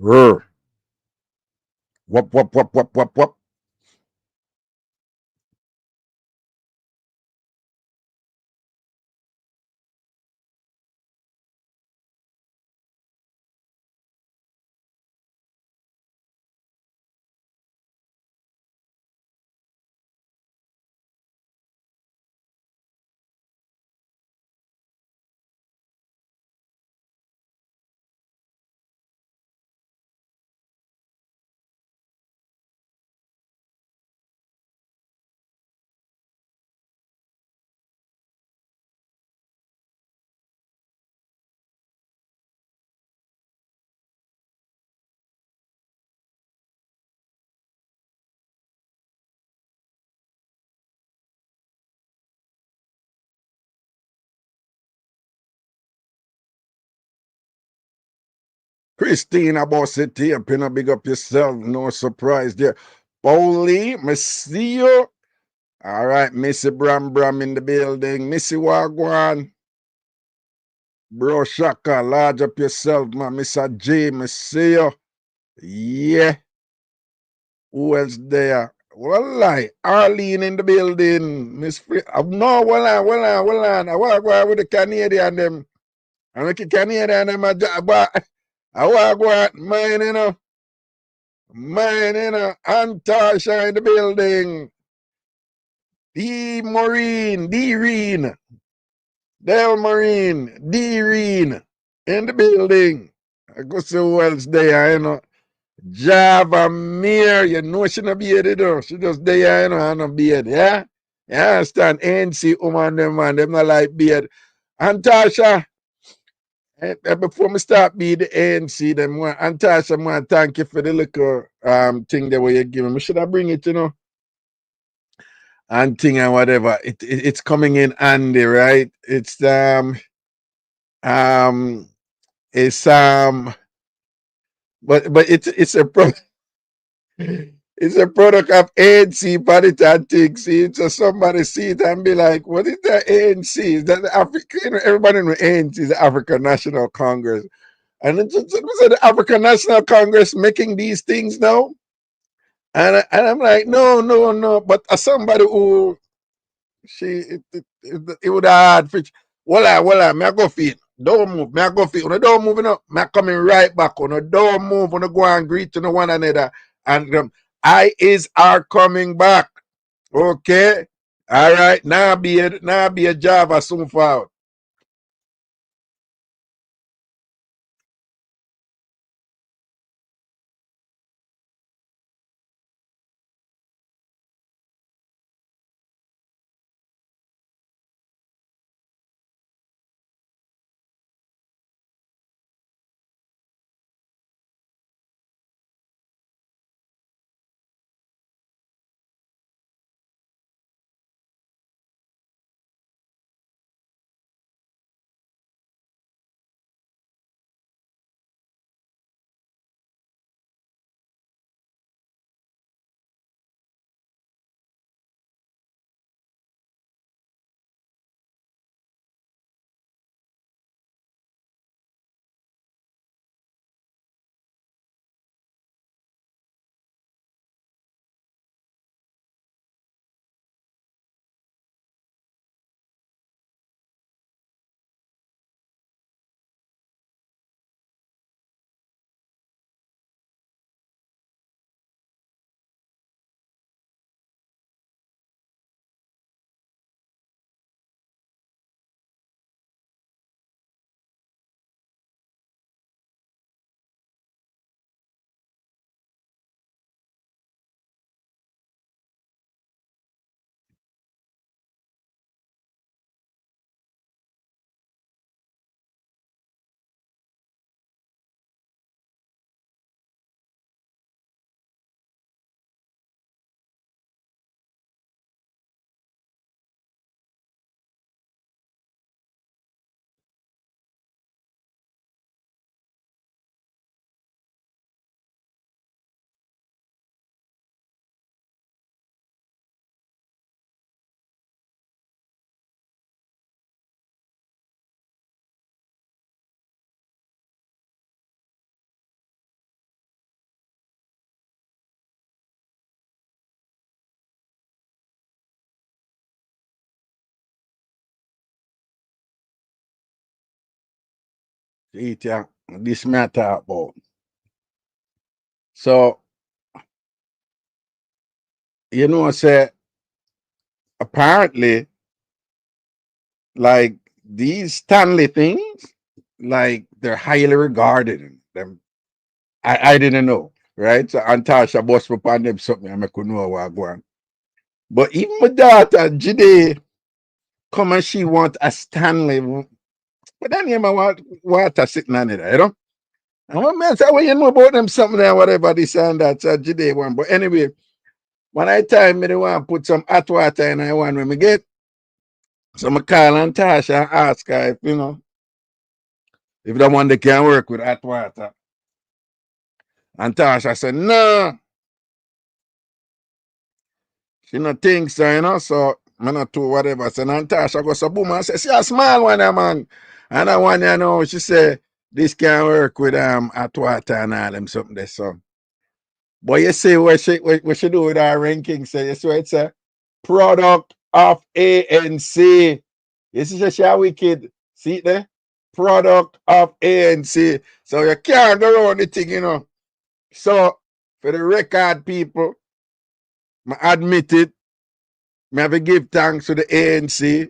Rrr. Whoop, whoop, whoop, whoop, whoop, whoop. Christina Bossett here, pinna big up yourself. No surprise there. Paulie, me see you. All right, Missy Bram Bram in the building. Missy Wagwan. Bro Shaka, large up yourself, man. Mr. J, me see you. Yeah. Who else there? Wallahi, Arlene in the building. Miss Free. No, well on. I want to go out with the Canadian them. I make the Canadian them a job. I want to go out mine, you know. Mine, you know. Antasha in the building. D Marine, D Reen. Del Marine, D Reen in the building. I go see who else there, you know. Java Mir, you know she not beard though. She just there, you know, and no beard, yeah? You understand? ANC woman them man, them not like beard. And Tasha, before me start be the ANC, them one and Tasha man, thank you for the little thing that way you give me. Should I bring it, you know? And thing and whatever. It's coming in handy, right? Um it's but it's a it's a product of ANC politics. See, so somebody see it and be like, "What is the ANC? Is that the African? You know, everybody knows ANC is the African National Congress, and it's the African National Congress making these things now." And I'm like, no, no, no. But as somebody who it would have hard for. Voila, me I go feet. Don't move. Me I go feet. When don't move, you know, me I coming right back. When don't move, when go and greet to one another. And I is are coming back. Okay. All right. Now be a Java soon for Peter, this matter about. So, say apparently, like these Stanley things, like they're highly regarded. Them, I didn't know, right? So Antasha bust upon them something, I could know what going. But even my daughter, Jide, come and she want a Stanley. But then you want water sitting on it, you know? And what man say, well, you know about them something and whatever, this and that, so Jide one. But anyway, when I time me, they want to put some hot water in I want when me get. So I call Antasha and ask her if, if the one they can work with hot water. And Tasha said, no, she not think so, so I'm not too whatever. So and Tasha goes to boom and say, see a small one, man. And that one, she said, this can work with hot water and all them something there, so. But you see what she do with our ranking, so you see what it's a product of ANC. You see how wicked, see it there? Product of ANC. So you can't go around the thing, So, for the record, people, I admit it, I have to give thanks to the ANC,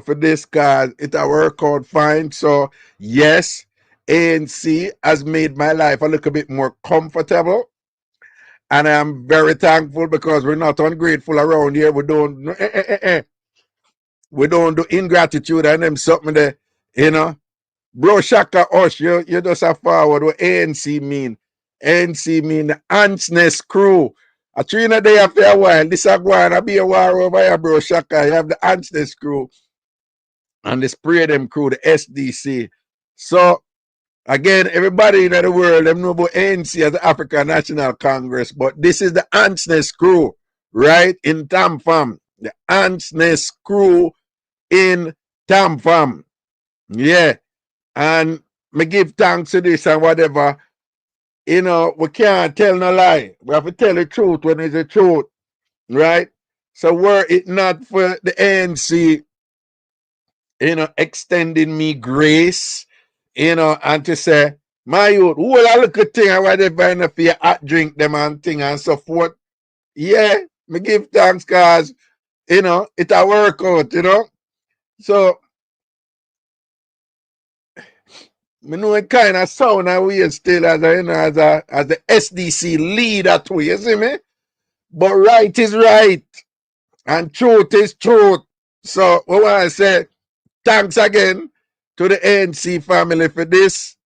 for this cause it a work out fine. So, yes, ANC has made my life a little bit more comfortable. And I'm very thankful because we're not ungrateful around here. We don't do ingratitude and them something there. Bro Shaka Osh, you just a forward what ANC mean. ANC mean the Ants crew. A 3 day after a while, this a go on be a war over here, bro Shaka. You have the Ants crew and the spray them crew, the SDC. So again, everybody in the world, them know about ANC as the African National Congress, but this is the Ants crew, right? In Tamfam. The Ants crew in Tamfam. Yeah. And me give thanks to this and whatever. We can't tell no lie. We have to tell the truth when it's the truth, right? So were it not for the ANC, extending me grace, and to say, my youth, who will I look at thing and whatever in for your hot drink them and thing and so forth. Yeah, me give thanks cause, it a workout, So me know it kind of sound and we still as as the SDC leader too, you see me? But right is right and truth is truth. So we want to say thanks again to the ANC family for this.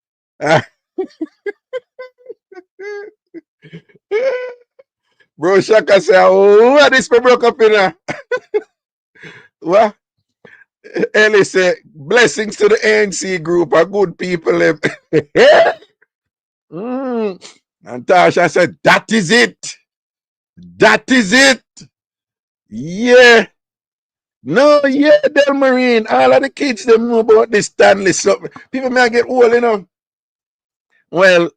Bro Shaka say, oh, what this for broke up in What? Ellie say, blessings to the ANC group of good people. And Tasha said, that is it. That is it. Yeah. No, yeah, Del Marine. All of the kids them know about this Stanley stuff. People may get old, Well,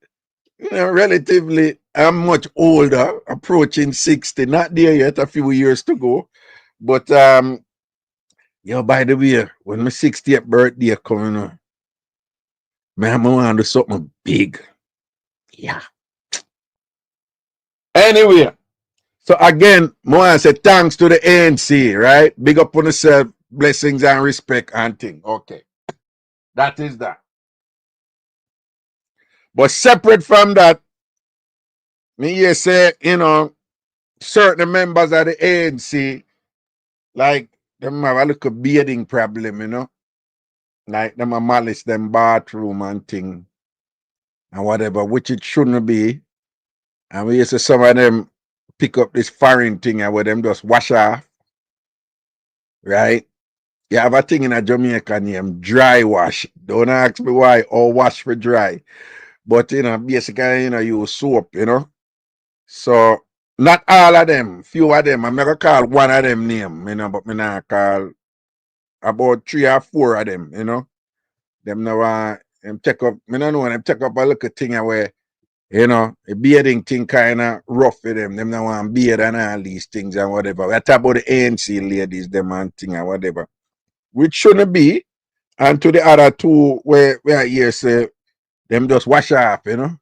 relatively, I'm much older, approaching 60. Not there yet, a few years to go. But by the way, when my 60th birthday coming on, man, I want to do something big. Yeah. Anyway, so again, I say thanks to the ANC, right? Big up on yourself, blessings and respect and thing. Okay. That is that. But separate from that, me here say, certain members of the ANC, like, them have a little bathing problem, Like, them a malice them bathroom and thing and whatever, which it shouldn't be. And we used to some of them pick up this foreign thing and where them just wash off, right? You have a thing in a Jamaica named dry wash. Don't ask me why, or wash for dry. But, basically, you soap. So, not all of them, few of them. I'm not going to call one of them name, but I'm not call about 3 or 4 of them. Them now, them take up, I don't know, them take up a little thing where, a bearding thing kind of rough for them. Them now want beard and all these things and whatever. We talk about the ANC ladies, them and thing and whatever. Which shouldn't be. And to the other two where I hear say them just wash off, you know,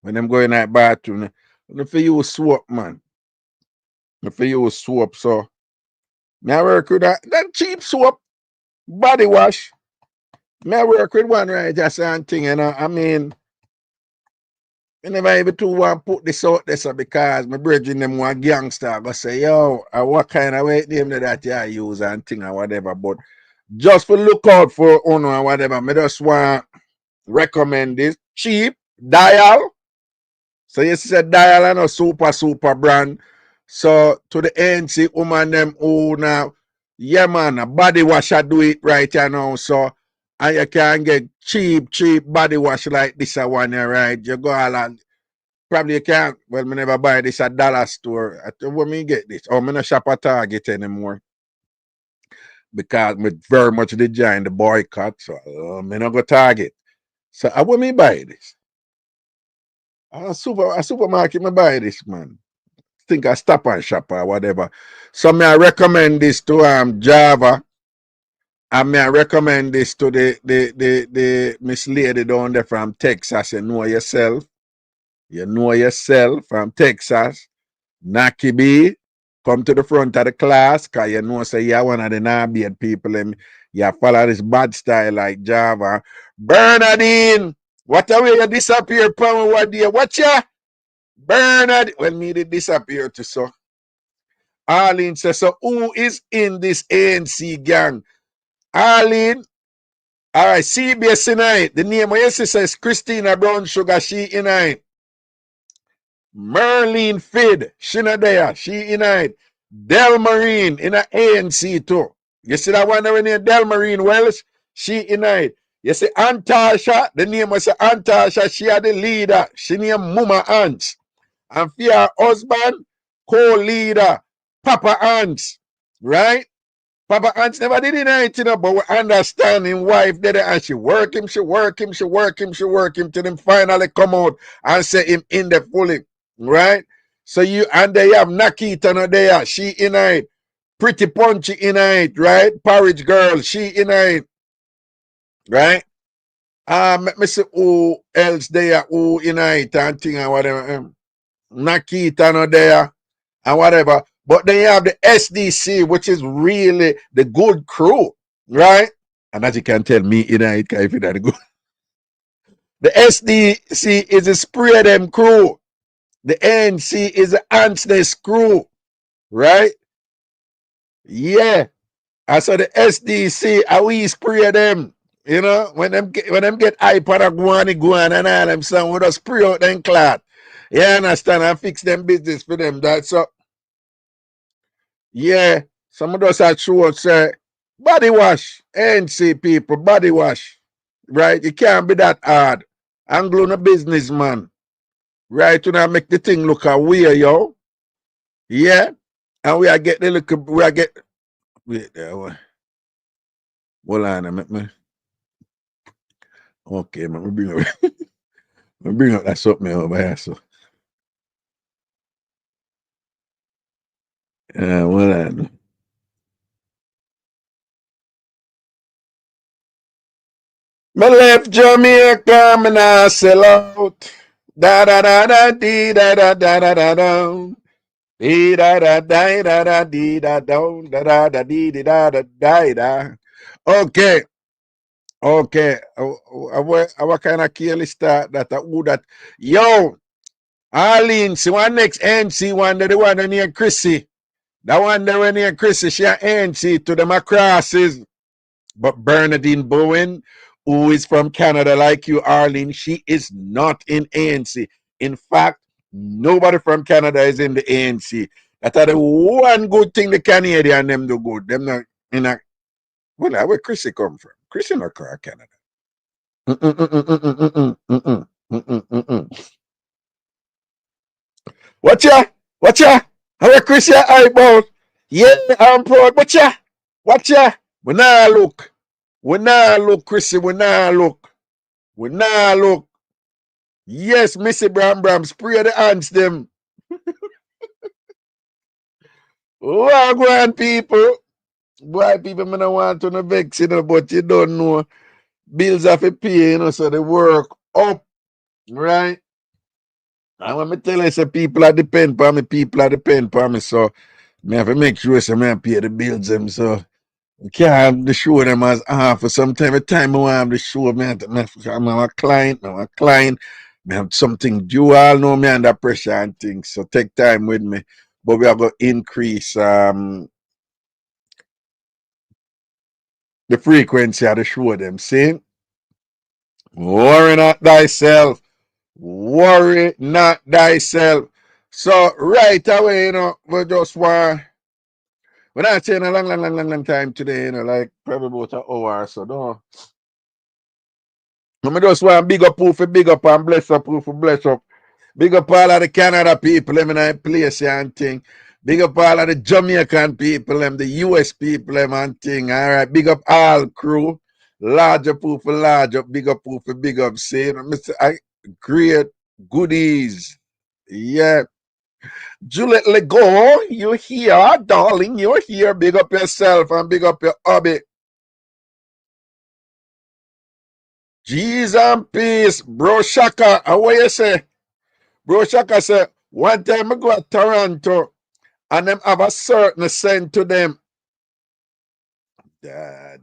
when them go in that bathroom. If you use soap, man. If you use soap, so me I work with that cheap soap, body wash. Me I work with one right just and thing, you know. I mean, I never even too want put this out there so because my brethren them one gangster go say, yo, what kind of weight name that you use and thing or whatever. But just for look out for owner and whatever, me just want recommend this cheap dial. So you see dial and a super brand. So to the NC woman them who now, yeah man, a body wash I do it right now. So and you can get cheap body wash like this one here, right? You go all and probably you can't. Well, me never buy this at dollar store. I think where me get this. Oh, me no shop at Target anymore because me very much did join the boycott. So me no go Target. So I will me buy this. A supermarket me buy this, man. Think I stop and shop or whatever. So me I recommend this to Java. And me I recommend this to the Miss Lady down there from Texas. You know yourself. You know yourself from Texas. Naki B, come to the front of the class, cause you know say you're one of the Nabian people and you follow this bad style like Java. Bernadine, what a way you disappear, Power, what do you watch ya? Bernard, well, me did disappear to so. Arlene says, so who is in this ANC gang? Arlene, all right, CBS tonight. The name of your sister is Christina Brown Sugar, she in it. Merlene Fid, she not there, she in it. Del Marine in a ANC too. You see that one there named Del Marine Wells? She in it. You see Antasha, the name was Antasha, she are the leader. She named Mama Ants. And for her husband, co-leader, Papa Ants. Right? Papa Ants never did anything, but we understand him wife did it and she work him till him finally come out and say him in the fully. Right? So you and they have Nakita no there, she in it. Pretty Punchy in it, right? Porridge Girl, she in it. Right? Let me see who else there, who in it and thing and whatever. Nakita no there and whatever. But then you have the SDC, which is really the good crew, right? And as you can tell me, you know, it can't that good. The SDC is a spray them crew. The ANC is the ants crew, right? Yeah. And so the SDC, I we spray them. You know, when them get hype on a guan and all them son, we just spray out them clot. You understand? And fix them business for them. That's so yeah, some of us are true say body wash. ANC people, body wash. Right? It can't be that hard. Anglo no businessman. Right? To not make the thing look a weird, yo. Yeah. And we are get the look we are get wait there. Hold on a minute. Okay, man. We bring up we bring up that something over here. So hold on. Me left Jamaica, me nah sell out. Da da da da dee da da da da da da. Dee da da da da da dee da da da da dee da da da da. Okay, okay. What kind of careless start that? Who that? Yo, Arlene, see one next NC one, the one near Chrissy. That one there near Chrissy, she a NC to them crosses. But Bernadine Bowen, who is from Canada like you, Arlene, she is not in ANC. In fact, nobody from Canada is in the ANC. That's the one good thing the Canadian them do good. Them not in a well, where Chrissy come from? Chrissy not from Canada. Watch ya, watch ya. How Chrissy eyeball? Yeah, I'm proud. Watch ya, watch ya. We nah look. We nah look, Chrissy. We nah look. We nah look. Yes, Missy Bram Bram, spray the ants them. Wagwan people. Boy, people me don't want to no vex, but you don't know. Bills have to pay, so they work up, right? And when me tell you, say people are depend on me, people are depend on me, so me have to make sure say me pay the bills them, so I can't have the show them as for some time I want have the show, I'm a client, me have something due, all know me under pressure and things, so take time with me. But we are going to increase the frequency of the show them, see? Worry not thyself. Worry not thyself. So right away, we just want we're not saying a long time today, like probably about an hour or so. No. I just want big up proof, big up and bless up proof, bless up. Big up all of the Canada people, them in that place and thing. Big up all of the Jamaican people, them, the US people, them and thing. All right. Big up all crew. Larger proof, large up, big up proof, big up. Say, Mr. Great goodies. Yeah. Juliet Lego, you here, darling, you're here. Big up yourself and big up your hobby. Jeez and peace, bro Shaka. And what you say? Bro Shaka said, one time I go to Toronto and them have a certain scent to them. Da.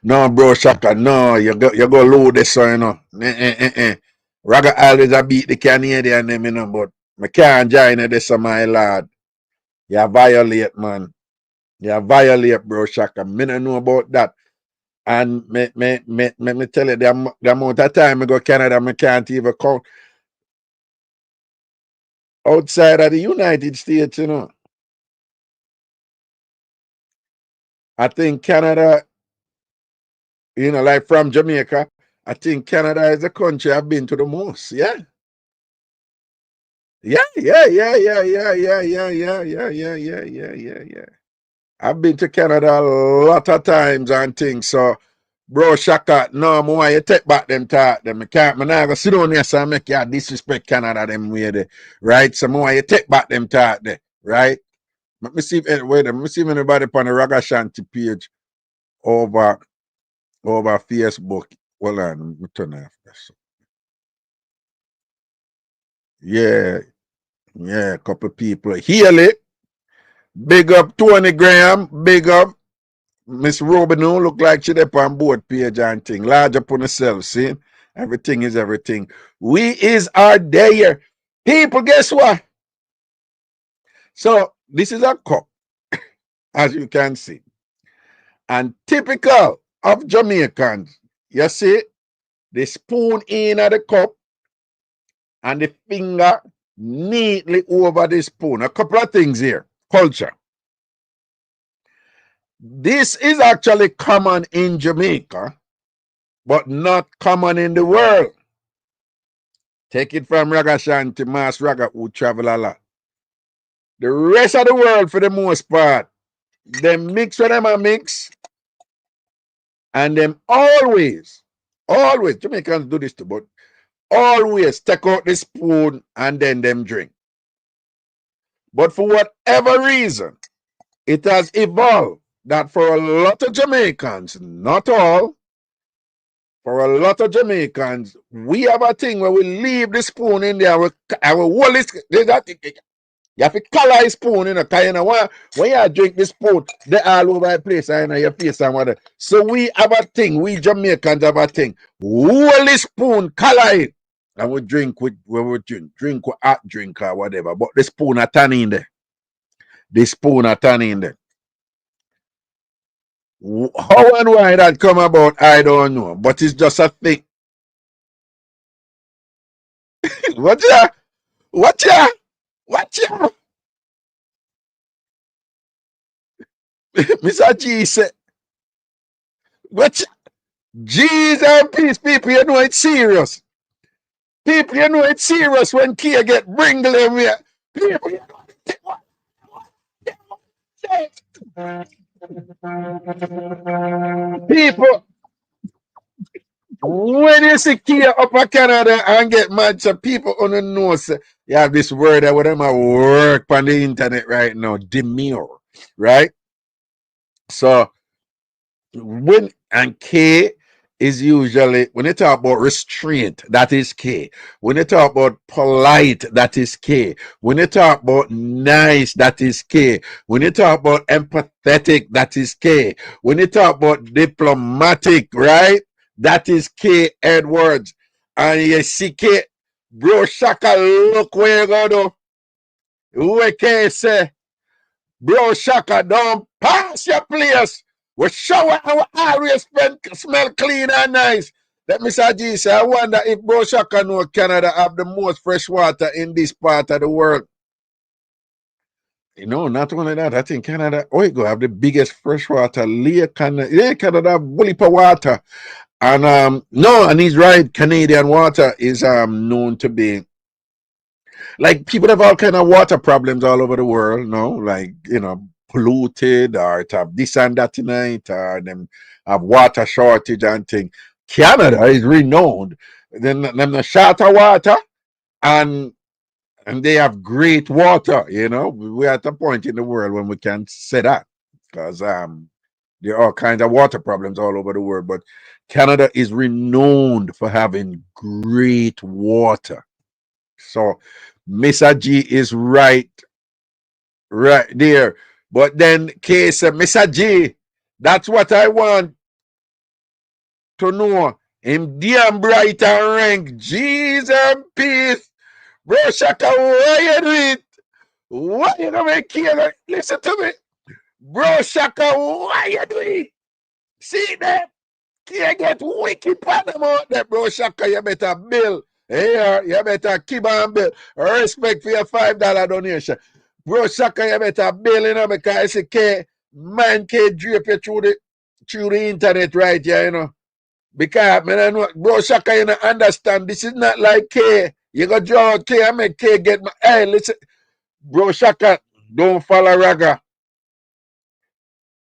No, bro Shaka, no, you go load this, so, Raga always a beat the Canadian them, but I can't join this, my lad. You violate, man. You violate, bro Shaka. Me don't know about that. And me tell you, the amount of time I go Canada, I can't even count. Outside of the United States, I think Canada, like from Jamaica, I think Canada is the country I've been to the most. Yeah. Yeah. I've been to Canada a lot of times and things. So, bro, Shaka, no more you take back them talk them. I can't, I'm not gonna sit down here so make you disrespect Canada them way there. Right? So more you take back them talk there, right? Let me see if anybody on the Ragashanti page over Facebook. Hold on, let me turn off this. Yeah, a couple people. Healy, big up Tony Graham, big up Miss Robin, who look like she there on board page and thing. Large up on herself, see? Everything is everything. We is our day. People, guess what? So this is a cup, as you can see. And typical of Jamaicans, you see, the spoon in at the cup and the finger neatly over the spoon. A couple of things here. Culture. This is actually common in Jamaica, but not common in the world. Take it from Ragashanti, Mass Raga, who travel a lot. The rest of the world, for the most part, them mix with them a mix, and them always, Jamaicans do this too, but always take out the spoon and then them drink. But for whatever reason, it has evolved that for a lot of Jamaicans, not all, for a lot of Jamaicans, we have a thing where we leave the spoon in there, we hold it, you have to color a spoon, because when you drink the spoon, they all over the place, your face and whatever. So we have a thing, we Jamaicans have a thing. Hold the spoon, color it. And we drink with hot drink or whatever. But the spoon are turning in there. How and why that come about, I don't know. But it's just a thing. What ya? What ya? What ya? Mr. G said, what ya? Jeez and peace, people, you know it's serious. People, you know it's serious when Kia get bringle them here. People, you know people, when you see Kia up in Canada and get mad, so people on the nose, You have this word that would work on the internet right now, demure, right? So when and K is usually when you talk about restraint, that is K. When you talk about polite, that is K. When you talk about nice, that is K. When you talk about empathetic, that is K. When you talk about diplomatic, right? That is K Edwards. And you see K, bro Shaka, look where you go to. Who K say? Bro Shaka, don't pass your place. We shower and we always smell clean and nice. Let me say, Jesus, I wonder if Bro Shaka know Canada have the most fresh water in this part of the world. You know, not only that, I think Canada, go have the biggest freshwater lake. Canada have bully for water. And no, and he's right, Canadian water is known to be like people have all kind of water problems all over the world, no? Like, polluted or it have this and that tonight, or them have water shortage and thing. Canada is renowned. Then them the short of water and they have great water, We're at a point in the world when we can say that. Because there are all kinds of water problems all over the world. But Canada is renowned for having great water. So Mr. G is right there. But then case Mr. G, that's what I want to know. Him damn bright and rank. Jesus and peace. Bro Shaka, why you do it? Why you gonna make care? Listen to me. Bro Shaka, why you do it? See that? Can't get wicked Panama out there, bro Shaka. You better bill. Hey, you better keep on bill. Respect for your $5 donation. Bro Shaka, you better bill, because it's a man can't drape you through the internet right here, Because, man, I know, bro Shaka, you don't understand. This is not like K. You go draw K and make K get my. Hey, listen. Bro Shaka, don't follow Raga.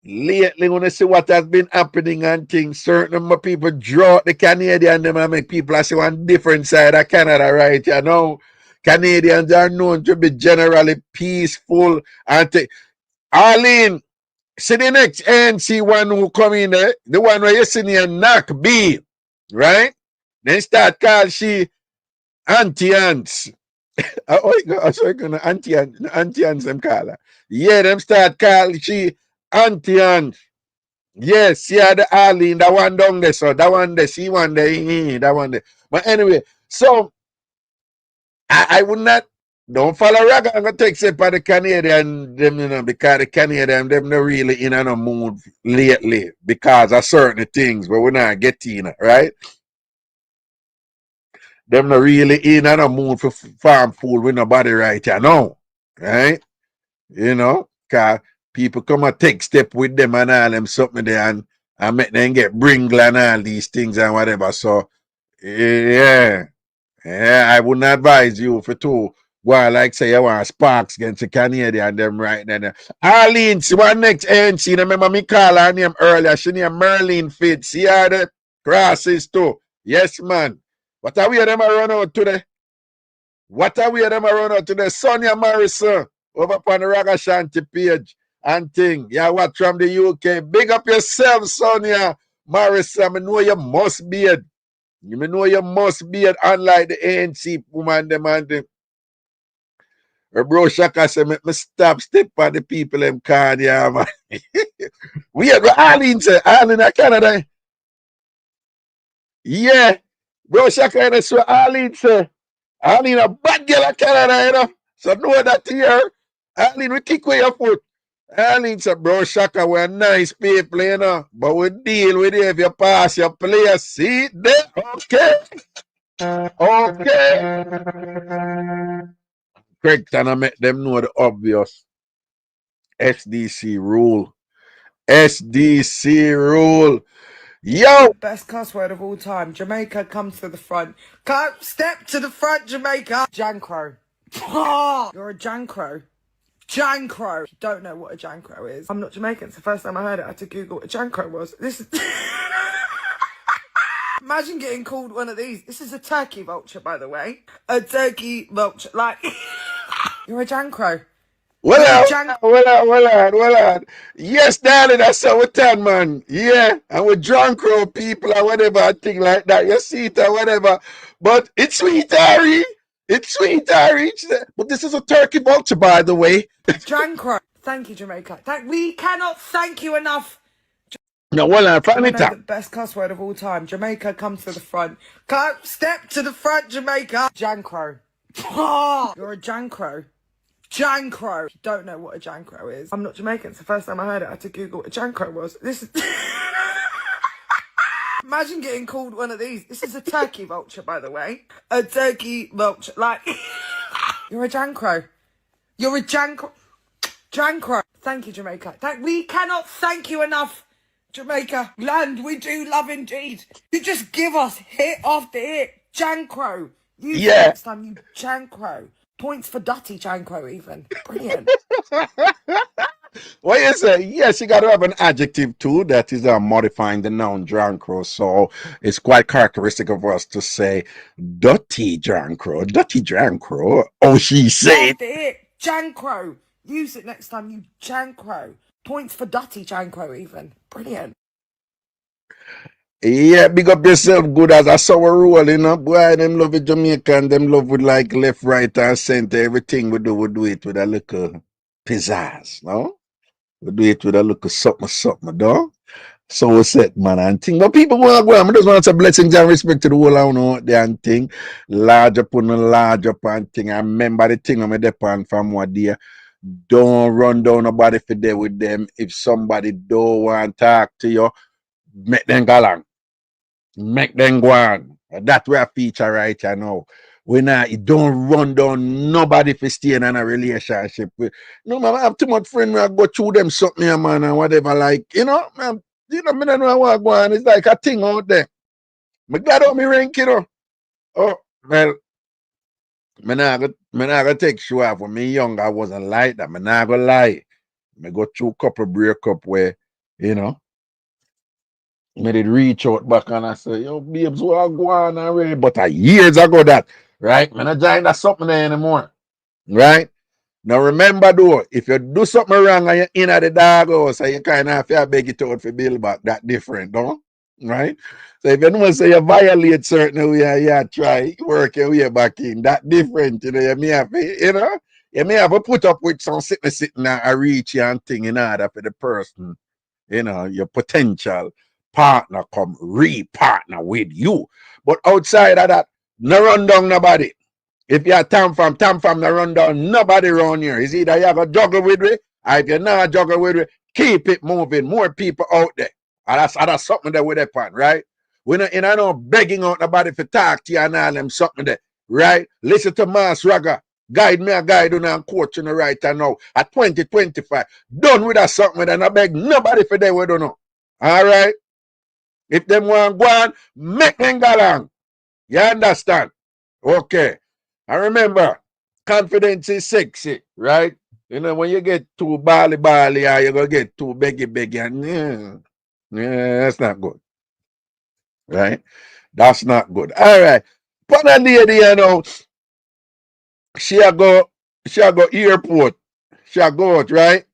Lately, when I see what has been happening and things, certain number of people draw the Canadian them and make people see one different side of Canada, right? Canadians are known to be generally peaceful and Arlene, see the next NC one who come in there, the one where you see near knock B, right? Then start call she Auntie Ants. I was gonna Auntie Ants them call her. Yeah, them start call she Auntie Ants. Yes, yeah, the Arlene, that one down there, so that one there, see one there, that one there. But anyway, so I would not, don't follow Raga. I'm going to take step by the Canadian, them, because the Canadian, them not really in a mood lately because of certain things, but we're not getting it, right? Them not really in a mood for farm food with nobody right now, right? Because people come and take step with them and all them something there and make them get bringle and all these things and whatever. So, yeah. Yeah, I wouldn't advise you for two. Well, like say you want Sparks against the Canadian and them right now. Arlene, see what next ANC. Remember me call her name earlier. She named Merlin Fitz. See her the crosses too. Yes, man. What are we them a run out today? What are we them a run out today? Sonia Morrison over on the Ragashanti page and thing. Yeah, what from the UK. Big up yourself, Sonia Morrison. I know you must be it. You know you must be it, unlike the ANC woman them and them. Her bro Shaka said, me stop step on the people them can, yeah, man. We had Arlene say, Arlene in Canada. Yeah. Bro Shaka, that's what Arlene say. Arlene a bad girl in Canada, So know that here. Arlene, we kick with your foot. Arlene said, bro Shaka, we're nice people, but we deal with it if you pass your place. See there? Okay. Okay. Craig Tanner make them know the obvious. SDC rule. SDC rule. Yo! Best cuss word of all time. Jamaica, come to the front. Come, step to the front, Jamaica. Jankro. You're a Jankro. Jankro. If you don't know what a Jankro is, I'm not Jamaican. It's the first time I heard it. I had to Google what a Jankro was. This is... Imagine getting called one of these. This is a turkey vulture, by the way. A turkey vulture. Like, you're a jankro. Well You're a out, jank. well out. Yes, darling, that's how we turn, man. Yeah, and we drunk crow people or whatever, a thing like that. You see it or whatever. But it's sweet, Harry. It's sweet, Harry. But this is a turkey vulture, by the way. Jankro. Thank you, Jamaica. We cannot thank you enough. No, well, I You find want it to know up. the best cuss word of all time? Jamaica, come to the front. Come, step to the front, Jamaica. Jankro. You're a jankro. Jankro. You don't know what a jankro is. I'm not Jamaican. It's the first time I heard it. I had to Google what a jankro was. This is... Imagine getting called one of these. This is a turkey vulture, by the way. A turkey vulture. Like, you're a jankro. You're a jankro. Jankro. Thank you, Jamaica. We cannot thank you enough, Jamaica. Land we do love indeed. You just give us hit after hit. Jankro. Use it next time, you jankro. Points for Dutty Jankro, even. Brilliant. What you say? Yes, you got to have an adjective too that is modifying the noun drunkro. So it's quite characteristic of us to say dirty drunkro. Oh, she said. After it, jankro. Use it next time, you jankro. Points for Dutty Jankro, even. Brilliant. Yeah, big up yourself, good as I saw a rolling up. Boy, them love it Jamaican, them love with like left, right, and center. Everything we do it with a little pizzazz, no? We do it with a little something, though. So we set, man, and thing. But people want to go, I just want to say blessings and respect to the whole I know there and thing. Large up on the large up and thing. I remember the thing I'm depend from what day. Don't run down nobody for there with them. If somebody don't want to talk to you, make them go along. Make them go on. That's where I feature right now. When I don't run down nobody for staying in a relationship with. No, man, I have too much friends. I go through them something, man, and whatever. Like, man, me don't know what go on. It's like a thing out there. Me glad out me rank, Oh, well, me not gonna take show off. When me young, I wasn't like that. Me not gonna lie. Me go through a couple breakup where, you know, me did reach out back and I say, yo, babes, what go on already? But years ago that, right? Me not join that something there anymore. Right? Now remember though, if you do something wrong and you're in at the dog house, so you kind of have to beg it out for bill back, that different, no? Right? So if you don't say you violate certain way, you try work your way back in, that different, you may have to, you may have to put up with some sitting and reach and thing in order for the person, your potential partner come re-partner with you. But outside of that, no run down nobody. If you're tam from no run down nobody around here. It's either you have a juggle with it, or if you're not juggle with it, keep it moving. More people out there. And that's something that we depend, right? We're not in no begging out nobody for talk to you and all them something there, right? Listen to Mass Raga. Guide me a guide on and coach in the right now at 2025. Done with that something and I beg nobody for them we don't know. All right? If them want go on, make them go along. You understand? Okay. I remember, confidence is sexy, right? When you get too bally, or you're going to get too beggy, and that's not good, right? That's not good. All right. But a lady, she go airport. She go out, right?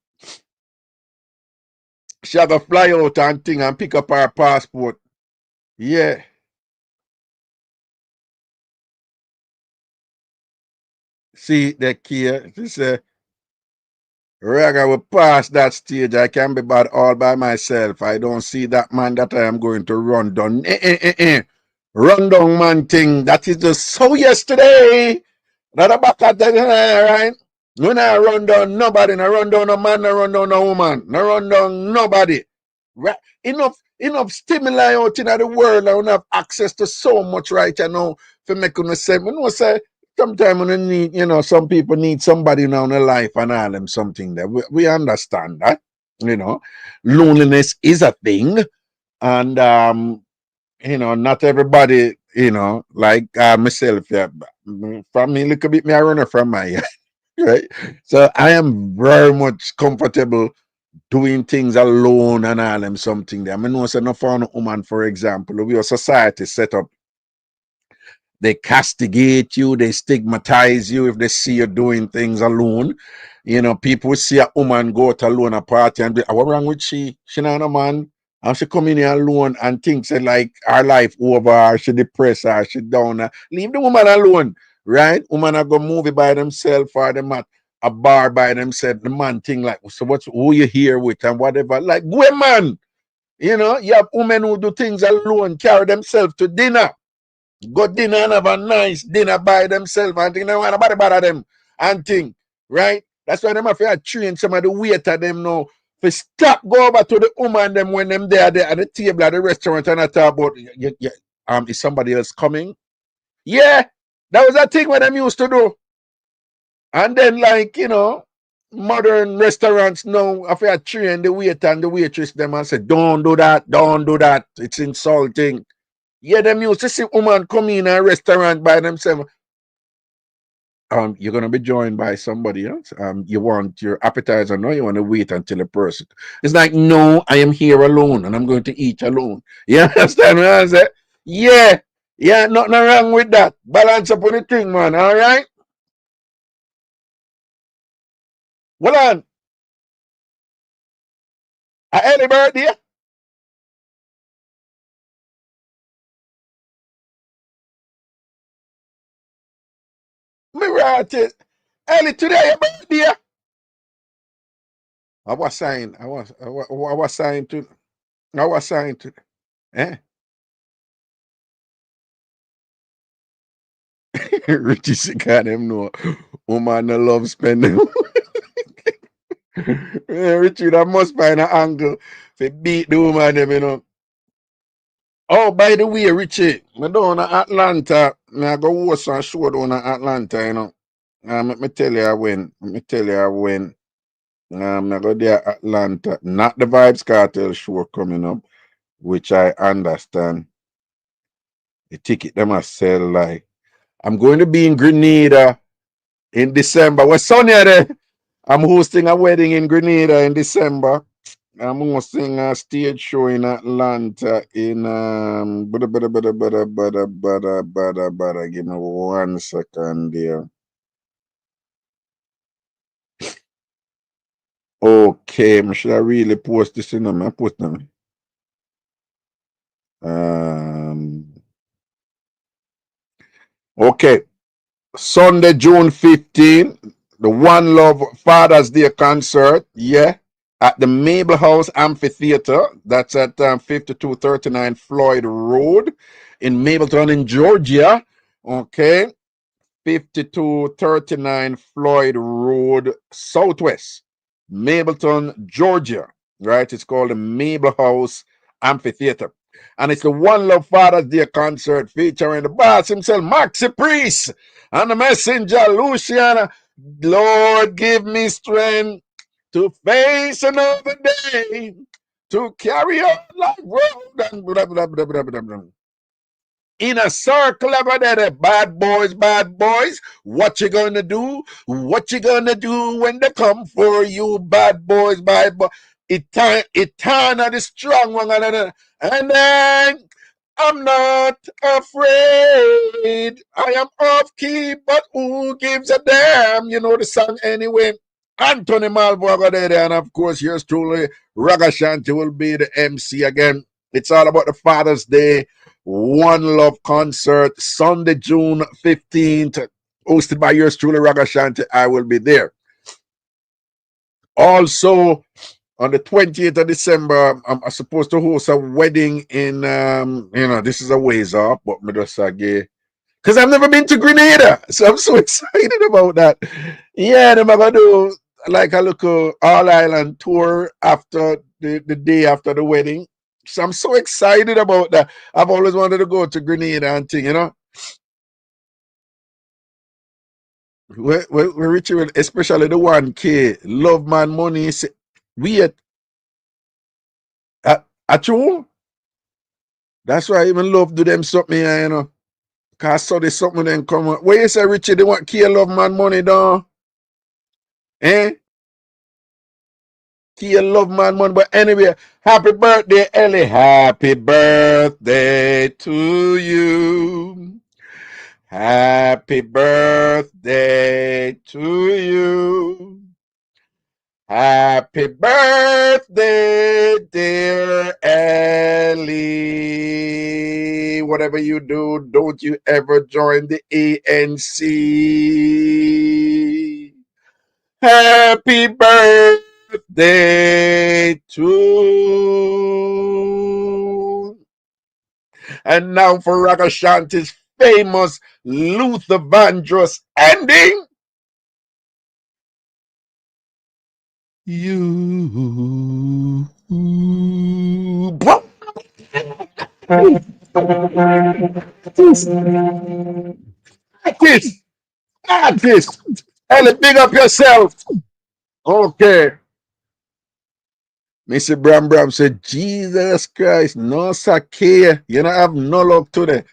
She go fly out and thing and pick up her passport. Yeah. See the key. She say, Raga will pass that stage. I can be bad all by myself. I don't see that man that I am going to run down. Run down man thing. That is just so yesterday. Not about that, right? When I run down nobody, no run down a man, no run down a woman, no run down nobody. Right? Enough stimuli out in the world. I don't have access to so much right now for making me say, say sometimes when you need, some people need somebody now in their life and all them something that we understand that, loneliness is a thing. And not everybody, like myself, yeah, from me, look a bit me a runner from my right. So I am very much comfortable doing things alone and all them something there. I mean, no, say no for a woman, for example, we a society set up. They castigate you, they stigmatize you if they see you doing things alone. You know, people see a woman go out alone a party and be, what wrong with she? She not a man. And she come in here alone and thinks that like her life over, or she depressed, or she down. Leave the woman alone, right? Woman are go movie by themselves or them at a bar by themselves. The man thing like, so what's who you here with and whatever. Like, go man. You know, you have women who do things alone, carry themselves to dinner. Go dinner and have a nice dinner by themselves and think they want to bother them and think, right? That's why them have to train some of the waiter them now. For stop go over to the woman them when them there at the table at the restaurant and I talk about is somebody else coming? Yeah, that was a thing what them used to do. And then like, you know, modern restaurants now have to train the waiter and the waitress them and say, don't do that, don't do that. It's insulting. Yeah, them used to see women come in a restaurant by themselves. You're gonna be joined by somebody else. You want your appetizer, no, you want to wait until a person. It's like, no, I am here alone and I'm going to eat alone. You understand what I say? Yeah, yeah, nothing wrong with that. Balance up on the thing, man. All right. Well on. A early birthday. Me right it. Early today, your birthday. I was signed. I was signed to. I was signed to. Eh? Richie sick of them know. Woman no love spending. Richie that must find an angle to beat the woman them, you know. Oh, by the way, Richie, me down in Atlanta. Me I go host a show down in Atlanta, you know. Let me tell you when. Let me tell you when. I go there Atlanta. Not the Vibes Cartel show coming up, which I understand. The ticket them I sell like. I'm going to be in Grenada in December. What's sunny there? I'm hosting a wedding in Grenada in December. I'm hosting a stage show in Atlanta in give me 1 second there. Okay, should I really post this in them? I post them. Okay. Sunday, June 15, the One Love Father's Day concert, yeah, at the Mabel House Amphitheater. That's at 5239 Floyd Road in Mableton in Georgia. Okay, 5239 Floyd Road, Southwest, Mableton, Georgia. Right, it's called the Mabel House Amphitheater. And it's the One Love Father's Day concert featuring the boss himself, Maxi Priest, and the messenger, Luciana. Lord, give me strength to face another day, to carry on like road and blah, blah, blah, blah, blah, blah. In a circle over there, bad boys, bad boys. What you gonna do? What you gonna do when they come for you, bad boys, bad boys? Eternal, the strong one, and then I'm not afraid. I am off key, but who gives a damn? You know the song anyway. Anthony Malvo there, and of course, yours truly, Ragashanti will be the MC again. It's all about the Father's Day One Love concert, Sunday, June 15th, hosted by yours truly, Ragashanti. I will be there. Also, on the 20th of December, I'm supposed to host a wedding in, this is a ways off, but me just say, because I've never been to Grenada, so I'm so excited about that. Yeah, I'm gonna do like a local all island tour after the day after the wedding. So I'm so excited about that. I've always wanted to go to Grenada and thing, you know. We're ritual, especially the 1K, love man money. We at you. That's why I even love do them something, you know. Cause I saw this something then come up. Where you say Richie they want kill love man money down? Eh? still love man, man. But anyway, happy birthday, Ellie. Happy birthday to you. Happy birthday to you. Happy birthday, dear Ellie. Whatever you do, don't you ever join the ANC. Happy birthday to. And now for Ragashanti's famous Luther Vandross ending. You. Artist, artist, Ellie, big up yourself. Okay. Mr. Bram Bram said, Jesus Christ, no sake. You don't have no luck today.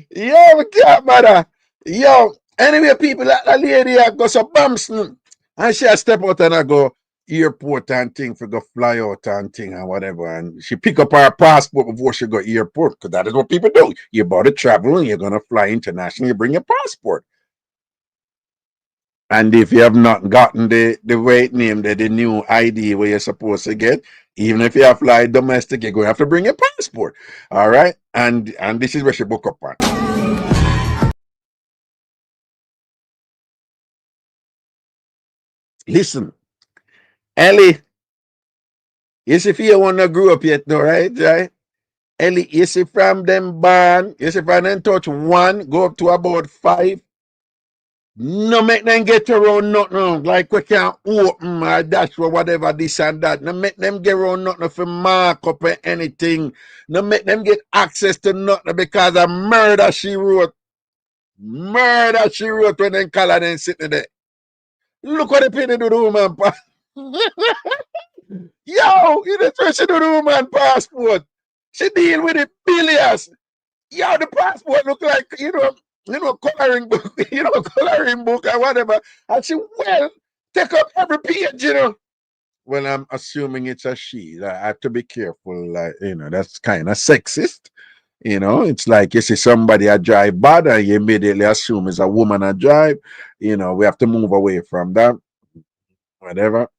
Yo, we can't matter. Yo, anyway, people, that lady go so bumps. And she step out and I go airport and thing for go fly out and thing and whatever. And she pick up her passport before she go airport, because that is what people do. You about to travel and you're gonna fly international, you bring your passport. And if you have not gotten the right name, the new ID where you're supposed to get, even if you have fly domestic, you're going to have to bring your passport. All right? And this is where she book up on. Listen, Ellie, you see if you want to grow up yet, though, right? Right? Ellie, you see from them born, you see from them touch 1, go up to about 5. No make them get around nothing like we can open or dash or whatever, this and that. No make them get around nothing for mark up or anything. No make them get access to nothing because of murder she wrote. Murder she wrote when they call her and sitting there. Look what they pay to do the woman. Yo, you know what she do the woman passport. She deal with it billions. Yo, the passport look like, coloring book, coloring book or whatever. And she, take up every page, Well, I'm assuming it's a she. I have to be careful. That's kind of sexist. It's like you see somebody a drive bad and you immediately assume it's a woman a drive. We have to move away from that. Whatever.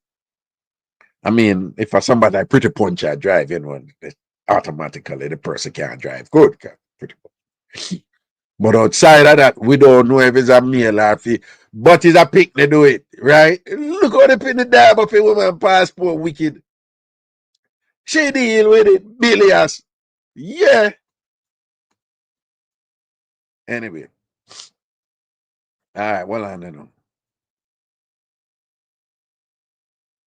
I mean, if somebody like pretty punch a drive, automatically the person can't drive good. Pretty punch. But outside of that, we don't know if it's a male or female. But it's a pick to do it, right? Look how they pin the dab of a woman passport, wicked. She deal with it, billions. Yeah. Anyway. All right, well, I don't know.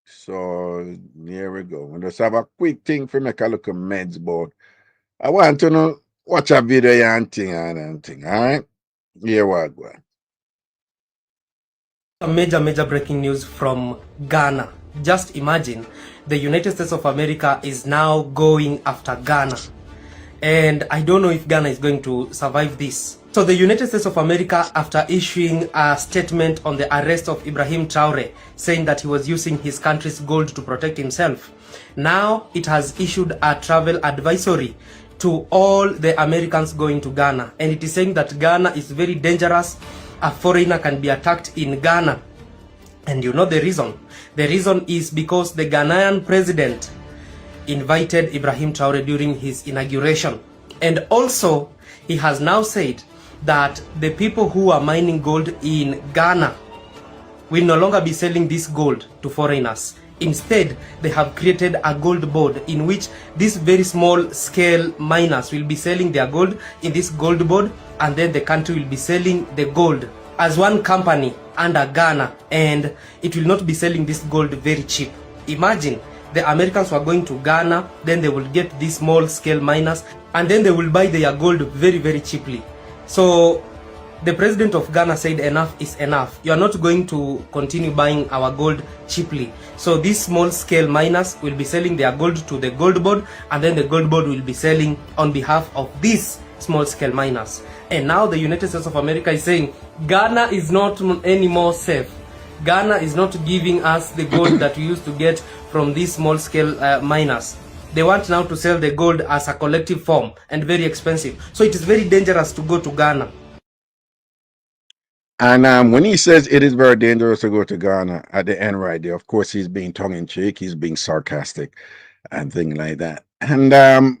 So, here we go. We'll just have a quick thing for make a look at meds board. I want to know, watch a video and thing, all right? Here we go. A major breaking news from Ghana. Just imagine, the United States of America is now going after Ghana. And I don't know if Ghana is going to survive this. So the United States of America, after issuing a statement on the arrest of Ibrahim Traore, saying that he was using his country's gold to protect himself, now it has issued a travel advisory to all the Americans going to Ghana. And it is saying that Ghana is very dangerous. A foreigner can be attacked in Ghana. And you know the reason? The reason is because the Ghanaian president invited Ibrahim Traore during his inauguration. And also, he has now said that the people who are mining gold in Ghana will no longer be selling this gold to foreigners. Instead, they have created a gold board in which these very small scale miners will be selling their gold in this gold board, and then the country will be selling the gold as one company under Ghana, and it will not be selling this gold very cheap. Imagine, the Americans were going to Ghana, then they will get these small scale miners, and then they will buy their gold very cheaply. So the president of Ghana said enough is enough. You are not going to continue buying our gold cheaply. So these small scale miners will be selling their gold to the gold board, and then the gold board will be selling on behalf of these small scale miners. And now the United States of America is saying Ghana is not anymore safe. Ghana is not giving us the gold that we used to get from these small-scale miners. They want now to sell the gold as a collective form and very expensive. So it is very dangerous to go to Ghana. And when he says it is very dangerous to go to Ghana at the end right there, of course, he's being tongue-in-cheek, he's being sarcastic and things like that. And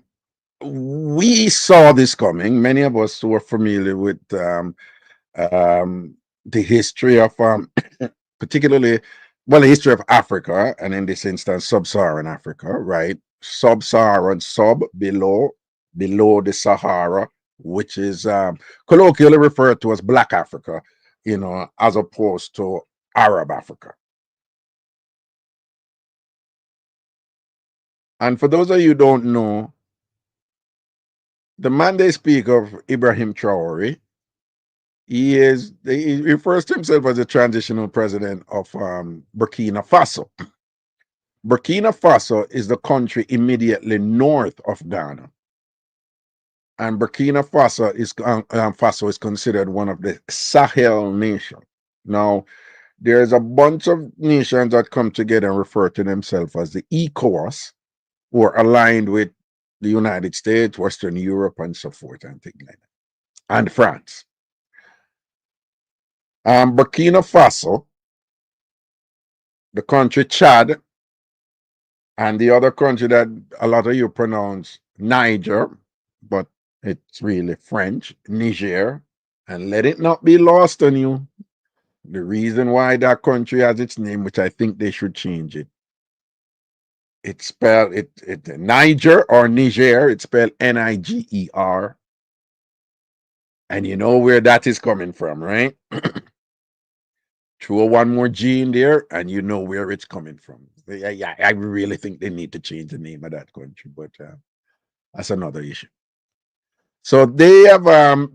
we saw this coming. Many of us who are familiar with the history of particularly, well, the history of Africa, and in this instance, sub-Saharan Africa, right? Sub-Saharan, below the Sahara, which is colloquially referred to as Black Africa, you know, as opposed to Arab Africa. And for those of you who don't know, the man they speak of, Ibrahim Traore, he refers to himself as the transitional president of Burkina Faso. Burkina Faso is the country immediately north of Ghana. And Burkina Faso is considered one of the Sahel nations. Now, there's a bunch of nations that come together and refer to themselves as the ECOWAS, who are aligned with the United States, Western Europe, and so forth, and things like that, and France. Burkina Faso, the country Chad, and the other country that a lot of you pronounce Niger, but it's really French, Niger, and let it not be lost on you. The reason why that country has its name, which I think they should change it. It's spelled Niger or Niger, it's spelled Niger. And you know where that is coming from, right? Throw one more G in there, and you know where it's coming from. Yeah, I really think they need to change the name of that country, but that's another issue. So they have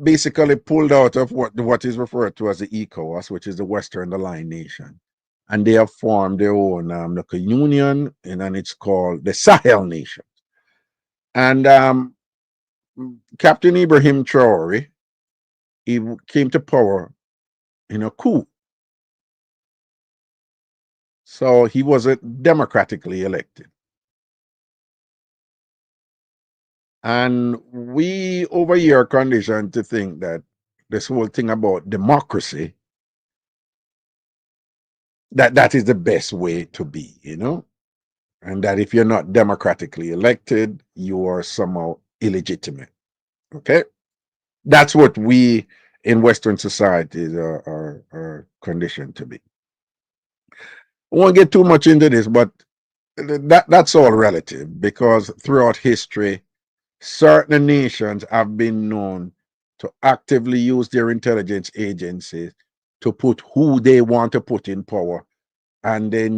basically pulled out of what is referred to as the ECOWAS, which is the Western Aligned Nation, and they have formed their own like a union, and then it's called the Sahel Nation. And Captain Ibrahim Traore, he came to power in a coup. So he wasn't democratically elected. And we over here are conditioned to think that this whole thing about democracy, that is the best way to be, you know? And that if you're not democratically elected, you are somehow illegitimate. Okay? That's what we in Western societies are conditioned to be. I won't get too much into this, but that's all relative, because throughout history, certain nations have been known to actively use their intelligence agencies to put who they want to put in power, and they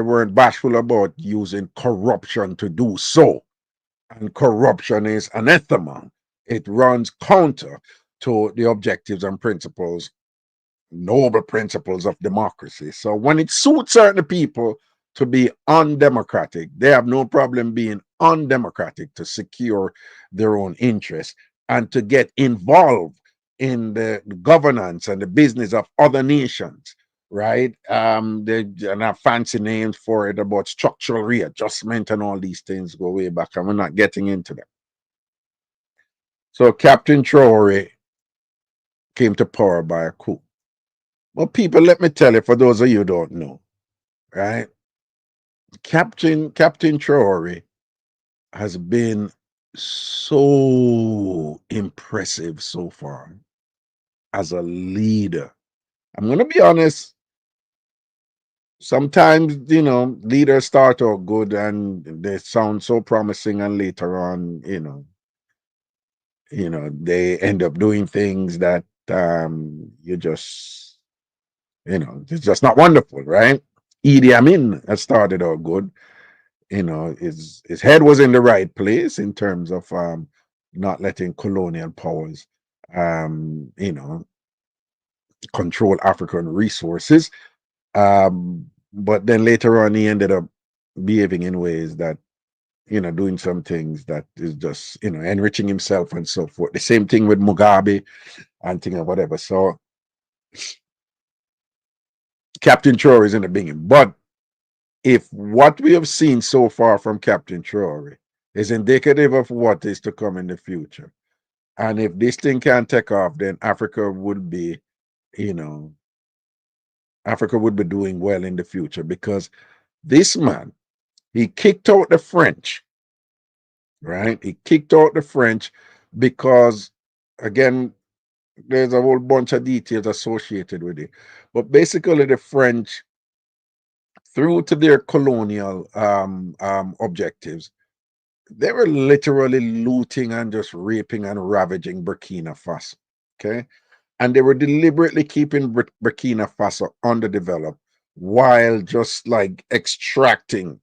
weren't bashful about using corruption to do so. And corruption is anathema. It runs counter to the objectives and principles, noble principles of democracy. So when it suits certain people to be undemocratic, they have no problem being undemocratic to secure their own interests and to get involved in the governance and the business of other nations, right? They have fancy names for it about structural readjustment and all these things go way back, and we're not getting into them. So Captain Traore came to power by a coup. Well, people, let me tell you, for those of you who don't know, right? Captain Traore has been so impressive so far as a leader. I'm going to be honest. Sometimes, you know, leaders start out good and they sound so promising, and later on, they end up doing things that you just, it's just not wonderful, right? Idi Amin has started out good. His head was in the right place in terms of not letting colonial powers, control African resources. But then later on, he ended up behaving in ways that, doing some things that is just, enriching himself and so forth. The same thing with Mugabe and things or whatever. So Captain Traore is in the beginning. But if what we have seen so far from Captain Traore is indicative of what is to come in the future, and if this thing can take off, then Africa would be, you know, Africa would be doing well in the future, because this man, he kicked out the French, right? He kicked out the French because, again, there's a whole bunch of details associated with it. But basically, the French, through to their colonial objectives, they were literally looting and just raping and ravaging Burkina Faso. Okay. And they were deliberately keeping Burkina Faso underdeveloped while just like extracting,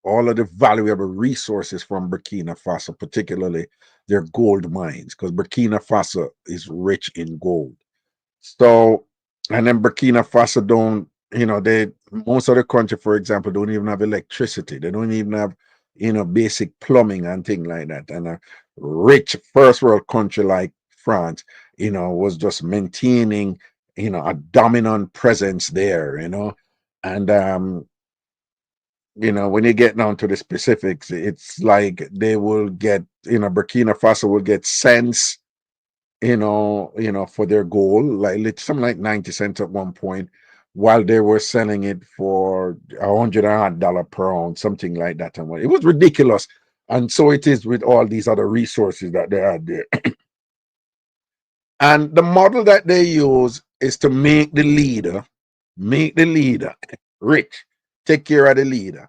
all of the valuable resources from Burkina Faso, particularly their gold mines, because Burkina Faso is rich in gold. So, and then Burkina Faso don't, they, most of the country, for example, don't even have electricity. They don't even have, basic plumbing and things like that. And a rich first world country like France, was just maintaining, a dominant presence there, and, when you get down to the specifics, it's like they will get, Burkina Faso will get cents, for their goal, like something like 90 cents at one point, while they were selling it for $100 per ounce, something like that. And it was ridiculous. And so it is with all these other resources that they had there. And the model that they use is to make the leader rich, take care of the leader.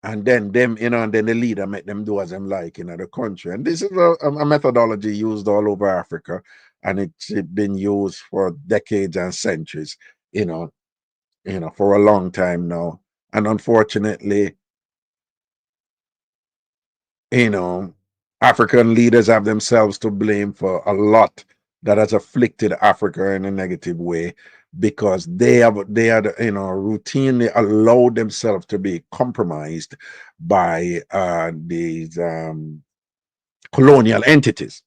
And then them, and then the leader make them do as them like in the country. And this is a methodology used all over Africa, and it's been used for decades and centuries, for a long time now. And unfortunately, you know, African leaders have themselves to blame for a lot that has afflicted Africa in a negative way, because they had routinely allowed themselves to be compromised by these colonial entities.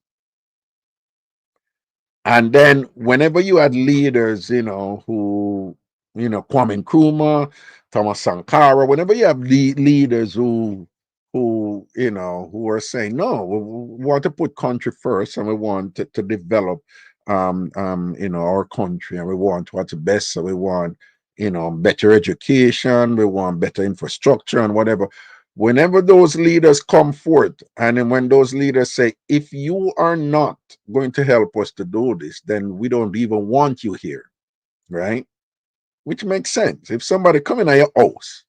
And then whenever you had leaders, who, Kwame Nkrumah, Thomas Sankara, whenever you have leaders who are saying, no, we want to put country first, and we want to develop, our country, and we want what's best. So we want, better education, we want better infrastructure and whatever. Whenever those leaders come forth, and then when those leaders say, if you are not going to help us to do this, then we don't even want you here, right? Which makes sense. If somebody come in at your house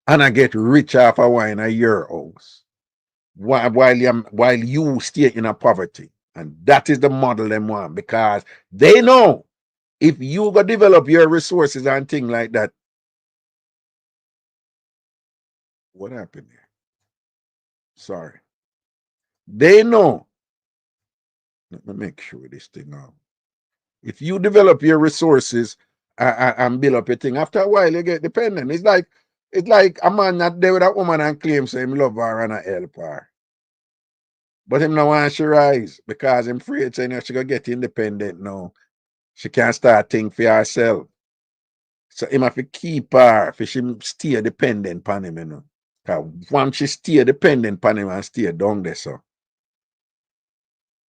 and I get rich off a wine at your house, while you stay in a poverty, and that is the model them want, because they know if you go develop your resources and things like that. What happened here? Sorry. They know. Let me make sure this thing out. If you develop your resources and build up your thing, after a while you get dependent. It's like a man not there with a woman and claims him love her and a help her. But him no want she rise, because him afraid saying she gonna get independent now. She can't start things for herself. So him have to keep her for she stay dependent upon him, Cause once she stay dependent upon him and stay down there, so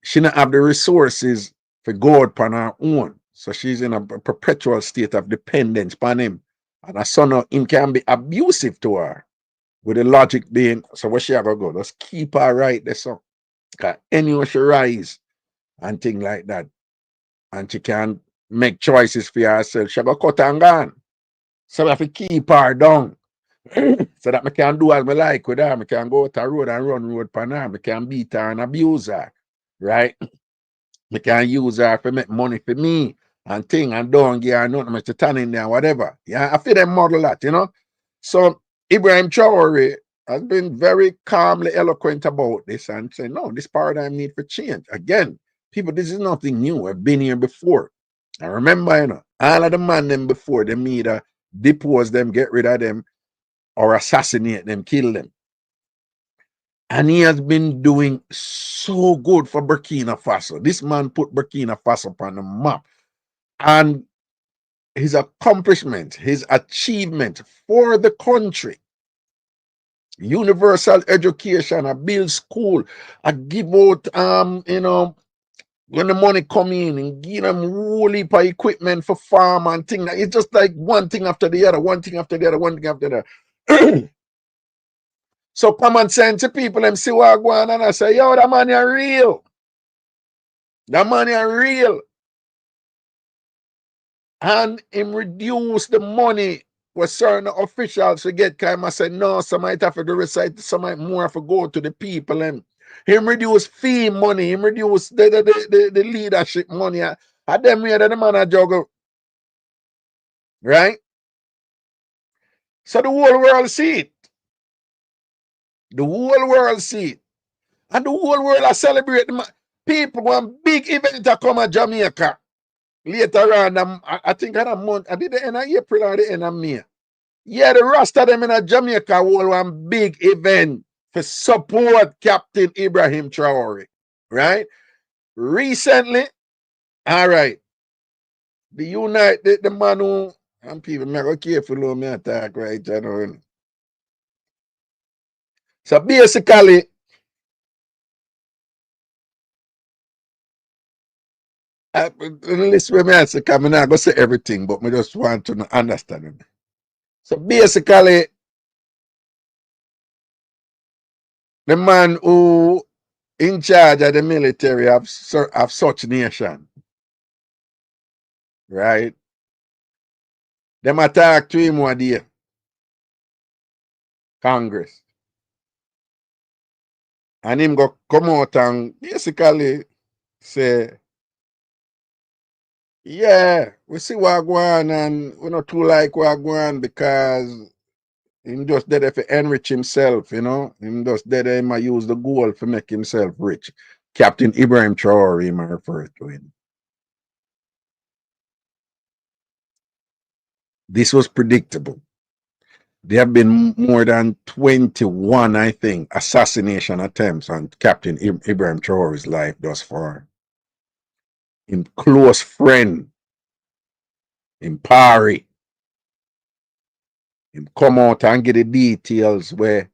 she not have the resources for go out on her own. So she's in a perpetual state of dependence upon him. And a son of him can be abusive to her. With the logic being, so where she have to go? Just keep her right there, so. Because anyone she rise and things like that, and she can make choices for herself, she go cut and gone. So we have to keep her down. So that I can do as I like with her. I can go out the road and run road pan her. I can beat her and abuse her. Right? I can use her to make money for me and thing, and don't give her nothing to turn in there, whatever. Yeah, I feel them model that. So Ibrahim Traore has been very calmly eloquent about this and saying, no, this paradigm need for change. Again, people, this is nothing new. I've been here before. I remember, all of the man them before, them either depose them, get rid of them, or assassinate them, kill them. And he has been doing so good for Burkina Faso. This man put Burkina Faso on the map. and his accomplishment, his achievement for the country. Universal education, I build school, I give out when the money come in and give them whole heap of equipment for farm and things. It's just like one thing after the other, one thing after the other, one thing after the other. So common sense people them see what I go on and I say, yo, that money are real. That money are real. And him reduce the money where certain officials forget kind of say, no, some might have to recite, some might more have to go to the people. And him reduce fee money, him reduce the leadership money. And them way that the man a juggle. Right? So the whole world see it. The whole world see it. And the whole world are celebrating. People, one big event to come at Jamaica. Later on, I think in a month, I did the end of April or the end of May. Yeah, the rest of them in a Jamaica hold one big event for support Captain Ibrahim Traore. Right? Recently, all right, the man who, and people, me go careful who me attack, right? You know. So basically, listen, me I say, I'm not going to say everything, but I just want to understand it. So basically, the man who in charge of the military of such nation, right? Them attack to him one day, Congress. And him go come out and basically say, yeah, we see what go on and we not too like what go on because him just did it to enrich himself, you know. Him just did it, him use the gold to make himself rich. Captain Ibrahim Traore, him refer to him. This was predictable. There have been more than 21, I think, assassination attempts on Captain Ibrahim Traore's life thus far. Him close friend, him Pari, him come out and get the details where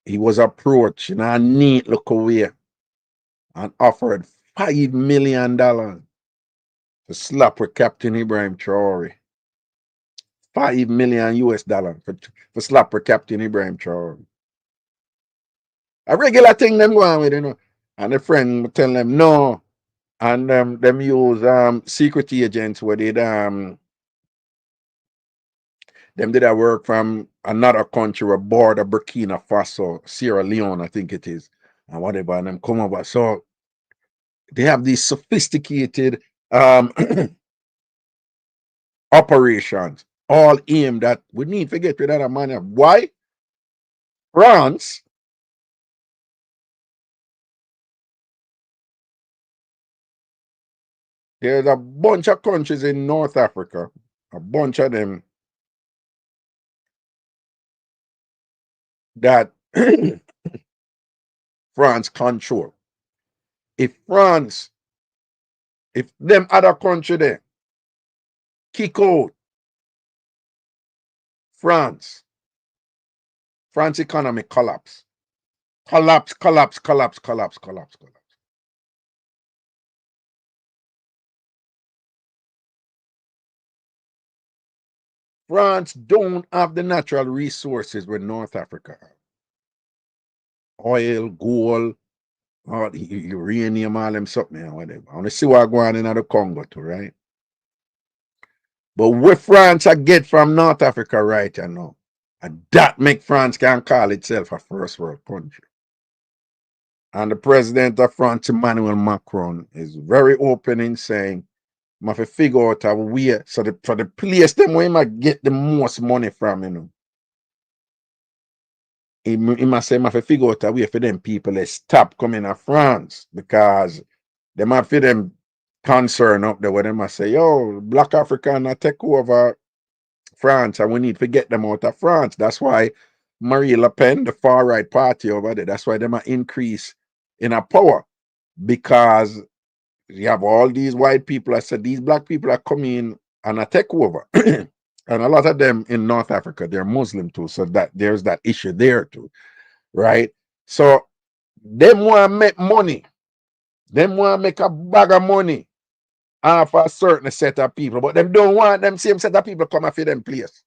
he was approached in a neat look way and offered $5 million to slap with Captain Ibrahim Traore. 5 million US dollars for slap with Captain Ibrahim Traore. A regular thing them go on with, you know. And the friend tell them no. And them use secret agents where they them did a work from another country or border Burkina Faso, Sierra Leone, I think it is, and whatever, and them come over. So they have these sophisticated operations, all aimed at we need to get rid of that money. Why? France there's a bunch of countries in North Africa, a bunch of them that France control. If France, if them other country there kick out France, France economy collapse. Collapse. France don't have the natural resources with North Africa have. Oil, gold, all the uranium, all them something and whatever. I want to see what going on in the Congo too, right? But what France I get from North Africa right now, and that make France can call itself a first world country. And the president of France, Emmanuel Macron, is very open in saying, I have to figure out a way so for the place them where I get the most money from, you know. He must say, I have to figure out a way for them people to stop coming to France because they might feel them concern up there where they must say, yo, Black African take over France and we need to get them out of France. That's why Marine Le Pen, the far right party over there, that's why they might increase in a power because you have all these white people. I said these black people are coming and I take over. And a lot of them in North Africa, they're Muslim too. So that there's that issue there too. Right? So them want to make money. Them want to make a bag of money off a certain set of people, but them don't want them same set of people come after them place.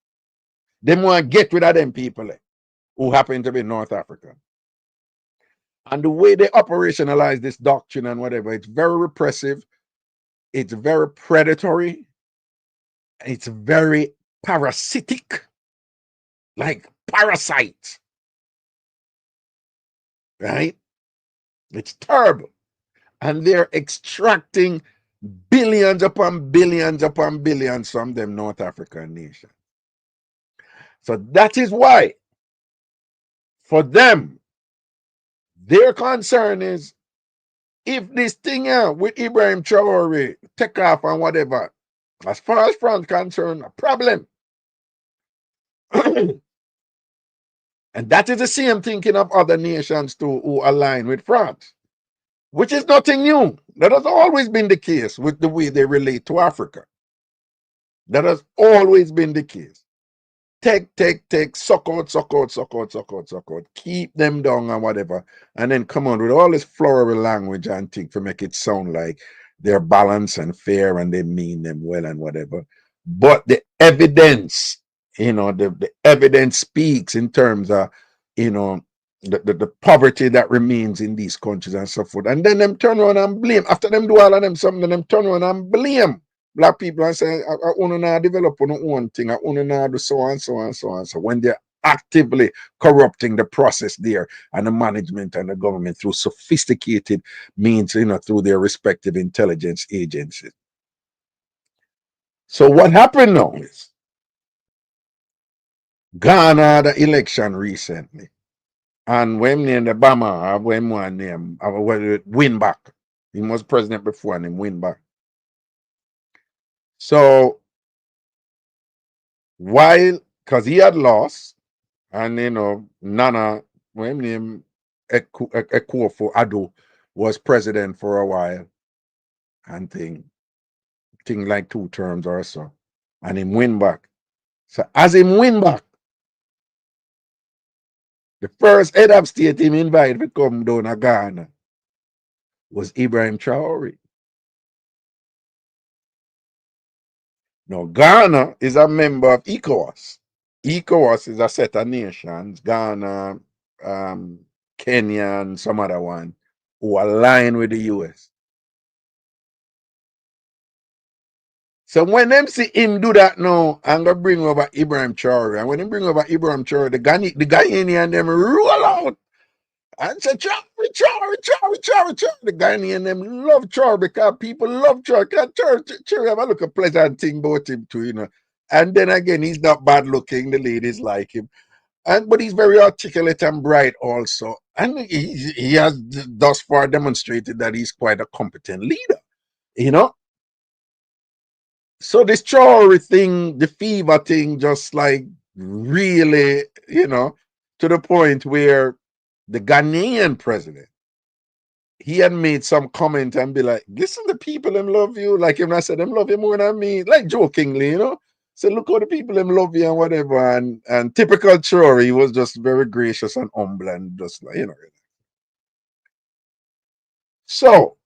Them want to get rid of them people who happen to be North African. And the way they operationalize this doctrine and whatever, it's very repressive, it's very predatory, it's very parasitic, like parasites, right? It's terrible. And they're extracting billions upon billions upon billions from them North African nations. So that is why, for them, their concern is if this thing here with Ibrahim Traore take off and whatever, as far as France concerned, a problem. And that is the same thinking of other nations too who align with France, which is nothing new. That has always been the case with the way they relate to Africa. That has always been the case. Take, suck out, keep them down and whatever, and then come on with all this flowery language and think to make it sound like they're balanced and fair and they mean them well and whatever. But the evidence, the evidence speaks in terms of, the poverty that remains in these countries and so forth. And then them turn around and blame. After them do all of them something, them turn around and blame black people and say, I want to develop on own thing, I want to do so and so and so and so, when they're actively corrupting the process there and the management and the government through sophisticated means, through their respective intelligence agencies. So what happened now is Ghana had an election recently. And when named Obama, when one name, win back. He was president before and him win back. So while, because he had lost, and Nana, when name Akufo-Addo was president for a while, and thing like 2 terms or so, and him win back. So as him win back, the first head of state him invited to come down to Ghana was Ibrahim Traore. Now, Ghana is a member of ECOWAS. ECOWAS is a set of nations, Ghana, Kenya, and some other one, who align with the US. So when them see him do that now, I'm going to bring over Ibrahim Traore. And when he bring over Ibrahim Traore, the Ghanaian them roll out and say, Traore. The Ghanaian them love Traore because people love Traore. Because Traore have a look a pleasant thing about him too, And then again, he's not bad looking. The ladies like him. But he's very articulate and bright also. And he has thus far demonstrated that he's quite a competent leader, So this Traore thing, the fever thing, just like really, to the point where the Ghanaian president, he had made some comment and be like, listen, the people them love you. Like him, I said, them love you more than me. Like jokingly, So look how the people them love you and whatever. And typical Traore, he was just very gracious and humble and just like, So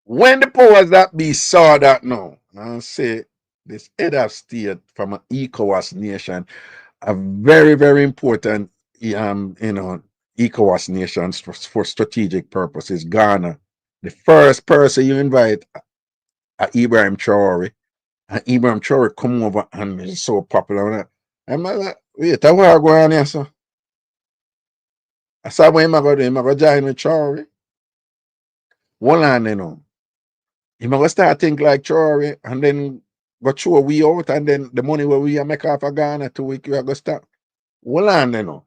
when the powers that be saw that now, and say this head of state from an ECOWAS nation, a very, very important, ECOWAS nations for strategic purposes, Ghana. The first person you invite, Ibrahim Traore, and Ibrahim Traore come over and he's so popular. I'm like, wait, what are going on here, sir? I said, what am I going to do? Am I going to join with Traore? One line, You're going to start think like Traore and then go throw we out and then the money where we make off of Ghana 2 weeks, we are going to start. Hold on,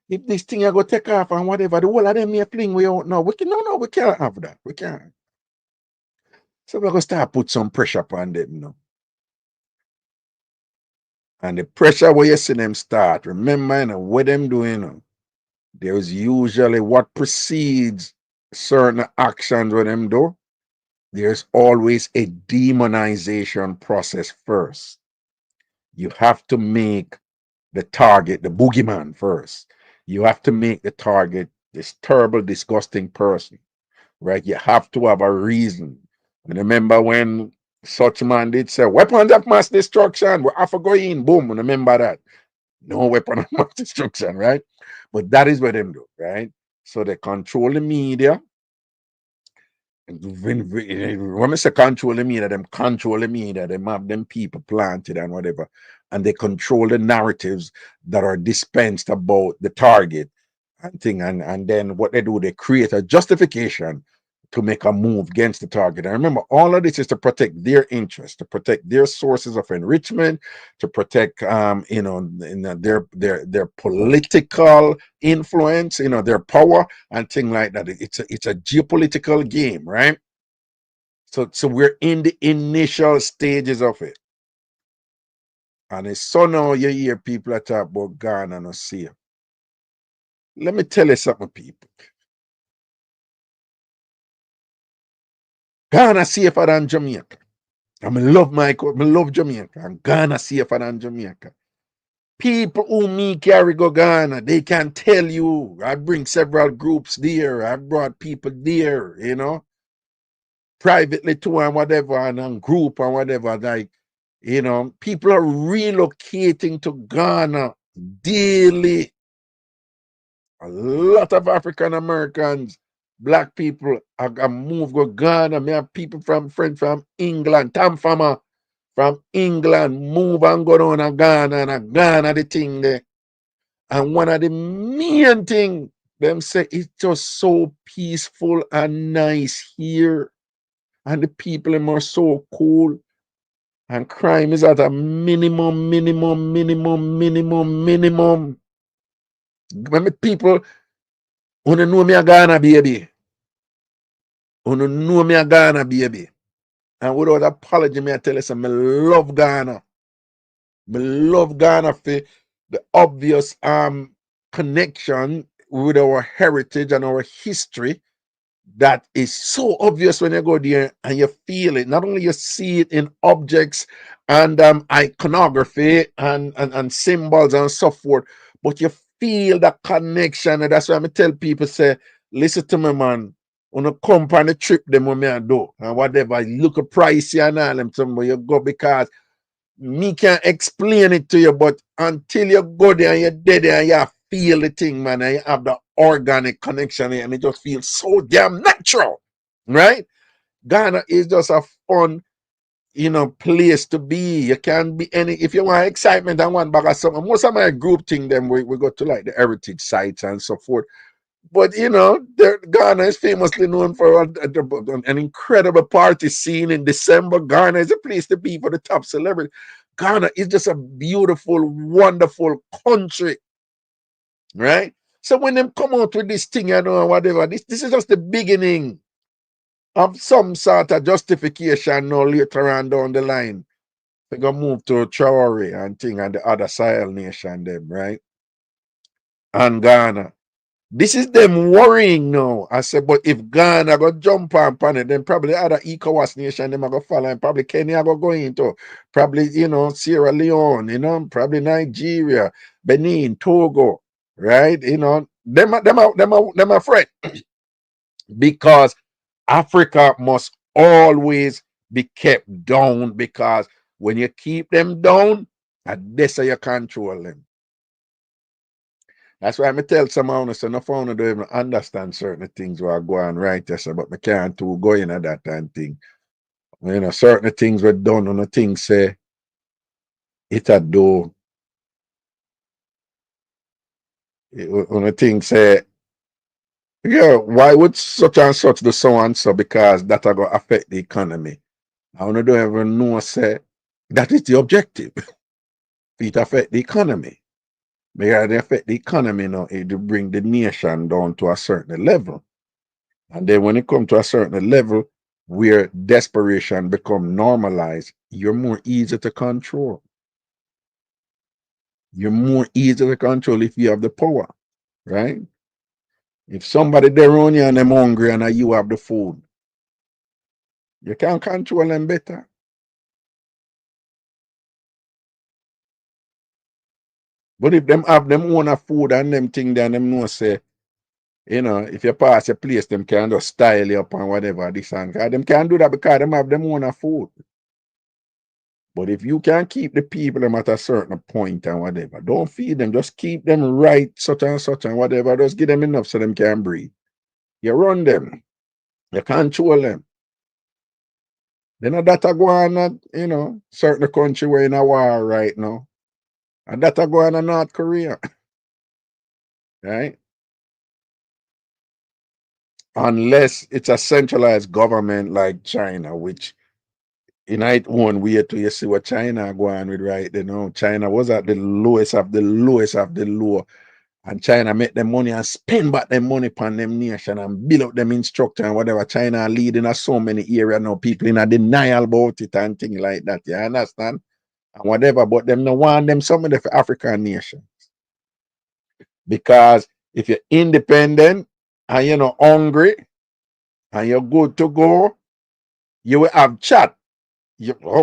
If this thing are going to take off and whatever, the whole of them here fling we out now. We can't have that. We can't. So we're going to start put some pressure upon them, And the pressure where you see them start, remember, what them doing, there's usually what precedes certain actions with them do. There's always a demonization process first. You have to make the target the boogeyman first. You have to make the target this terrible, disgusting person, right? You have to have a reason. And remember when such man did say, weapons of mass destruction, we have to go in, boom, remember that. No weapon of mass destruction, right? But that is what them do, right? So they control the media. When I say control the media, them control the media, they have them people planted and whatever, and they control the narratives that are dispensed about the target and thing, and then what they do, they create a justification to make a move against the target. And remember, all of this is to protect their interests, to protect their sources of enrichment, to protect their political influence, their power and thing like that. It's a geopolitical game, right? So we're in the initial stages of it. And it's so now you hear people that talk about Ghana and see. Let me tell you something, people. Ghana safer than Jamaica. I love Jamaica. And Ghana safer than Jamaica. People who me carry go Ghana, they can tell you. I bring several groups there. I brought people there, privately too and whatever, and group and whatever. Like, people are relocating to Ghana daily. A lot of African Americans, black people, I move go Ghana. Me have people friends from England, Tam Farmer from England, move and go down to Ghana, and Ghana the thing there. And one of the main thing, them say it's just so peaceful and nice here. And the people them are so cool. And crime is at a minimum. When people, wanna know me a Ghana, baby. Wanna know me a Ghana, baby. And without apology, me I tell you something, I love Ghana. I love Ghana for the obvious connection with our heritage and our history that is so obvious when you go there and you feel it. Not only you see it in objects and iconography and symbols and so forth, but you feel that connection. And that's why I tell people, say, listen to me, man. On a company trip, them when me I do and whatever, look a pricey and all them somewhere you go, because me can't explain it to you, but until you go there and you're dead there and you feel the thing, man, and you have the organic connection and it just feels so damn natural, right? Ghana is just a fun, place to be. You can be any, if you want excitement and one bag of something. Most of my group thing, them we go to like the heritage sites and so forth. But Ghana is famously known for an incredible party scene in December. Ghana is a place to be for the top celebrity. Ghana is just a beautiful, wonderful country, right? So when them come out with this thing, whatever, this is just the beginning of some sort of justification now later on down the line. They gonna move to Traore and thing and the other Sahel nation, them, right? And Ghana. This is them worrying now. I said, but if Ghana go jump on it, then probably other ECOWAS nation them are gonna follow, and probably Kenya go into, probably Sierra Leone, probably Nigeria, Benin, Togo, right? Them are afraid because Africa must always be kept down, because when you keep them down, that's how you control them. That's why I tell some honest and no don't even understand certain things where I go on right there, so, but I can't too go in at that and thing. Certain things were done on the thing say it a do. On the thing say, yeah, why would such and such do so and so? Because that are gonna affect the economy. I don't even know say that is the objective. It affect the economy. Because it affect the economy now, it will bring the nation down to a certain level. And then when it comes to a certain level where desperation become normalized, you're more easy to control. You're more easy to control if you have the power, right? If somebody there on you and them hungry and you have the food, you can control them better. But if them have them own food and them thing, then them know say, if you pass a place, them can just style you up and whatever this and that. Them can do that because them have them own food. But if you can keep the people them at a certain point and whatever, don't feed them, just keep them right, such and whatever, just give them enough so them can breathe. You run them, you control them. Then that go on at, certain country where in a war right now. And that go on in North Korea. Right? Unless it's a centralized government like China, which in its own way to you see what China go on with right now. China was at the lowest of the lowest of the low. And China make them money and spend back them money upon them nation and build up them instructor and whatever. China leading us so many areas now. People in a denial about it and things like that. You understand? And whatever. But them no want them some of the African nations. Because if you're independent and you're not hungry and you're good to go, you will have chat.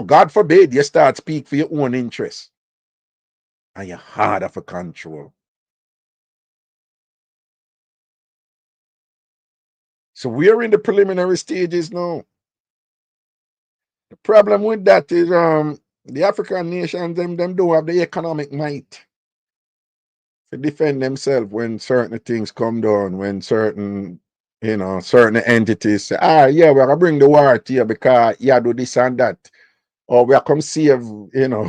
God forbid you start speak for your own interests. And you're harder for control. So we're in the preliminary stages now. The problem with that is the African nations, them don't have the economic might to defend themselves when certain things come down, when certain entities say, yeah, we're gonna bring the war to you because you do this and that. Or we are come save, when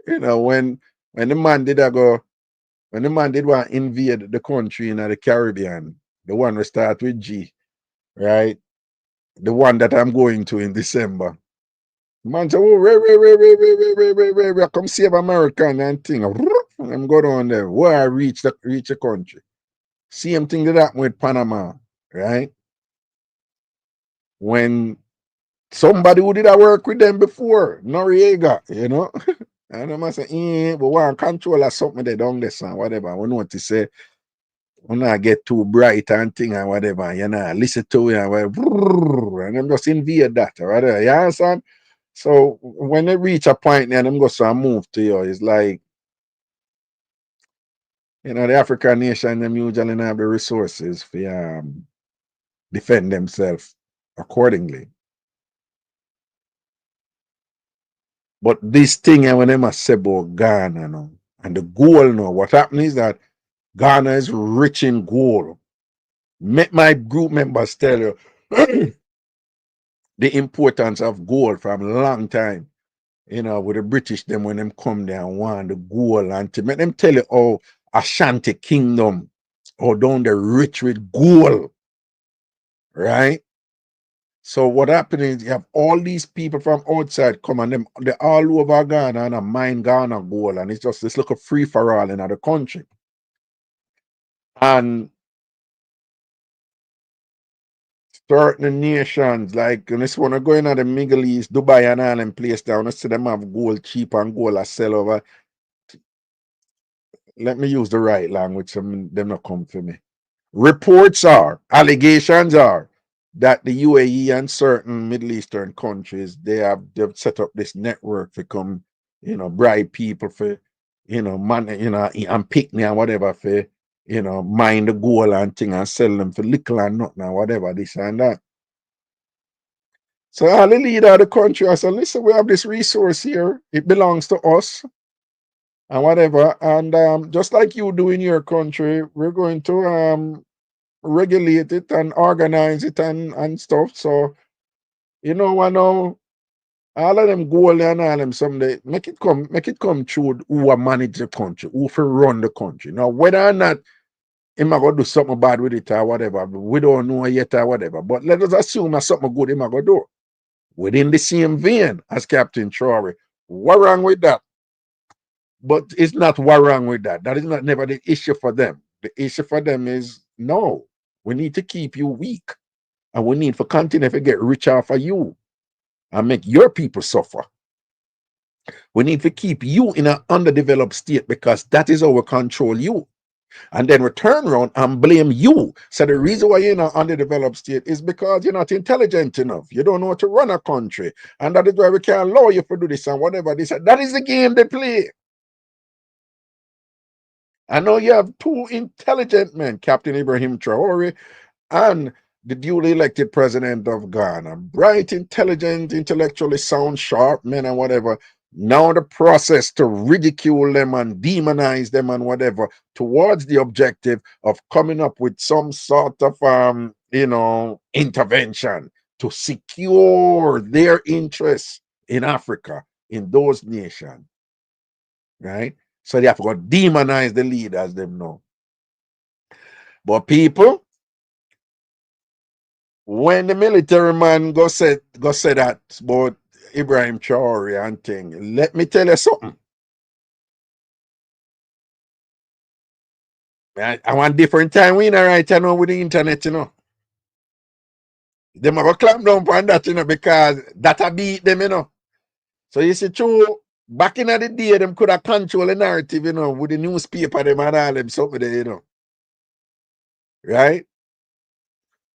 the man did when the man did want to invade the country in the Caribbean, the one we start with G, right? The one that I'm going to in December. Man say, oh, we come save American and thing. I'm go down there. Where I reach the country. Same thing that happened with Panama, right? When somebody who did I work with them before, Noriega, and I say, but want control or something they don't listen, whatever. We know to say, we not get too bright and thing and whatever, listen to it and them just invade that, whatever. You understand? So when they reach a point and them go so move to you, it's like, the African nation, them usually have the resources for defend themselves accordingly. But this thing, when they must say about Ghana now, and the gold now, what happened is that Ghana is rich in gold. Make my group members tell you the importance of gold from a long time. With the British, them when them come there and want the gold and to make them tell you how Ashanti Kingdom, how down the rich with gold, right? So what happened is you have all these people from outside come and they're all over Ghana and mine Ghana gold, and it's just this little free for all in the country. And certain nations, like this one going to the Middle East, Dubai and all them place down, I see them have gold cheap and gold I sell over. Let me use the right language, so them not come for me. Reports are, allegations are that the UAE and certain Middle Eastern countries, they've set up this network to come, bribe people for, money, and picnic and whatever for, mine the gold and thing and sell them for little and nothing and whatever, this and that. So all the leader of the country, I said, listen, we have this resource here. It belongs to us and whatever. And just like you do in your country, we're going to regulate it and organize it and stuff. So, I know all of them goal and all them someday, make it come through who manage the country, who for run the country. Now, whether or not him gonna do something bad with it or whatever, we don't know yet or whatever. But let us assume that something good him gonna do. Within the same vein as Captain Traore. What wrong with that? But it's not what wrong with that. That is not never the issue for them. The issue for them is no, we need to keep you weak. And we need for continue to get rich off of you and make your people suffer. We need to keep you in an underdeveloped state because that is how we control you. And then we turn around and blame you. So the reason why you're in an underdeveloped state is because you're not intelligent enough. You don't know how to run a country. And that is why we can't allow you to do this and whatever. They said that is the game they play. I know you have two intelligent men, Captain Ibrahim Traore and the duly elected president of Ghana. Bright, intelligent, intellectually sound, sharp men and whatever. Now the process to ridicule them and demonize them and whatever towards the objective of coming up with some sort of intervention to secure their interests in Africa, in those nations. Right? So they have to go demonize the leaders, them know. But people, when the military man go say that about Ibrahim Traore and thing, let me tell you something. I want different time we in right now with the internet, you know. Them have a clamp down on that, you know, because that a beat them, you know. So you see, true, back in the day, them could have control the narrative, you know, with the newspaper, them and all them something there, you know. Right?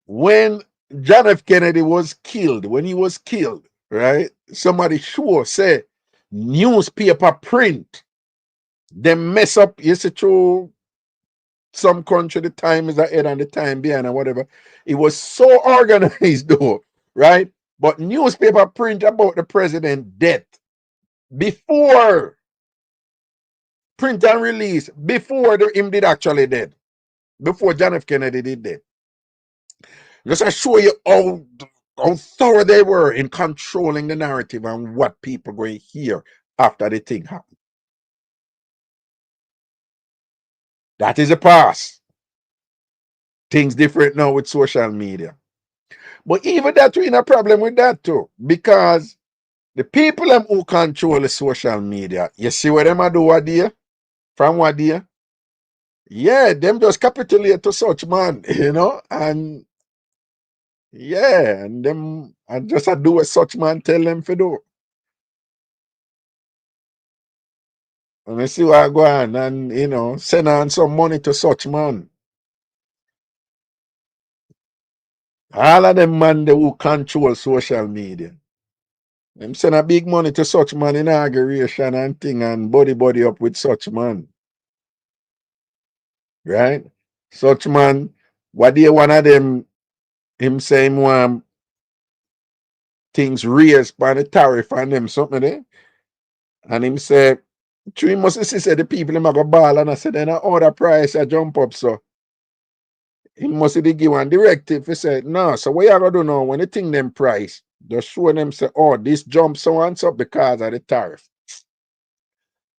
When John F. Kennedy was killed, when he was killed, right? Somebody sure say newspaper print, they mess up, you see, through some country, the time is ahead and the time behind and whatever. It was so organized though, right? But newspaper print about the president death before print and release, before him did actually dead, before John F. Kennedy did dead. Just to show you how thorough they were in controlling the narrative and what people going to hear after the thing happened. That is the past. Things different now with social media. But even that, we in a problem with that too. Because the people them who control the social media, you see what them a do what day? From what day? Yeah, them just capitulate to such man, you know, and yeah, and them and just a do what such man tell them to do. And I see what I go on and send on some money to such man. All of them man they who control social media. Them send a big money to such man inauguration and thing and body up with such man. Right? Such man, what day one of them him say him want things raised by the tariff and them something there. And him say, he must see say the people him a go ball and I said then order price a jump up so. He must give one directive. He said, no, so what you gonna do now when the thing them price, just show them say, oh, this jump so and so because of the tariff.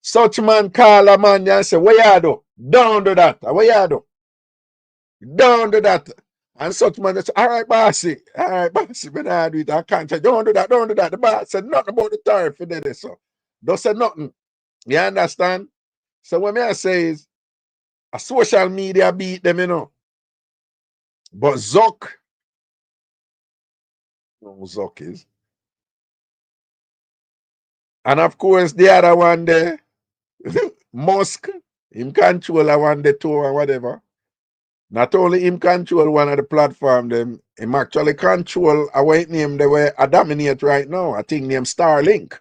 Such man call a man and say, what you do? Don't do that. What you do? Don't do that. And such man say, all right, bossy, but I do it. I can't say, don't do that. The boss said nothing about the tariff for that. So don't say nothing. You understand? So what I say is a social media beat them, But Zuck is. And of course, the other one there, Musk, him control one the two or whatever. Not only him control one of the platform, them him actually control a white name they were a dominate right now. I think named Starlink,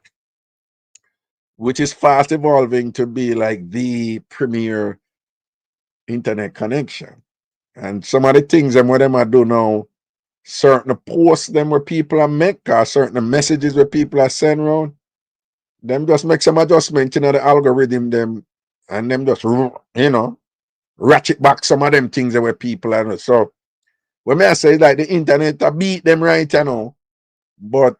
which is fast evolving to be like the premier internet connection. And some of the things them what them I do now, certain posts them where people are make or certain messages where people are send around. Them just make some adjustment in the algorithm them and them just ratchet back some of them things that were people are. So when I say like the internet I beat them right but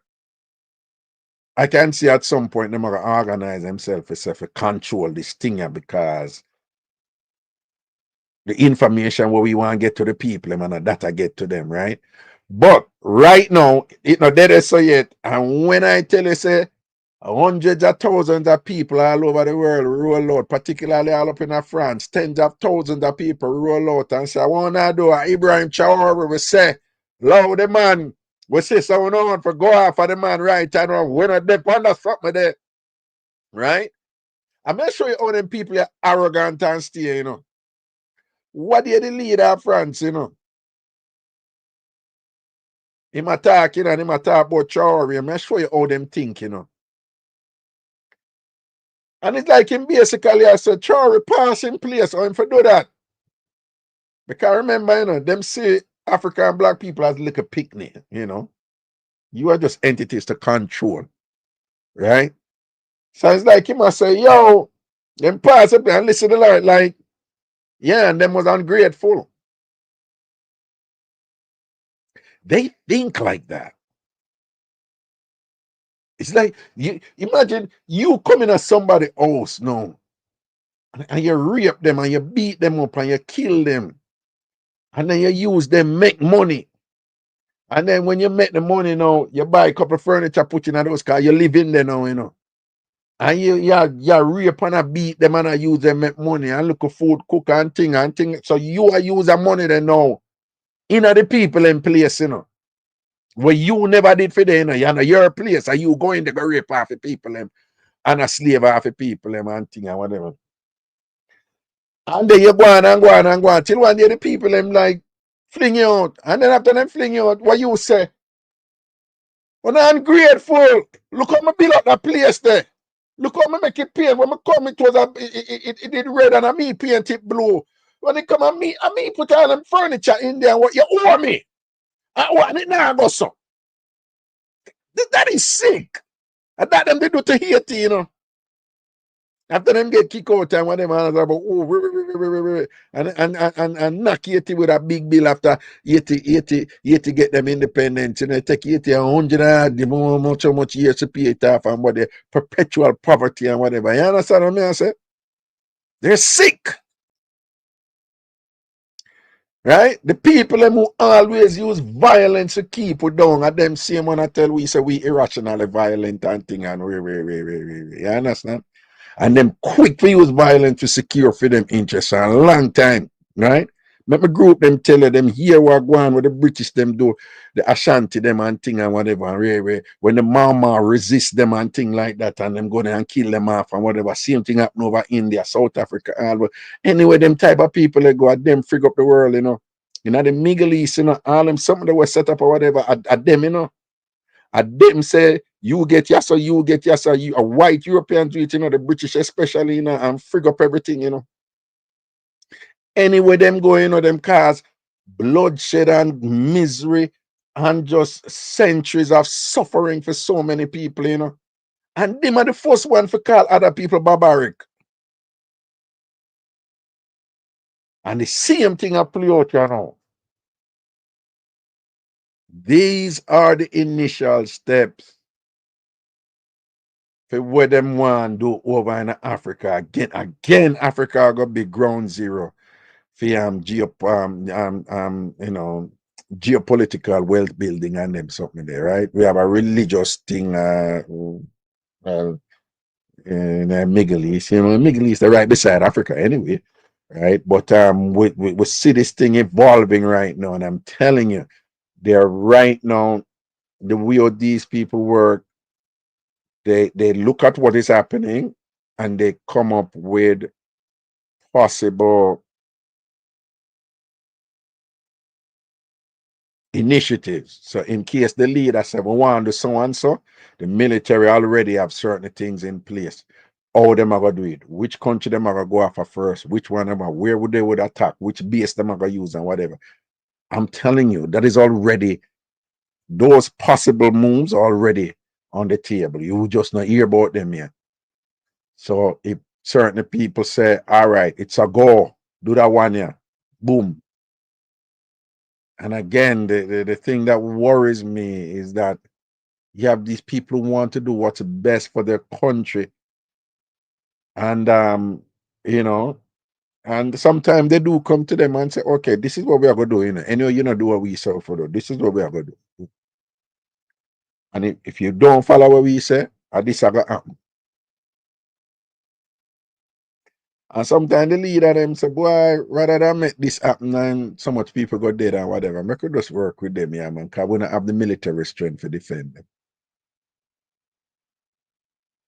I can see at some point them are gonna organize themselves to control this thing because the information what we want to get to the people and that I get to them, right? But right now, it not dead so yet. And when I tell you say hundreds of thousands of people all over the world roll out, particularly all up in France. Tens of thousands of people roll out and say, I want to do a Ibrahim Traore. We say, love the man. We say, so we don't want to go after the man right and we're not there under something there. Right? I'm not sure how them people are arrogant and stay, What are the leader of France, you know? Him attacking and him attack about Traore. I'm show you how them think, you know. And it's like him basically I said, Traore pass in place or him for do that. Because remember, you know, them see African black people as like a picnic, you know. You are just entities to control, right? So it's like him I say, yo, them pass up and listen to the like, yeah, and them was ungrateful. They think like that. It's like you imagine you coming at somebody's house now and you rape them and you beat them up and you kill them and then you use them make money. And then when you make the money now, you buy a couple of furniture, put in those cars, you live in there now, you know. And you rape and I beat them and I use them make money and look at food, cook and thing. So you are using money then now. In the people in place, you know. Where you never did for them, you know, your place, and you going to go rape off the people them and a slave off the people them and thing and whatever. And then you go on and go on and go on till one day the people them like fling you out. And then after them fling you out, what you say? When I'm ungrateful. Look how me build up that place there. Look how me make it paint. When me come, it was it did red and me paint it blue. When they come and me put all them furniture in there, what you owe me? I want it now go so. That is sick. And that them they do to Haiti, you know. After them get kicked out and whatever, and about and knock Haiti with a big bill after Haiti get them independent. You know, take Haiti 100 how much years to pay it off and what the perpetual poverty and whatever. You understand what I say? They're sick. Right? The people them who always use violence to keep it down are them same one I tell we say we irrationally violent and thing and we. You understand? And them quick to use violence to secure for them interests a long time, right? Let me group them tell you them here what go on with the British them do, the Ashanti them and thing and whatever, and when the mama resist them and thing like that and them go there and kill them off and whatever, same thing happen over India, South Africa, all anyway, them type of people they go at them frig up the world, you know. You know, the Middle East, you know, all them something that was set up or whatever at them, you know. And them say, you get yassa, you get yassa, you a white European do it, you know, the British especially, you know, and frig up everything, you know. Anyway, them go, you know, them cause bloodshed and misery and just centuries of suffering for so many people, you know. And them are the first one for call other people barbaric. And the same thing I play out, you know. These are the initial steps for what them want do over in Africa. Again, Africa gonna be ground zero for you know, geopolitical wealth building and them something there, right? We have a religious thing in the Middle East, you know, the Middle East are right beside Africa anyway, right? But we see this thing evolving right now, and I'm telling you, they're right now the way these people work. They look at what is happening and they come up with possible initiatives. So in case the leader said, we want to do so and so, the military already have certain things in place. How them are gonna do it, which country them are gonna go after first, which one them are, where would they would attack, which base them are gonna use and whatever. I'm telling you, that is already those possible moves already on the table. You just not hear about them yet. So if certain people say, all right, it's a go, do that one year, boom. And again, the thing that worries me is that you have these people who want to do what's best for their country. And you know, and sometimes they do come to them and say, okay, this is what we are gonna do, you know. Anyway, you know, do what we say for do. This is what we are gonna do. And if you don't follow what we say, this is gonna happen. And sometimes the leader them say, boy, rather than make this happen and so much people go dead and whatever, I could just work with them, yeah, man, because we don't have the military strength to defend them.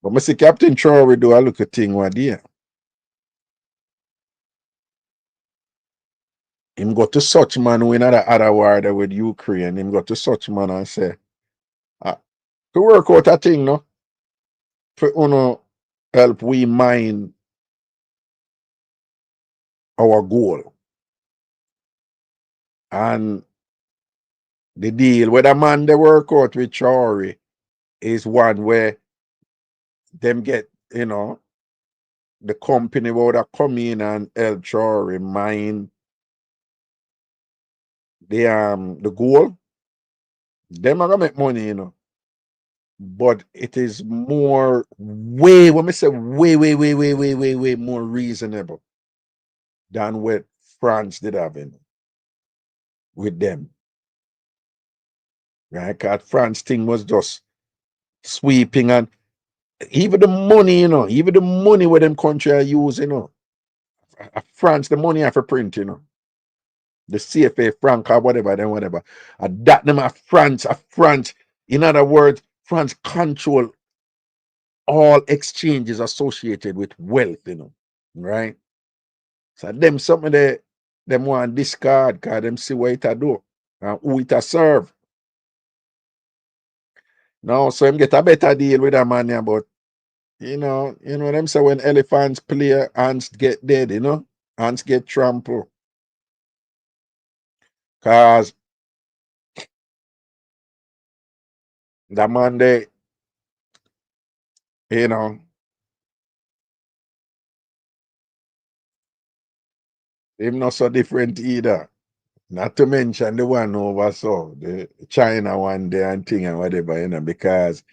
But I see Captain Traore do a look at thing one day. him go to such man who in other war there with Ukraine. Him go to such man and say, ah, to work out a thing, no? For uno help we mine our goal. And the deal where the man they work out with Chori is one where them get, the company would come in and help Chori mine the goal. Them are gonna make money, but it is more way when we say way more reasonable than what France did having with them. Right? Because France thing was just sweeping, and even the money, even the money where them country are using, France, the money have for print, the CFA franc or whatever, then whatever. That them a France, In other words, France control all exchanges associated with wealth, right? So them something them want discard because them see what it a do and who it a serve. Now, so him get a better deal with a man here, but them say when elephants play, ants get dead, ants get trampled. Cause the man they, him not so different either. Not to mention the one over so the China one there and thing and whatever, because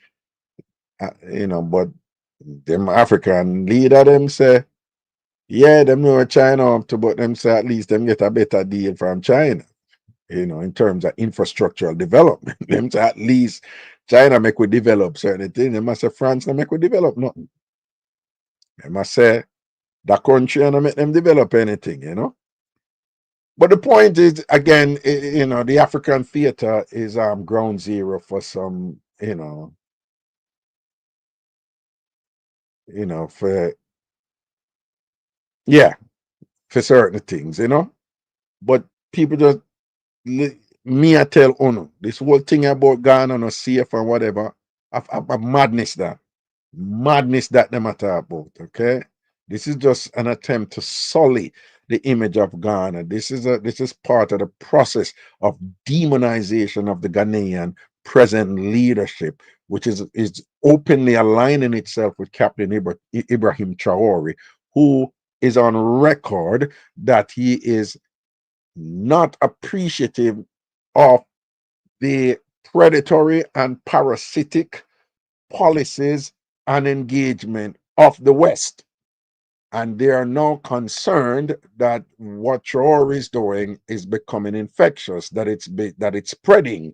but them African leader them say, yeah, them know China up to, but them say at least them get a better deal from China, in terms of infrastructural development. Them say at least China make we develop certain things. They must say France not make we develop nothing. They must say that country and make them develop anything. But the point is, again, the African theater is ground zero for some, for yeah, for certain things, But people just me I tell Uno, this whole thing about Ghana no safe and whatever, a madness that them at about, okay? This is just an attempt to sully the image of Ghana. This is part of the process of demonization of the Ghanaian present leadership, which is openly aligning itself with Captain Ibrahim Traore, who is on record that he is not appreciative of the predatory and parasitic policies and engagement of the West. And they are now concerned that what Traore is doing is becoming infectious, that it's spreading,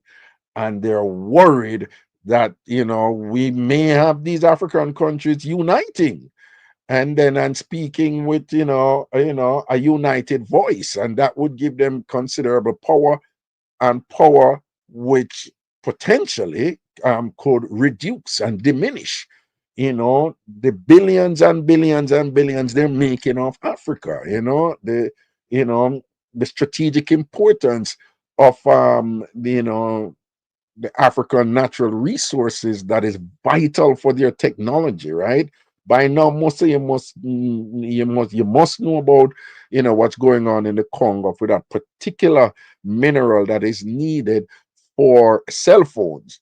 and they're worried that we may have these African countries uniting and speaking with a united voice, and that would give them considerable power, and power which potentially could reduce and diminish the billions and billions and billions they're making off Africa, the strategic importance of the African natural resources that is vital for their technology, right? By now, most of you must know about what's going on in the Congo for that particular mineral that is needed for cell phones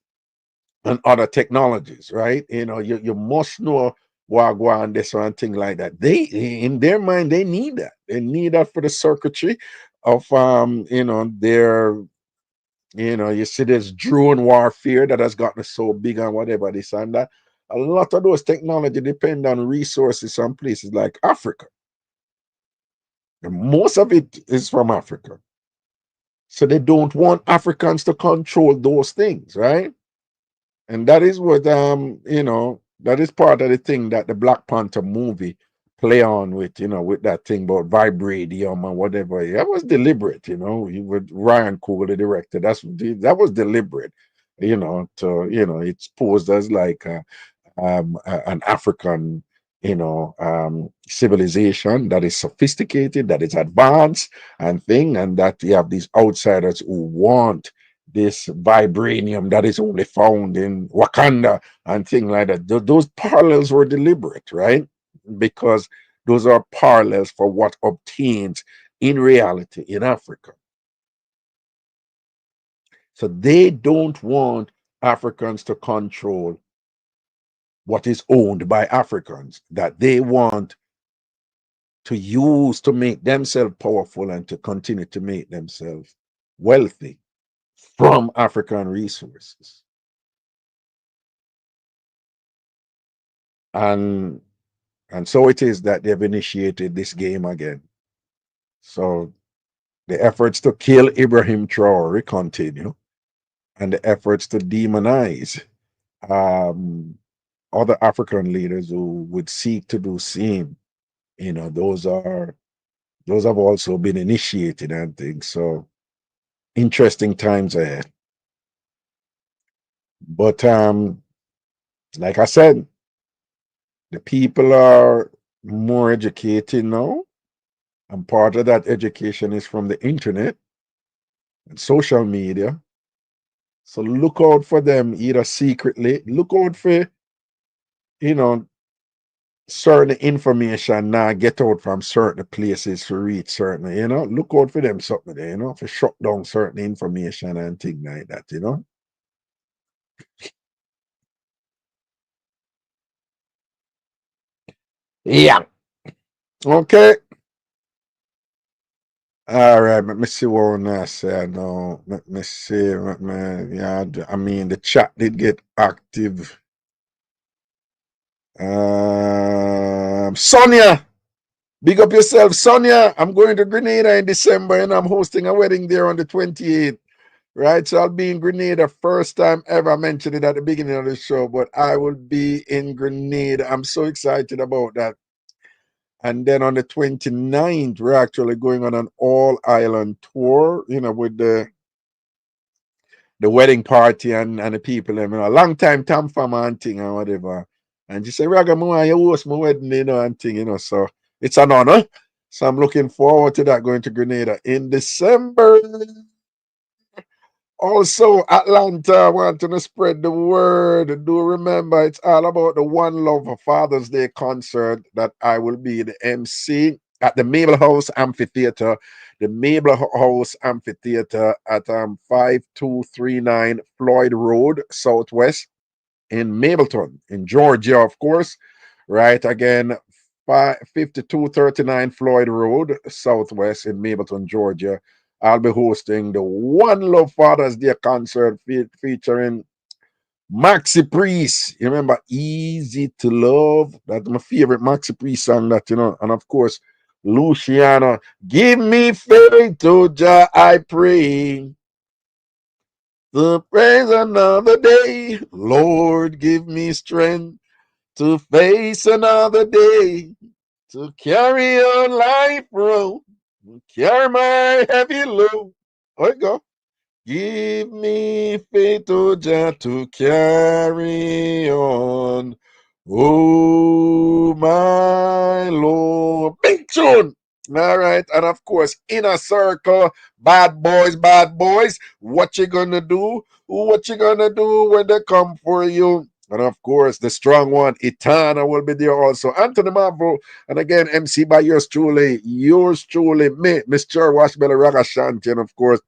and other technologies, right? You must know Wagwa and this one thing like that. They in their mind they need that. They need that for the circuitry of their you see this drone warfare that has gotten so big and whatever this and that. A lot of those technology depend on resources from places like Africa. And most of it is from Africa. So they don't want Africans to control those things, right? And that is what that is part of the thing that the Black Panther movie play on with that thing about vibranium and whatever. That was deliberate, with Ryan Coogler, the director. That was deliberate, to it's posed as like an African civilization that is sophisticated, that is advanced and thing, and that you have these outsiders who want this vibranium that is only found in Wakanda and thing like that. Those parallels were deliberate, right? Because those are parallels for what obtains in reality in Africa. So they don't want Africans to control what is owned by Africans, that they want to use to make themselves powerful and to continue to make themselves wealthy from African resources. And so it is that they've initiated this game again. So the efforts to kill Ibrahim Traore continue, and the efforts to demonize um, other African leaders who would seek to do same. Those have also been initiated and things. So interesting times ahead. But like I said, the people are more educated now, and part of that education is from the internet and social media. So look out for them either secretly, look out for, you know, certain information now get out from certain places to reach certain, look out for them something there, for shut down certain information and things like that. Yeah. Okay. All right, let me see what I say now. Let me see. Yeah, I mean, the chat did get active. Sonia, big up yourself. Sonia, I'm going to Grenada in December and I'm hosting a wedding there on the 28th. Right, so I'll be in Grenada. First time ever. I mentioned it at the beginning of the show, but I will be in Grenada. I'm so excited about that. And then on the 29th, we're actually going on an all island tour, with the wedding party and the people, a long time Tam Fama and thing and whatever. And she said, Raga, you host my wedding, and thing, so it's an honor. So I'm looking forward to that, going to Grenada in December. Also, Atlanta, wanting to spread the word. Do remember, it's all about the One Love Father's Day concert that I will be the MC at the Mabel House Amphitheater. The Mabel House Amphitheater at 5239 Floyd Road, Southwest in Mableton, in Georgia, of course. Right, again, 5239 Floyd Road, Southwest in Mableton, Georgia. I'll be hosting the One Love Father's Day concert featuring Maxi Priest. You remember Easy to Love? That's my favorite Maxi Priest song, and of course, Luciano. Give me faith, to Jah, I pray. To praise another day. Lord, give me strength to face another day. To carry on life road. Carry my heavy load. There you go. Give me faith, oh Jah, to carry on. Oh, my Lord. Big tune. All right. And of course, Inner Circle, bad boys, bad boys. What you gonna do? What you gonna do when they come for you? And of course, the strong one, Etana, will be there also. Anthony Marvel, and again, MC by yours truly, me, Mr. Washbelly Ragashanti, and of course,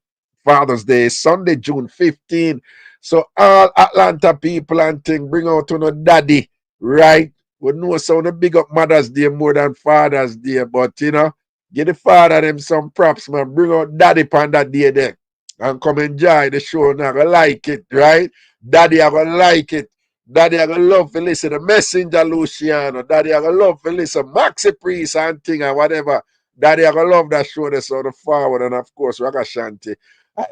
Father's Day, Sunday, June 15th. So all Atlanta people and thing, bring out to no daddy, right? We know some of big up Mother's Day more than Father's Day, but give the father them some props, man. Bring out daddy on that day there. And come enjoy the show now. I gonna like it, right? Daddy, I gonna like it. Daddy, I gonna love to listen to Messenger Luciano. Daddy, I gonna love to listen to Maxi Priest and thing and whatever. Daddy, I gonna love that show that's on the forward. And of course, Ragashanti.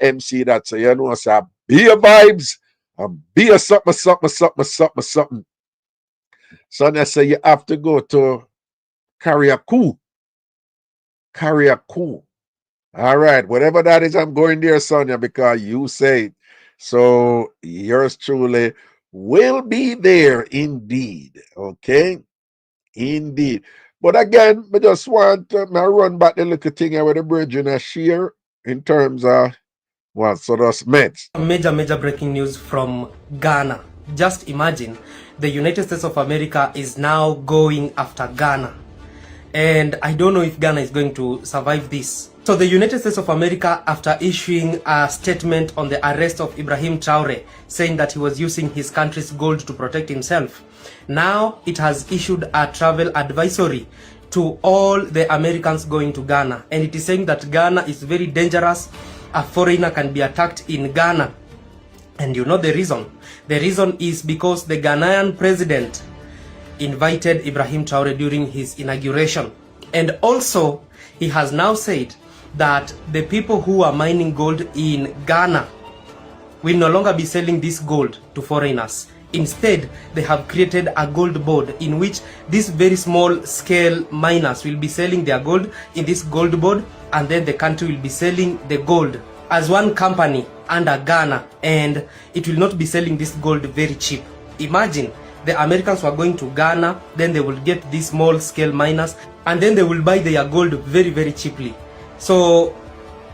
MC that, so say be a vibes and be a something, something, something, something, something. Sonia say you have to go to Carriacou. Carriacou. All right, whatever that is, I'm going there, Sonia, because you say it. So yours truly will be there indeed. Okay. Indeed. But again, I just want to run back the little thing here with the bridge and share in terms of what so that's met. Major breaking news from Ghana. Just imagine the United States of America is now going after Ghana. And I don't know if Ghana is going to survive this. So the United States of America, after issuing a statement on the arrest of Ibrahim Traore, saying that he was using his country's gold to protect himself, now it has issued a travel advisory to all the Americans going to Ghana. And it is saying that Ghana is very dangerous. A foreigner can be attacked in Ghana. And you know the reason? The reason is because the Ghanaian president invited Ibrahim Traore during his inauguration. And also, he has now said that the people who are mining gold in Ghana will no longer be selling this gold to foreigners. Instead, they have created a gold board in which these very small scale miners will be selling their gold in this gold board, and then the country will be selling the gold as one company under Ghana, and it will not be selling this gold very cheap. Imagine the Americans were going to Ghana, then they will get these small scale miners, and then they will buy their gold very cheaply. So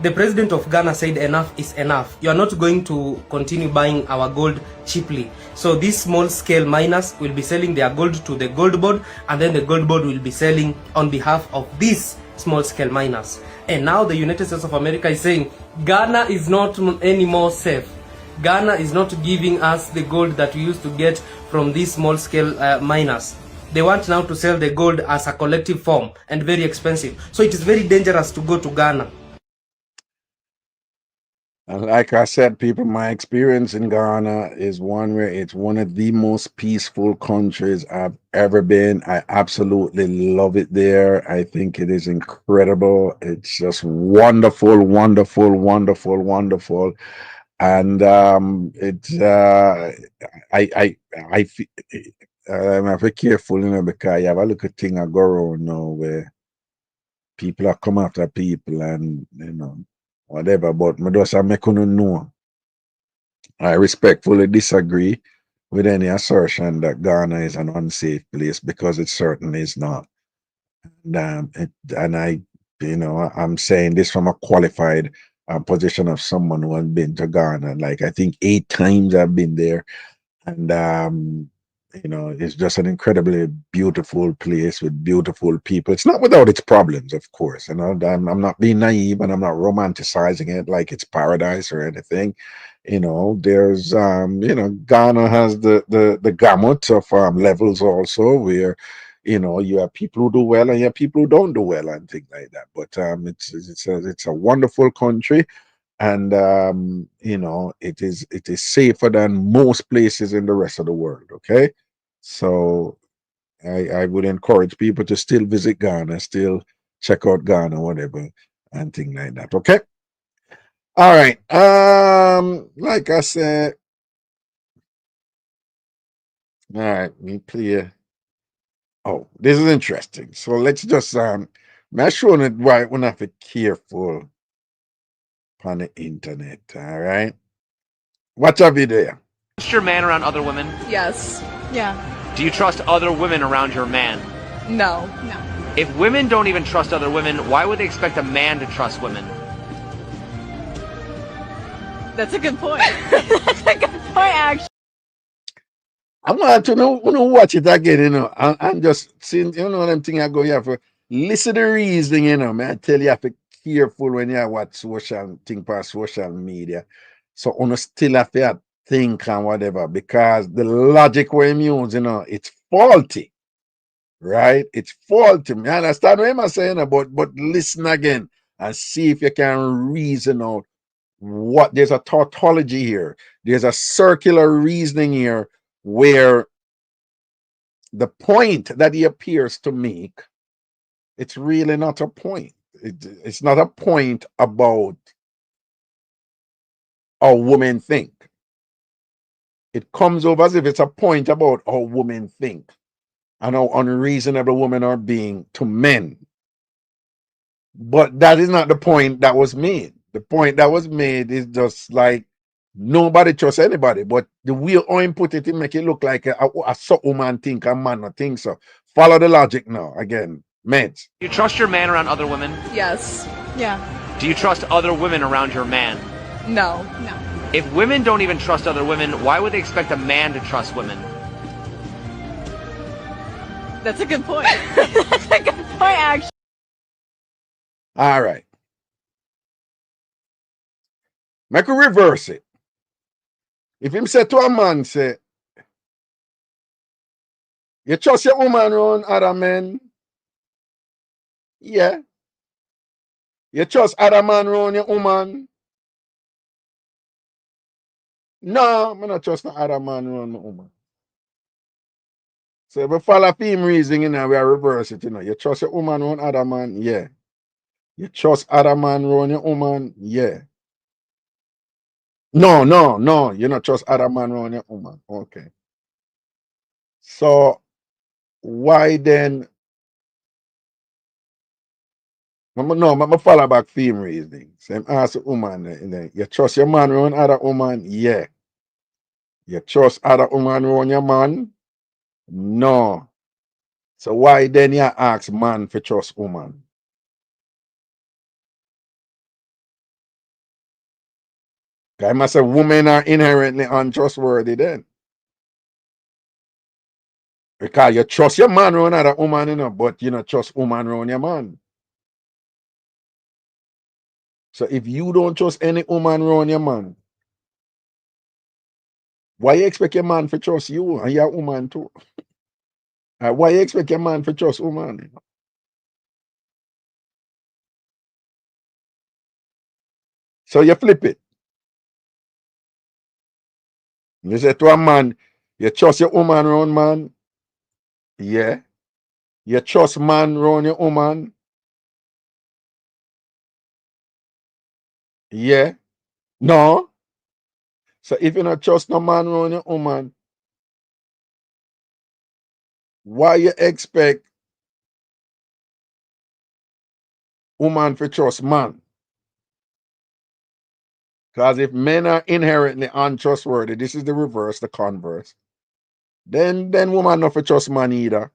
the president of Ghana said enough is enough. You are not going to continue buying our gold cheaply. So these small scale miners will be selling their gold to the gold board, and then the gold board will be selling on behalf of these small scale miners. And now the United States of America is saying Ghana is not anymore safe. Ghana is not giving us the gold that we used to get from these small scale miners. They want now to sell the gold as a collective form and very expensive. So it is very dangerous to go to Ghana. And like I said, people, my experience in Ghana is one where it's one of the most peaceful countries I've ever been. I absolutely love it there. I think it is incredible. It's just wonderful. And it's I feel I'm very careful, because you have a look at thing I go around now where people are come after people and whatever, but me just make you know I respectfully disagree with any assertion that Ghana is an unsafe place, because it certainly is not. And I'm saying this from a qualified position of someone who has been to Ghana. Like, I think 8 times I've been there, and it's just an incredibly beautiful place with beautiful people. It's not without its problems, of course. I'm not being naive, and I'm not romanticizing it like it's paradise or anything. There's Ghana has the gamut of levels also, where you have people who do well and you have people who don't do well and things like that. But it's a wonderful country. And it is safer than most places in the rest of the world. Okay, so I would encourage people to still visit Ghana, still check out Ghana, whatever, and things like that. Okay, all right. Like I said, all right, me play. Oh, this is interesting. So let's just make sure that right when I have to be careful on the internet. All right. Watch a video. Trust your man around other women? Yes. Yeah. Do you trust other women around your man? No. No. If women don't even trust other women, why would they expect a man to trust women? That's a good point. That's a good point, actually. I want to know watch it again, I'm just seeing, them thing I go here for listen to the reasoning, man. I tell you have to be careful when you watch social media. So still have to think and whatever, because the logic we use, it's faulty. Right? It's faulty. I understand what I'm saying, but listen again and see if you can reason out what there's a tautology here. There's a circular reasoning here where the point that he appears to make, it's really not a point. It's not a point about how women think. It comes over as if it's a point about how women think and how unreasonable women are being to men. But that is not the point that was made. The point that was made is just like nobody trusts anybody. But the way I put it, it make it look like a so woman think, a man not think so. Follow the logic now. Again, meds. Do you trust your man around other women? Yes. Yeah. Do you trust other women around your man? No. No. If women don't even trust other women, why would they expect a man to trust women? That's a good point. That's a good point, actually. All right. Make we reverse it. If him say to a man, say, you trust your woman around other men? Yeah. You trust other man around your woman? No, I don't trust no other man around my woman. So if we follow theme reasoning, you know, we are reverse it, you know. You trust your woman around other man? Yeah. You trust other man around your woman? Yeah. No. You don't trust other man around your woman. Okay. So why then? No, I follow back theme reasoning. So I'm ask a woman, you trust your man around other woman? Yeah. You trust other woman around your man? No. So why then you ask man for trust woman? I must say women are inherently untrustworthy then. Because you trust your man around other woman, you know, but you don't trust woman around your man. So if you don't trust any woman around your man, why you expect your man to trust you and your woman too? Why you expect your man to trust woman? So you flip it. You say to a man, you trust your woman around man? Yeah. You trust man around your woman? Yeah. No. So if you don't trust no man around your woman, why you expect woman to trust man? Because if men are inherently untrustworthy, this is the reverse, the converse. Then woman not for trust man either.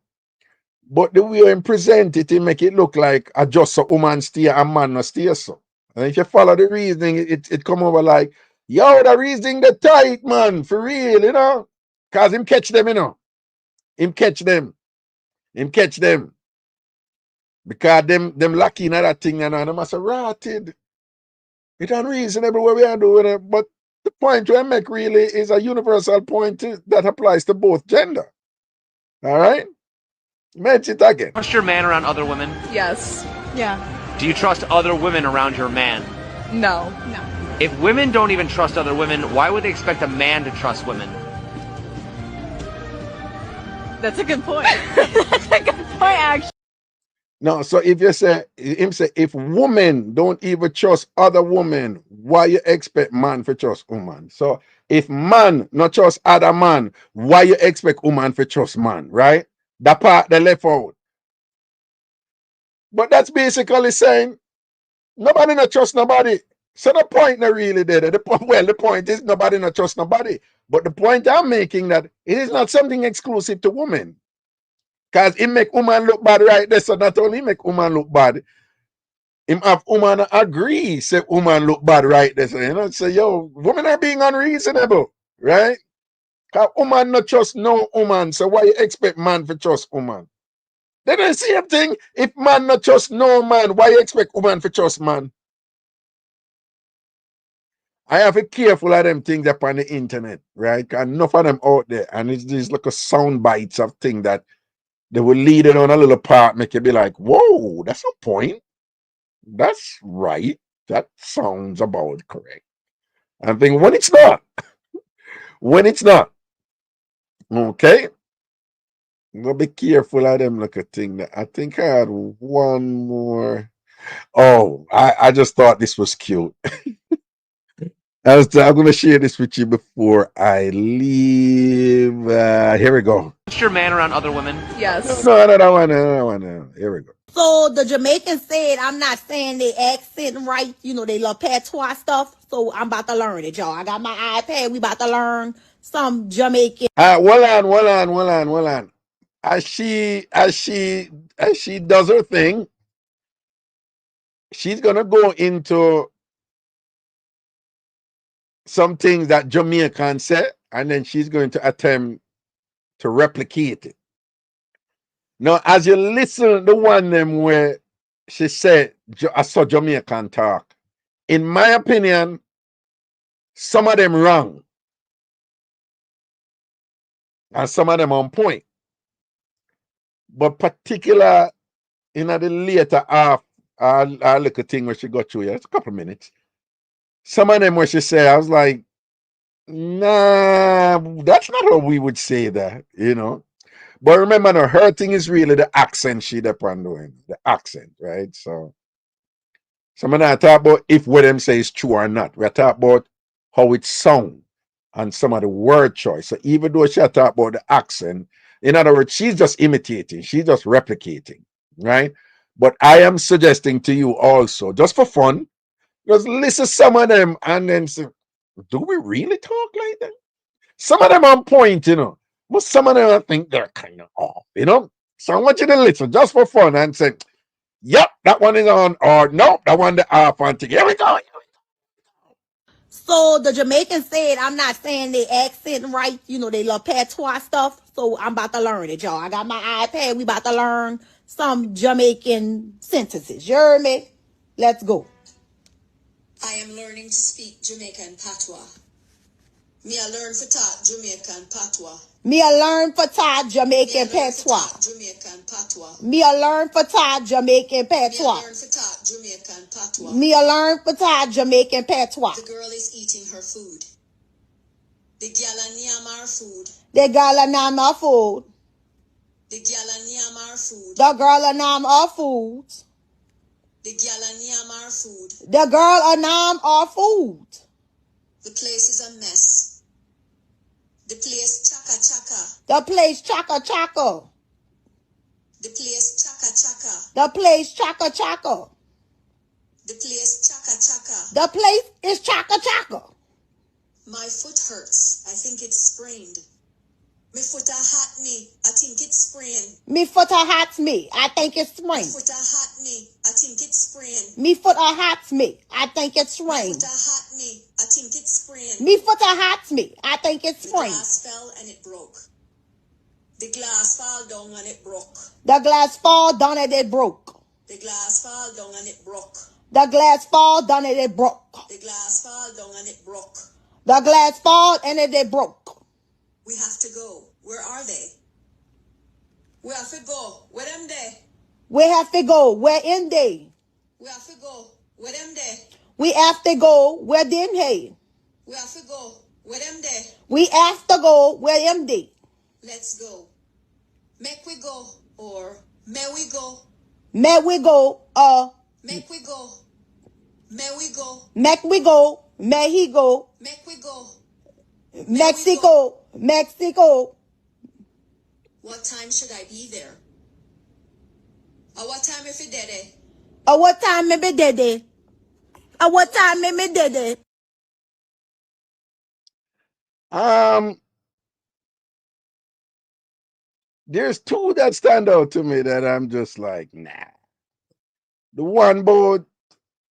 But the way you present it, it make it look like a just so woman stay and man not stay so. And if you follow the reasoning, it come over like, yo, the reasoning the tight, man, for real, you know? Because him catch them, you know. Him catch them. Him catch them. Because them lacking at that thing, and them must have rotted. It's unreasonable what we are doing it. But the point we make really is a universal point that applies to both gender. All right? Mention it again. Trust your man around other women? Yes. Yeah. Do you trust other women around your man? No. No. If women don't even trust other women, why would they expect a man to trust women? That's a good point. That's a good point, actually. No, so if you say if women don't even trust other women, why you expect man to trust woman? So if man not trust other man, why you expect woman to trust man, right? That part they left out. But that's basically saying nobody not trust nobody. So the point not really there. The point is nobody not trust nobody. But the point I'm making that it is not something exclusive to women. Because it make woman look bad right there. So not only make woman look bad, him have woman agree, say woman look bad right there. So, you know, say, yo, women are being unreasonable, right? Because woman not trust no woman. So why you expect man to trust woman? Then the same thing, if man not trust no man, why you expect woman to trust man? I have to be careful of them things up on the internet, right? Because enough of them out there, and it's these little sound bites of things that they will lead it on a little part, make you be like, whoa, that's a point. That's right. That sounds about correct. I'm thinking when it's not. When it's not. Okay? I'm gonna be careful of them look at thing. I think I had one more. Oh, I just thought this was cute. I'm going to share this with you before I leave. Here we go. Trust your man around other women? Yes. No, another one. Here we go. So the Jamaicans said, I'm not saying they accent right. You know, they love Patois stuff. So I'm about to learn it, y'all. I got my iPad. We about to learn some Jamaican. Hold on. as she does her thing, she's gonna go into some things that Jamaican said, and then she's going to attempt to replicate it. Now, as you listen the one them where she said, I saw Jamaican talk. In my opinion, some of them wrong, and some of them on point. But particular in the later half, our little thing where she got through, yeah, it's a couple of minutes. Some of them where she said, I was like, nah, that's not how we would say that, you know. But remember, no, her thing is really the accent she depend doing, the accent, right? So some of that talk about if what them say is true or not. We're talking about how it sound and some of the word choice. So even though she talk about the accent, in other words, she's just imitating, she's just replicating, right? But I am suggesting to you also, just for fun, just listen to some of them and then say, do we really talk like that? Some of them on point, you know, but some of them I think they're kind of off, you know. So I want you to listen just for fun and say, yep, that one is on, or no, that one the off on. Here we go. So the Jamaicans said, I'm not saying they accent right. You know, they love patois stuff. So I'm about to learn it, y'all. I got my iPad. We about to learn some Jamaican sentences. You heard me? Let's go. I am learning to speak Jamaican patois. Me I learn for talk Jamaican patois. Me a learn for talk Jamaican patois. Jamaican patois. Me a learn for talk Jamaican patois. Me a learn for talk Jamaican patois. Me a learn for talk Jamaican patois. The girl is eating her food. The gal a nyam her food. The girl a nam her food. The gal a nyam her food. The girl a nam her food. The gal a nyam her food. The girl a nam her food. The place is a mess. The place chaka chaka. The place chaka chaka. The place chaka chaka. The place chaka chaka. The place chaka chaka. The place is chaka chaka. My foot hurts. I think it's sprained. Me foot a hot me. I think it's sprained. Me foot a hot me. I think it's sprained. Foot a hot me. I think it's sprained. Me foot a hot me. I think it's sprained. Foot a hot me. I think it's sprained. Me foot a hot me. I think it's The sprained. glass fell and it broke. The glass fall down and it broke. The glass fall down and it broke. The glass fall down and it broke. The glass fall down and it broke. The glass fall down and it broke. The glass fall and it broke. We have to go. Where are they? We have to go. Where them they? We have to go. Where in they? We have to go. Where them they? We have to go. Where them hey? We have to go. Where them they? We have to go. Where them they? Let's go. Make we go. Or may we go. May we go. Make we go. May we go. Make we go. May he go. Make we go. Mexico. Mexico. What time should I be there? What time if it dead? What time me be dead? What time me dead? There's two that stand out to me that I'm just like, nah. The one about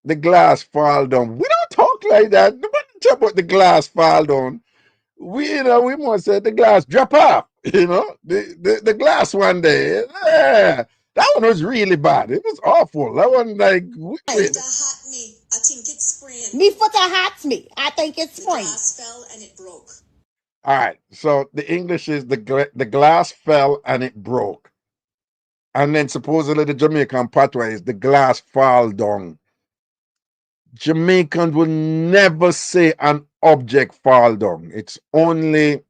the glass fall down. We don't talk like that. Nobody talk about the glass fall down. We must say the glass drop off. You know, the glass one day. Yeah, that one was really bad. It was awful. That one like. Foot a hot me. I think it's sprained. Me foot a hot me. I think it's The sprained. glass fell and it broke. All right. So the English is the glass fell and it broke. And then supposedly the Jamaican patois is the glass fall down. Jamaicans will never say an object fall down. It's only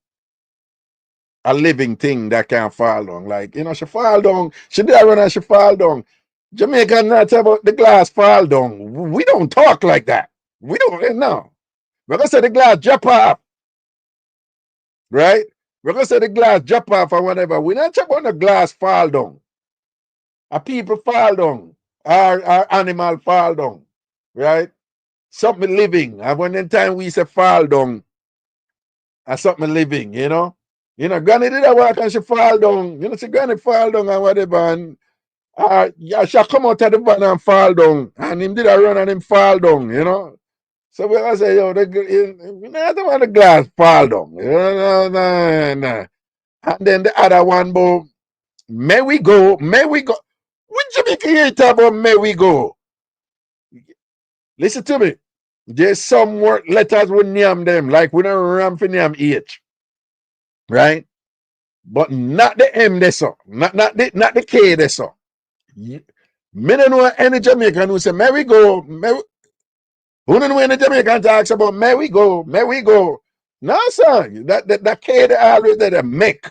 a living thing that can fall down. Like, she fall down. She did run and she fall down. Jamaican not talk about the glass fall down. We don't talk like that. We don't know. We're gonna say the glass drop off. Right? We're gonna say the glass drop off or whatever. We're not talking about the glass fall down. A people fall down. Our animal fall down. Right? Something living. And when in time we say fall down, something living, You know, Granny did a walk and she fall down. You know, see Granny fall down and whatever, and yeah, she come out of the van and fall down, and him did a run and him fall down. You know, so we all say, yo, I don't want the glass fall down. You know, no. And then the other one, boom, may we go. When Jamaica hear it about may we go? Listen to me. There's some word letters we name them, like we don't ram for name H, right? But not the M there, so. Not the K there, so. Me don't know any Jamaican who say, may we go, who don't know any Jamaican talks about may we go. No, sir. That K they always there, make.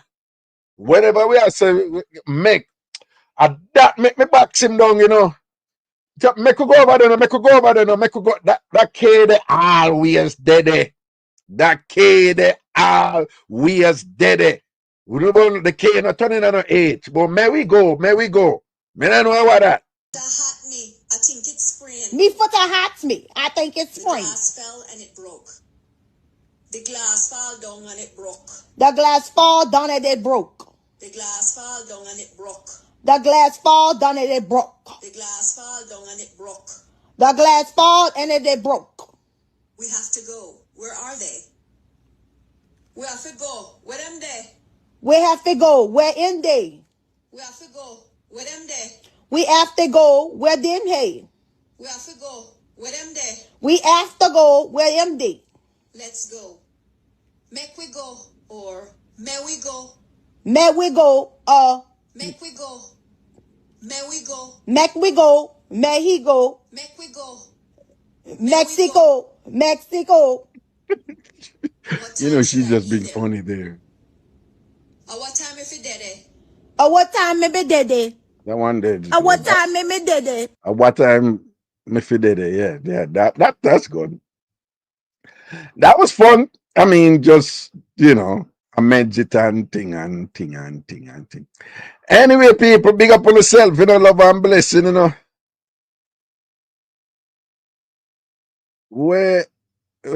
Whatever we are saying, make. And that make me box him down, you know. Just make we go over there, make we go over there, make we go. That K they always dead. That K they always dead. We don't know the K not turning on an H, but may we go. Me don't know what that. Hurt me. I think it's sprained. Me foot hurts me. I think it's The sprained. glass fell and it broke. The glass fall down and it broke. The glass fall down and it broke. The glass fall down and it broke. The glass fall down and it broke. The glass fall down and it broke. The glass fall and it broke. We have to go. Where are they? We have to go. Where them they? We have to go. Where in they? We have to go. Where them they? We have to go where them hey. We have to go. Where them they? We have to go where them they. Let's go. Make we go or may we go? May we go, Make we go. May we go? make we go, may he go, Make we go. Mexico. What You time know, should she's I just be being there? funny there. What time if you did it? What time me be dead? That one did. What time me dead? What time me fi did it? Yeah. That's good. That was fun. I mean, just you know, a magic and thing. Anyway, people, big up on yourself, you know, love and blessing, you know. Where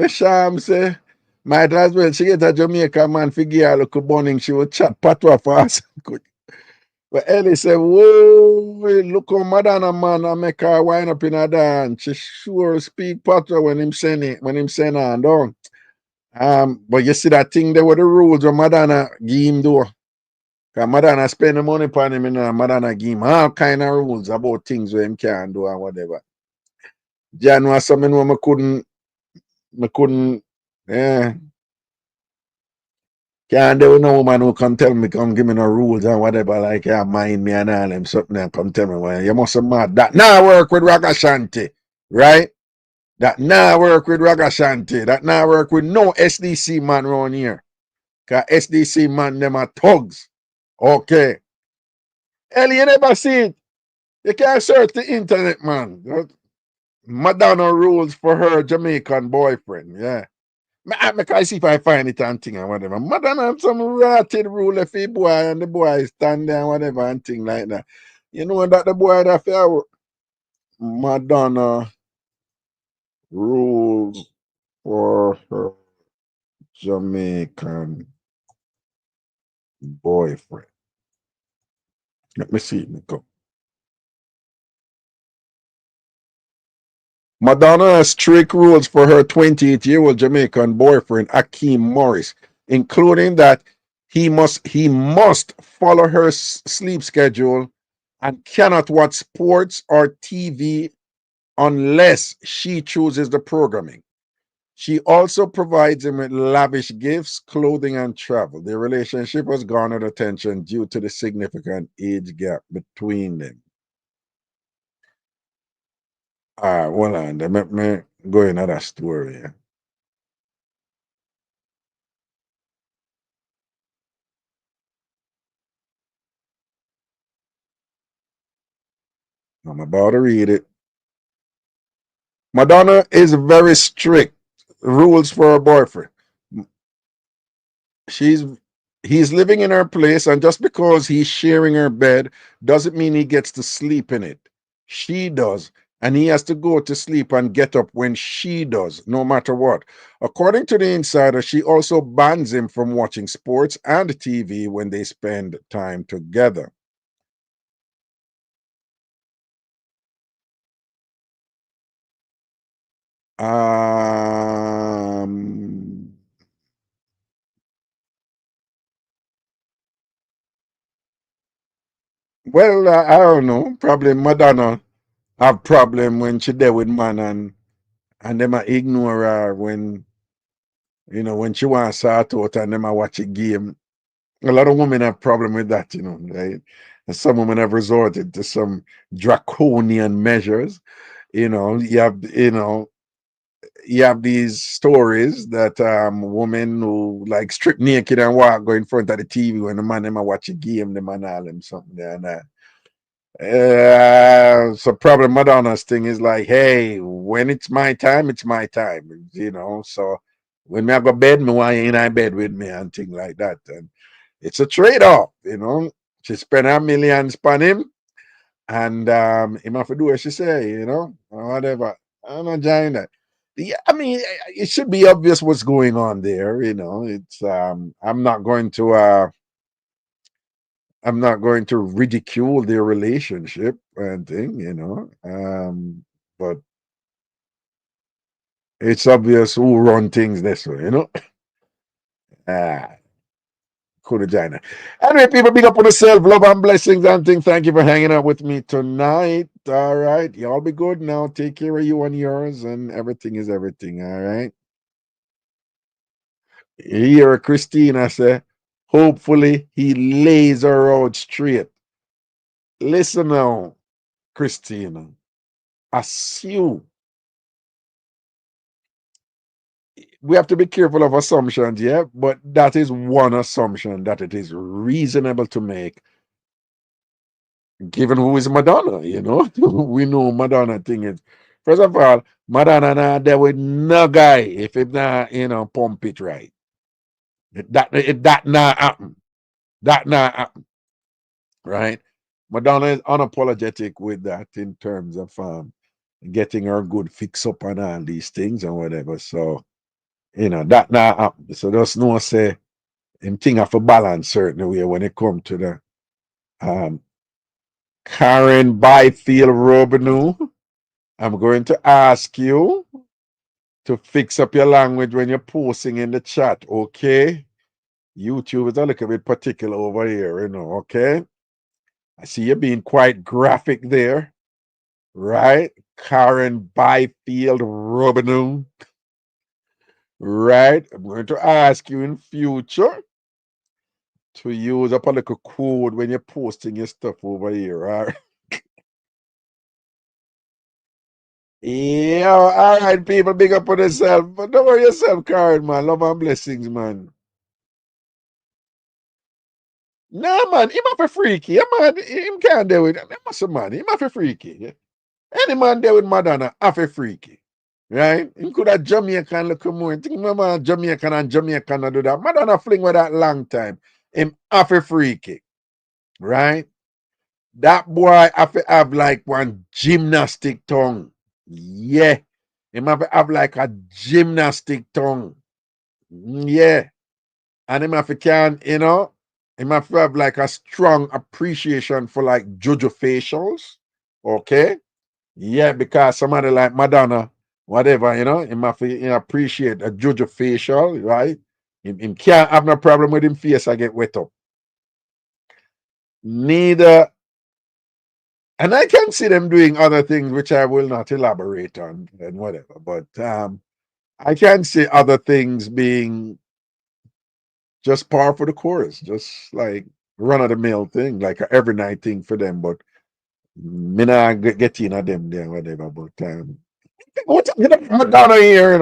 Sham say, might as well she get a Jamaica man figure a look burning, she will chat patois for us. But Ellie said, whoa, look how Madonna man I make her wind up in a dance. She sure speak patois when him send her down. But you see that thing there were the rules when Madonna give him do. Cause Madonna spend the money upon him, you know, Madonna give him all kind of rules about things where him can do and whatever. Jan was something where I couldn't, yeah. Can't do no woman who come tell me, come give me no rules and whatever, like, yeah, mind me and all them something and come tell me, well, you must have mad. That now work with Ragashanti, right? That now work with Ragashanti. That now work with no SDC man around here. Cause SDC man, them are thugs. Okay. Ellie, you never see it. You can't search the internet, man. Madonna rules for her Jamaican boyfriend, yeah. I can see if I find it and thing and whatever. Madonna have some rotted rule if a boy and the boy stand there and whatever and thing like that. You know that the boy that fair Madonna rules for her Jamaican boyfriend. Let me see it come. Madonna has strict rules for her 28-year-old Jamaican boyfriend, Akeem Morris, including that he must follow her sleep schedule and cannot watch sports or TV unless she chooses the programming. She also provides him with lavish gifts, clothing, and travel. Their relationship has garnered attention due to the significant age gap between them. Hold on. Let me go in another story. Yeah. I'm about to read it. Madonna is very strict. Rules for her boyfriend. He's living in her place, and just because he's sharing her bed doesn't mean he gets to sleep in it. She does. and he has to go to sleep and get up when she does, no matter what. According to the insider, she also bans him from watching sports and TV when they spend time together. Um, well, I don't know. Probably Madonna have problem when she there with man, and them a ignore her when when she wants to sort out and them a watch a game. A lot of women have problem with that, right? And some women have resorted to some draconian measures. You have these stories that women who like strip naked and walk go in front of the TV when the man them a watch a game, the man all them something there and that. So probably Madonna's thing is like, hey, when it's my time, it's my time, So when me I go bed, me want you in my bed with me and things like that. And it's a trade-off. She spent her millions on him, and him have to do what she say, or whatever. I'm not enjoying that. I mean, it should be obvious what's going on there. It's I'm not going to ridicule their relationship and thing. But it's obvious who run things this way. Ah, cool vagina. Anyway, people, big up on yourself, love and blessings and things. Thank you for hanging out with me tonight. All right, y'all be good now. Take care of you and yours, and everything is everything. All right. Here, Christina say, hopefully he lays her out straight. Listen now, Christina. Assume we have to be careful of assumptions, yeah, but that is one assumption that it is reasonable to make, given who is Madonna. We know Madonna thing is, first of all, Madonna not there with no guy if it not, pump it right. That not happen. That not happen, right? Madonna is unapologetic with that in terms of getting her good fix up on all these things and whatever. So, that not happen. So there's no say him thing have a balance certain way when it come to the um Karen Byfield Robinu. I'm going to ask you to fix up your language when you're posting in the chat, okay? YouTube is a little bit particular over here, okay? I see you being quite graphic there, right? Karen Byfield Robinu, right? I'm going to ask you in future to use up a little code when you're posting your stuff over here, right? Yeah, all right, people, big up on yourself. But don't worry yourself, Karen, man. Love and blessings, man. Nah, man, him have a freaky. Yeah, man, him can't deal with him. Must man, him have a freaky. Yeah. Any man there with Madonna, have a freaky. Right? Him could have Jamaican look more. Think remember Jamaican and Jamaican do that. Madonna fling with that long time. Him have a freaky. Right? That boy have to have like one gymnastic tongue. Yeah. Him have to have like a gymnastic tongue. Yeah. And him have to him have to have like a strong appreciation for like JoJo facials. Okay. Yeah, because somebody like Madonna, whatever, him have to appreciate a JoJo facial, right? Him can't have no problem with him face I get wet up. Neither, and I can see them doing other things which I will not elaborate on and whatever, but I can see other things being just par for the course, just like run of the mill thing, like a every night thing for them. But me not get in at them there, whatever. But what Madonna here.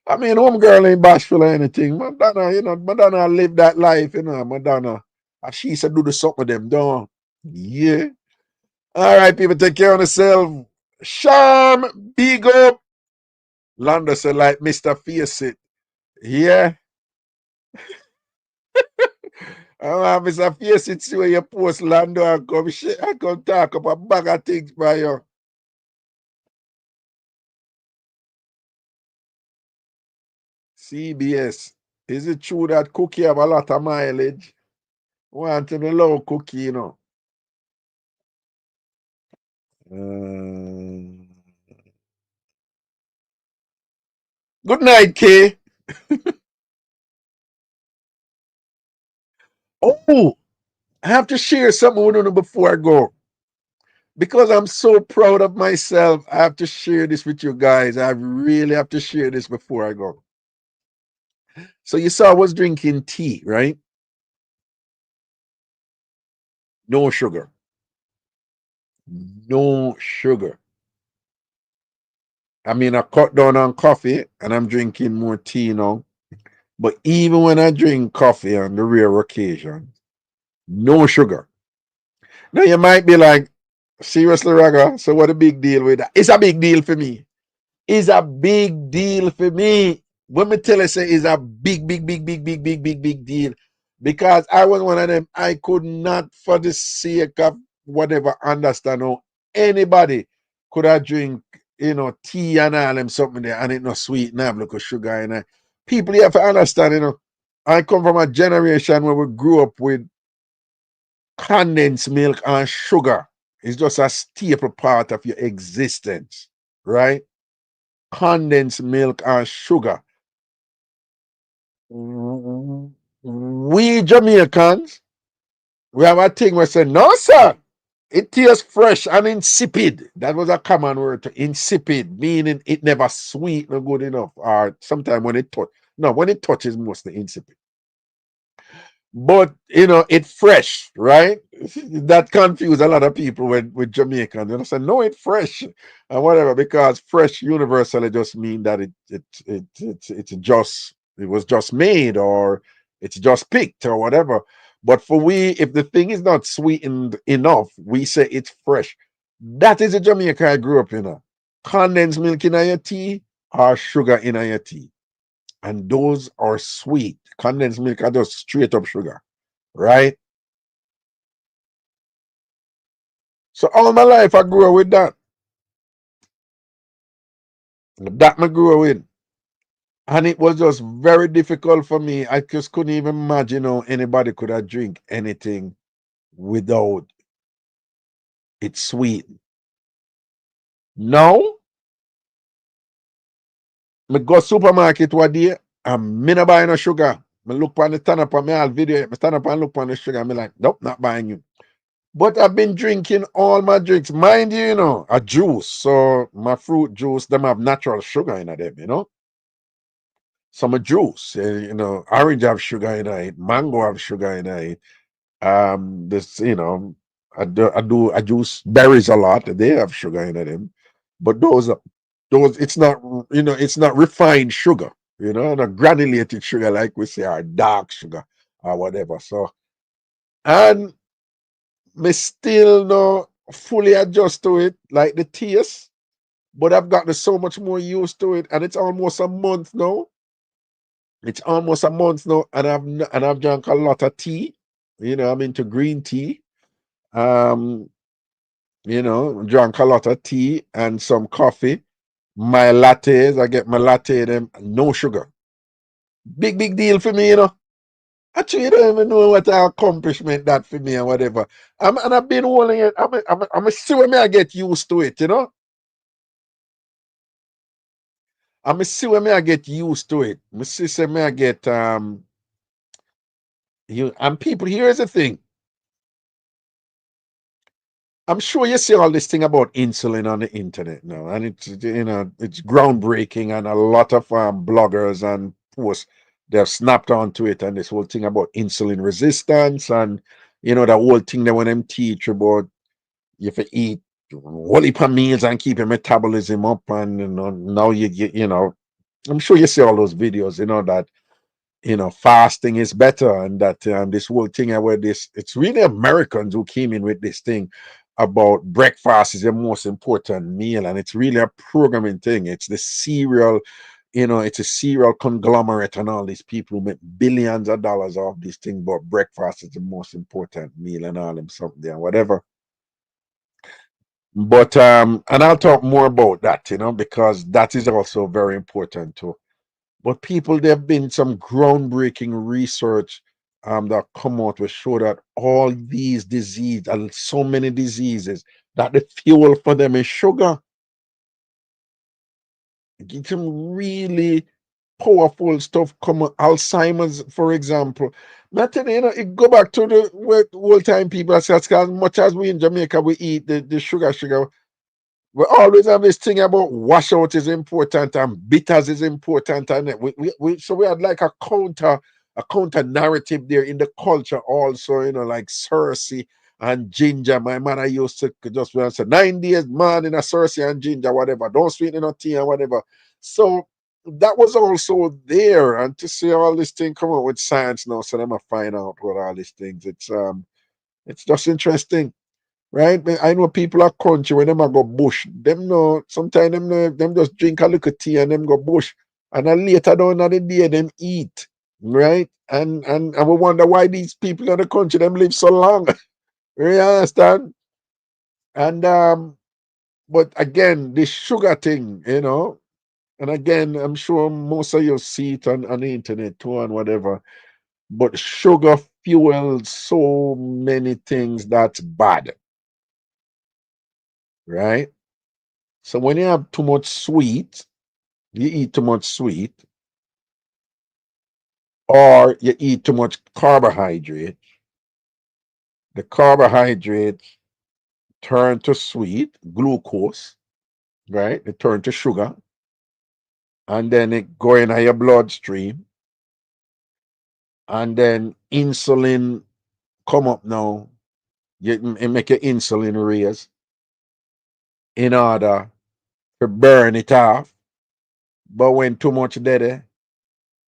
I mean, home girl ain't bashful or anything. Madonna live that life. Madonna, she said do the something with them, don't. Yeah. All right, people, take care of yourself. Sham, big up. Lando said like Mr. Face It. Yeah. Mr. Face It, see where you post Lando and come talk up a bag of things by you. CBS. Is it true that cookie have a lot of mileage? Want to know cookie, you know. Good night, Kay. Oh, I have to share something with you before I go. Because I'm so proud of myself, I have to share this with you guys. I really have to share this before I go. So you saw I was drinking tea, right? No sugar. No sugar. I mean, I cut down on coffee and I'm drinking more tea now. But even when I drink coffee on the rare occasion, no sugar. Now you might be like, seriously, Raga, so what a big deal with that? It's a big deal for me. It's a big deal for me. When me tell you, say it's a big deal. Because I was one of them, I could not, for the sake of whatever, understand how anybody could have drink, tea and all them something there, and it not sweet and have look of sugar in it. People, you have to understand, I come from a generation where we grew up with condensed milk and sugar. It's just a staple part of your existence, right? Condensed milk and sugar. We Jamaicans, we have a thing where say, no, sir, it tastes fresh and insipid. That was a common word to insipid, meaning it never sweet or good enough. Or sometimes when it touch, no, when it touches mostly insipid. But it's fresh, right? That confuse a lot of people with Jamaican. They say, no, it's fresh and whatever, because fresh universally just mean that it was just made, or it's just picked or whatever. But for we, if the thing is not sweetened enough, we say it's fresh. That is a Jamaica I grew up in. Condensed milk in your tea or sugar in your tea. And those are sweet. Condensed milk are just straight up sugar, right? So all my life I grew up with that. That I grew up with. And it was just very difficult for me. I just couldn't even imagine how anybody could have drink anything without it sweet. Now, me go supermarket one day and me not buy no sugar. Me look on the stand up and me all video, me stand up and look on the sugar. Me like, nope, not buying you. But I've been drinking all my drinks. Mind you, a juice. So my fruit juice, them have natural sugar in them. Some juice, orange have sugar in it, mango have sugar in it. This, I juice berries a lot. They have sugar in them. But those, it's not refined sugar, not granulated sugar like we say, or dark sugar or whatever. So, and me still not fully adjust to it, like the taste, but I've gotten so much more used to it, and it's almost a month now. It's almost a month now, and I've drunk a lot of tea. I'm into green tea. Um, drank a lot of tea and some coffee. My lattes, I get my latte them no sugar. Big deal for me. Actually, you don't even know what an accomplishment that for me and whatever. And I've been holding it. I'm assuming I get used to it. I'm assuming I get used to it. My sister may I get you and people. Here's the thing. I'm sure you see all this thing about insulin on the internet now, and it's groundbreaking, and a lot of bloggers and posts they've snapped onto it, and this whole thing about insulin resistance, and the whole thing that when them teach about you have to eat whole heap of meals and keep your metabolism up, and now I'm sure you see all those videos, that fasting is better, and that this whole thing where it's really Americans who came in with this thing about breakfast is the most important meal, and it's really a programming thing. It's the cereal, it's a cereal conglomerate, and all these people who make billions of dollars off this thing, but breakfast is the most important meal and all them something there, whatever. But and I'll talk more about that, because that is also very important too. But people, there have been some groundbreaking research that come out to show that all these diseases, and so many diseases, that the fuel for them is sugar. Get some really powerful stuff come Alzheimer's, for example. Nothing, it go back to the old time people. I say, as much as we in Jamaica, we eat the sugar. We always have this thing about washout is important and bitters is important, and so we had like a counter narrative there in the culture also, like Cersei and ginger. My mother used to just say 9 days man in a Cersei and ginger, whatever. Don't sweeten no tea and whatever. So that was also there, and to see all this thing come out with science now, so them a find out what all these things. It's just interesting. Right? I know people are country when them a go bush. Them know sometimes them just drink a little tea and them go bush. And then later down in the day them eat. Right? And we wonder why these people in the country them live so long. You understand? And but again, this sugar thing, and again, I'm sure most of you see it on the internet too and whatever. But sugar fuels so many things that's bad. Right? So when you have too much sweet, you eat too much sweet, or you eat too much carbohydrate, the carbohydrates turn to sweet, glucose, right? It turn to sugar, and then it go in your bloodstream, and then insulin come up now. It make your insulin raise in order to burn it off. But when too much there,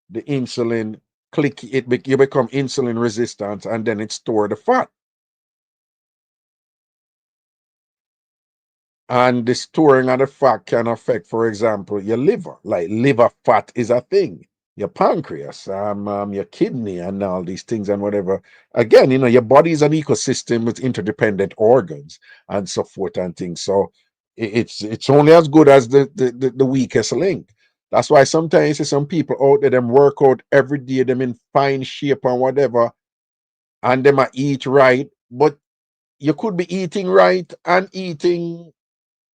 the insulin you become insulin resistant, and then it store the fat. And the storing of the fat can affect, for example, your liver. Like liver fat is a thing. Your pancreas, your kidney, and all these things and whatever. Again, your body is an ecosystem with interdependent organs and so forth and things. So it's only as good as the weakest link. That's why sometimes you see some people out there them work out every day, them in fine shape and whatever, and them a eat right, but you could be eating right and eating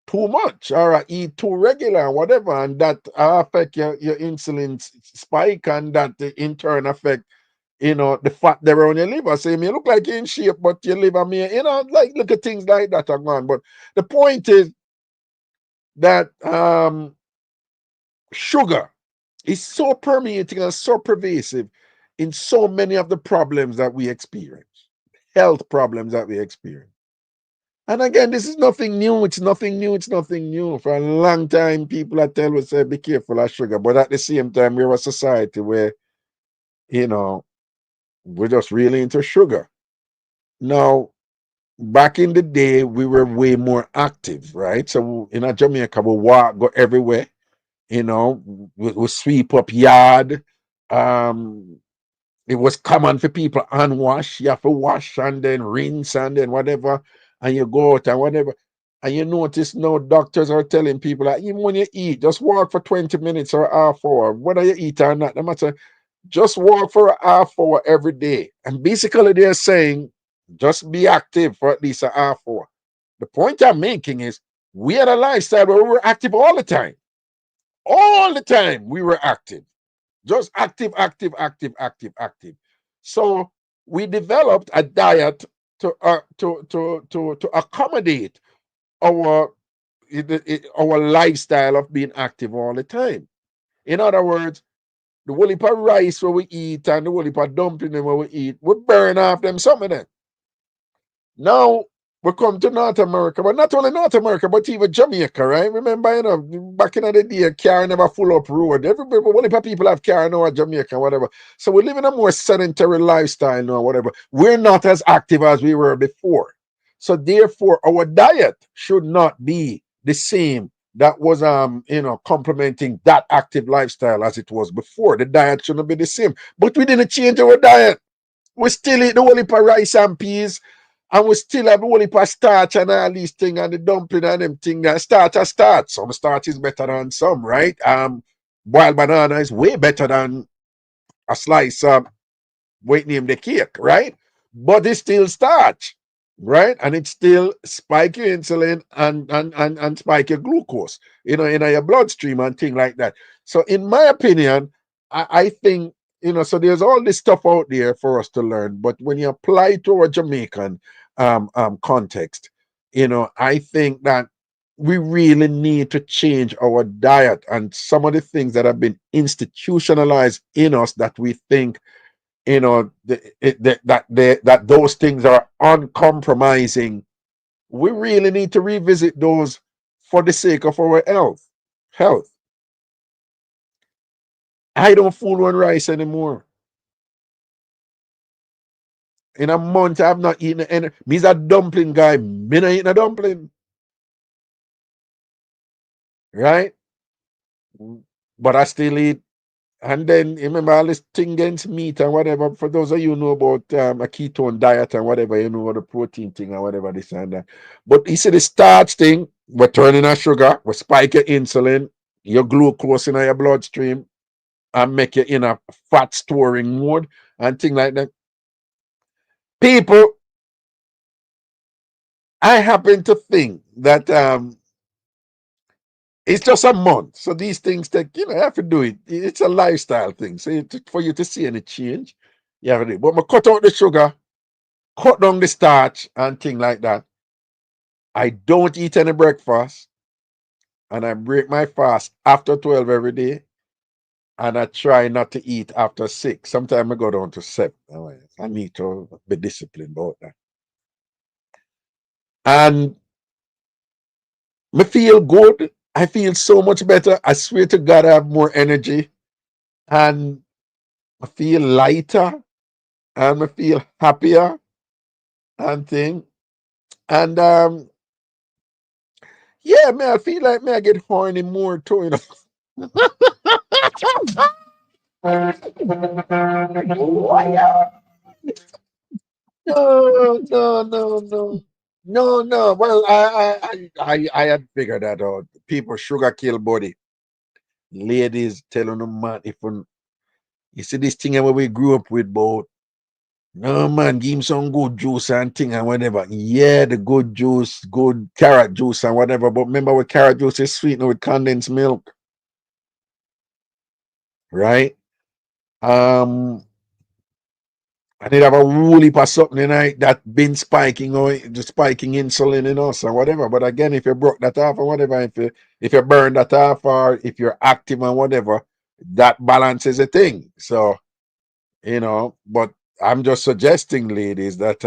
too much, or eat too regular and whatever, and that affect your insulin spike, and that in turn affect the fat there on your liver. So you may look like you're in shape, but your liver may, like look at things like that are gone. But the point is that sugar is so permeating and so pervasive in so many of the problems that we experience, health problems that we experience. And again, this is nothing new. It's nothing new. It's nothing new. For a long time, people are telling us, be careful of sugar. But at the same time, we're a society where, we're just really into sugar. Now, back in the day, we were way more active, right? So in Jamaica, we walk, go everywhere. We sweep up yard. Um, it was common for people unwash. You have to wash and then rinse and then whatever, and you go out and whatever. And you notice now doctors are telling people that even when you eat, just walk for 20 minutes or half hour, whether you eat or not, no matter, just walk for a half hour every day. And basically they're saying just be active for at least a half hour. The point I'm making is we had a lifestyle where we were active all the time. All the time we were active. Just active, active, active, active, active. So we developed a diet to accommodate our our lifestyle of being active all the time. In other words, the whole heap of rice where we eat and the whole heap of dumpling where we eat, we burn off them some of them. Now we come to North America, but not only North America, but even Jamaica, right? Remember, back in the day, car never full up road. Everybody, only people have car now at Jamaica, whatever. So we live in a more sedentary lifestyle now, whatever. We're not as active as we were before. So therefore, our diet should not be the same that was complementing that active lifestyle as it was before. The diet shouldn't be the same. But we didn't change our diet. We still eat the whole heap of rice and peas, and we still have the whole heap of starch and all these things and the dumpling and them things. And starch. Some starch is better than some, right? boiled banana is way better than a slice of what name the cake, right? But it's still starch, right? And it still spike your insulin and spike your glucose, in your bloodstream and thing like that. So in my opinion, I think, so there's all this stuff out there for us to learn. But when you apply it to a Jamaican context, I think that we really need to change our diet and some of the things that have been institutionalized in us that we think that those things are uncompromising. We really need to revisit those for the sake of our health. I don't fool on rice anymore. In a month I've not eaten any. Me's a dumpling guy. Me not eating a dumpling, right? But I still eat. And then remember all this thing against meat and whatever. For those of you who know about a ketone diet and whatever, the protein thing and whatever this and that. But you see the starch thing, we're turning our sugar, we spike your insulin, your glucose in your bloodstream, and make you in a fat storing mode and thing like that. People, I happen to think that it's just a month. So these things take, you have to do it. It's a lifestyle thing. So for you to see any change, you have to do it. But I cut out the sugar, cut down the starch and thing like that. I don't eat any breakfast. And I break my fast after 12 every day. And I try not to eat after 6. Sometimes I go down to 7. I need to be disciplined about that. And I feel good. I feel so much better. I swear to God, I have more energy. And I feel lighter. And I feel happier and thing. And yeah, man, I feel like I get horny more too, No, no, no, no. No, no. Well, I had figured that out. People sugar kill body. Ladies telling them, man, if you see this thing where we grew up with, both. No, man, give him some good juice and thing and whatever. Yeah, the good juice, good carrot juice and whatever. But remember, with carrot juice is sweetened with condensed milk, right? Um, And it have a whole heap of something in it that been spiking or just spiking insulin in us or whatever. But again, if you broke that off or whatever, if you burn that off or if you're active and whatever, that balance is a thing. So, but I'm just suggesting, ladies, that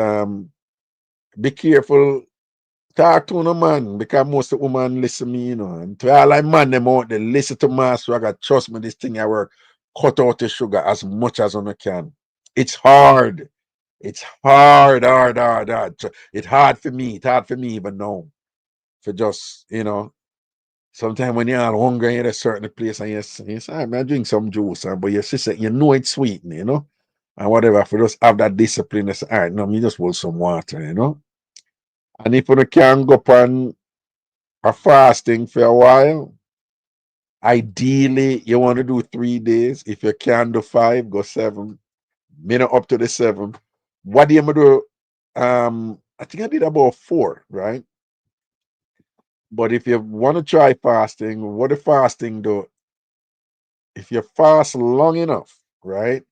be careful. Talk to no man because most of the women listen me, and to all I man them out, they listen to Master. I got trust me, this thing I work. Cut out the sugar as much as you can. It's hard. It's hard. It's hard for me. It's hard for me even now. For just, sometimes when you're all hungry, you're at a certain place and you say, I'm going to drink some juice, but your sister, it's sweet, and whatever. For just have that discipline, it's all right, no, me just want some water. And if you can go on a fasting for a while, ideally, you want to do 3 days. If you can do 5, go 7. Minute up to the 7. What do you do? I think I did about 4, right? But if you want to try fasting, what the fasting do? If you fast long enough, right?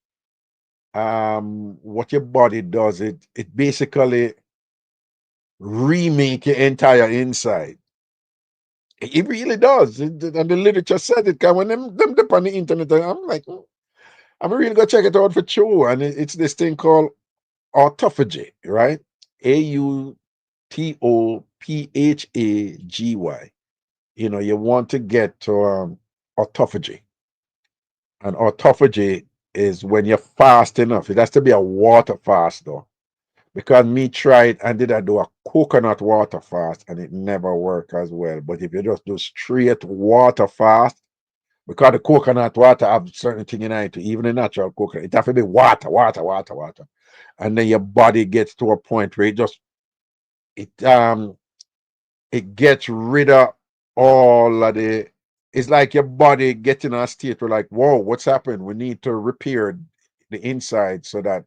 What your body does, it basically remake your entire inside. It really does. And the literature said it. Cause when them dip on the internet, I'm like, I'm really gonna check it out for sure. And it's this thing called autophagy, right? AUTOPHAGY. You want to get to autophagy. And autophagy is when you fast enough. It has to be a water fast though. Because me tried and did I do a coconut water fast and it never worked as well. But if you just do straight water fast, because the coconut water have certain thing in it, even the natural coconut, it have to be water. And then your body gets to a point where it gets rid of all of the it's like your body getting a state where like, whoa, what's happened? We need to repair the inside so that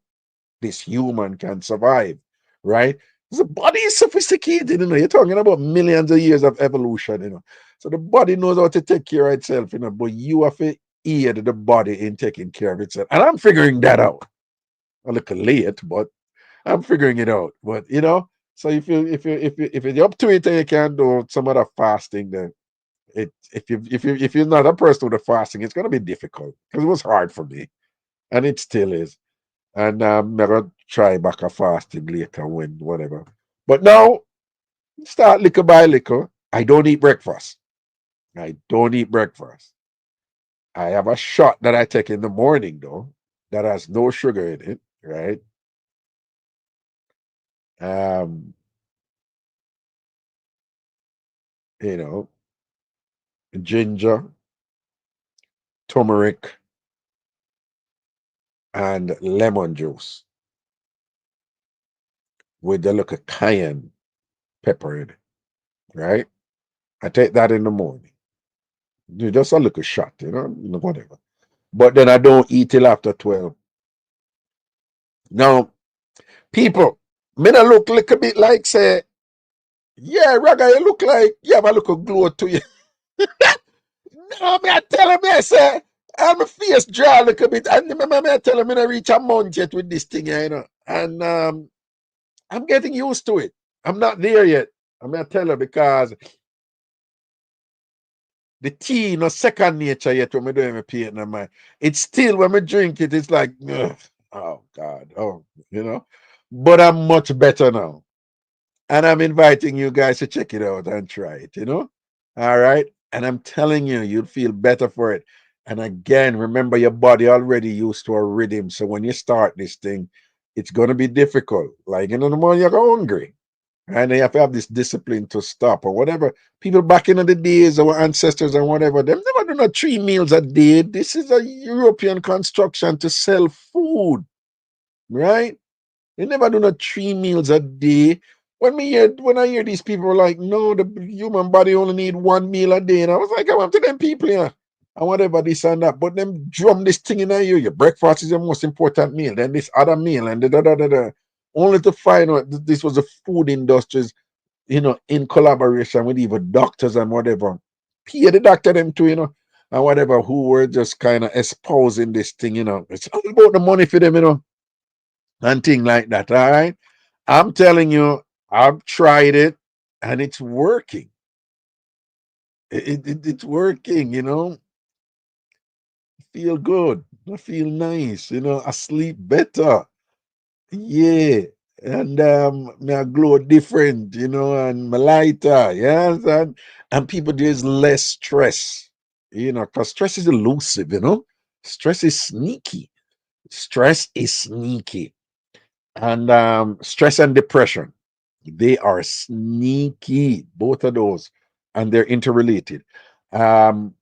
this human can survive, right? The body is sophisticated, you know. You're talking about millions of years of evolution, you know. So the body knows how to take care of itself, you know, but you have to aid the body in taking care of itself. And I'm figuring that out. A little late, but I'm figuring it out. But you know, so if you're up to it and you can do some of the fasting, then if you're not a person with the fasting, it's gonna be difficult because it was hard for me, and it still is. And I'm gonna try back a fasting later when whatever. But now start little by little. I don't eat breakfast. I don't eat breakfast. I have a shot that I take in the morning though that has no sugar in it, right? Um, you know, ginger, turmeric, and lemon juice with a little cayenne pepper in it, right? I take that in the morning. Just a little shot, you know, whatever. But then I don't eat till after 12. Now, people, me not look little bit like say, yeah, Raga, you look like you have a little glow to you. No, me I tell him, I say, I'm a face dry a little bit. And me I tell him, I reach a month yet with this thing, you know. And I'm getting used to it. I'm not there yet. I'm gonna tell her because the tea no second nature yet when I do my paint in my it's still when I drink it, it's like ugh, oh God, oh you know. But I'm much better now. And I'm inviting you guys to check it out and try it, you know? All right. And I'm telling you, you'll feel better for it. And again, remember your body already used to a rhythm. So when you start this thing, it's gonna be difficult. Like in the morning, you're hungry. And they have to have this discipline to stop or whatever. People back in the days, our ancestors and whatever, them never do not 3 meals a day. This is a European construction to sell food, right? They never do not 3 meals a day. When I hear these people like, no, the human body only need 1 meal a day, and I was like, I want to them people here. And whatever this and that. But them drum this thing in you. Your breakfast is your most important meal. Then this other meal and da. Only to find out this was the food industries, you know, in collaboration with even doctors and whatever. Pay the doctor them too, you know, and whatever, who were just kind of espousing this thing, you know. It's all about the money for them, you know, and thing like that. All right. I'm telling you, I've tried it and it's working. It's working, you know. Feel good. I feel nice, you know. I sleep better. Yeah. And me I glow different, you know, and my lighter, yes. And people there's less stress, you know, because stress is elusive, you know. Stress is sneaky. Stress is sneaky. And stress and depression, they are sneaky, both of those, and they're interrelated. Um,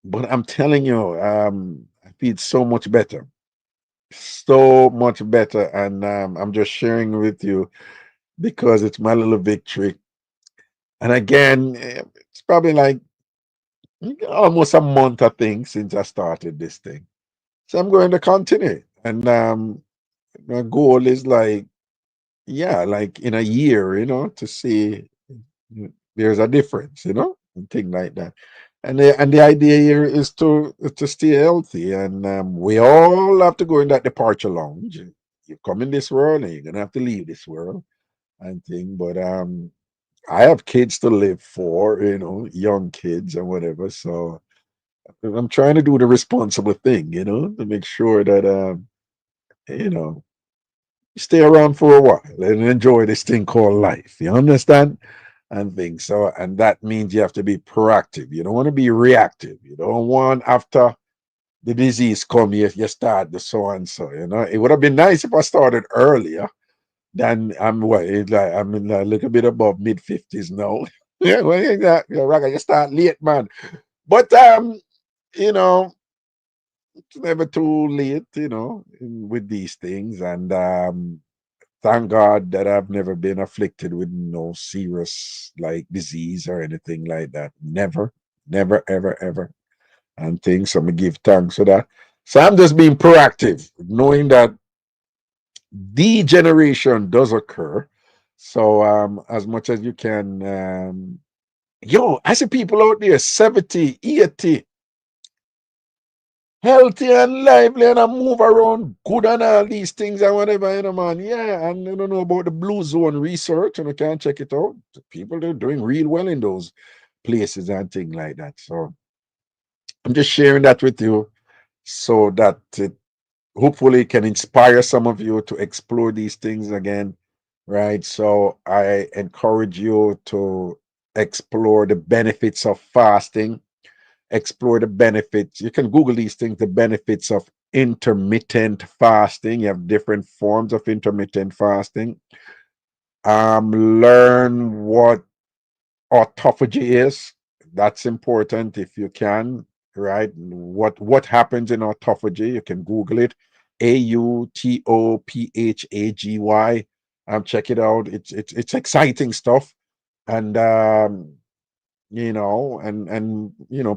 but I'm telling you, I feel so much better, so much better, and I'm just sharing with you because it's my little victory. And again, it's probably like almost a month, I think, since I started this thing. So I'm going to continue, and my goal is like, yeah, like in a year, you know, to see there's a difference, you know, and thing like that. And the idea here is to stay healthy, and we all have to go in that departure lounge. You come in this world, and you're gonna have to leave this world, and thing. But I have kids to live for, you know, young kids and whatever. So I'm trying to do the responsible thing, you know, to make sure that you know, stay around for a while and enjoy this thing called life. You understand? And things. So, and that means you have to be proactive. You don't want to be reactive. You don't want after the disease come, you start the so and so. You know, it would have been nice if I started earlier. Then I'm what? Like I'm in a little bit above mid 50s now. Yeah, well, yeah, Raga, you start late, man. But you know, it's never too late. You know, with these things, and thank God that I've never been afflicted with no serious like disease or anything like that. Never. Never, ever, ever. And things. So me give thanks for that. So I'm just being proactive, knowing that degeneration does occur. So as much as you can, yo, I see people out there 70, 80, healthy and lively and I move around good and all these things and whatever, man. Yeah, and you don't know about the blue zone research and you can check it out. People are doing real well in those places and things like that. So I'm just sharing that with you so that it hopefully can inspire some of you to explore these things again, right? So I encourage you to explore the benefits of fasting, explore the benefits. You can Google these things, the benefits of intermittent fasting. You have different forms of intermittent fasting. Learn what autophagy is. That's important if you can, right? What happens in autophagy? You can Google it. AUTOPHAGY. Check it out. It's exciting stuff. And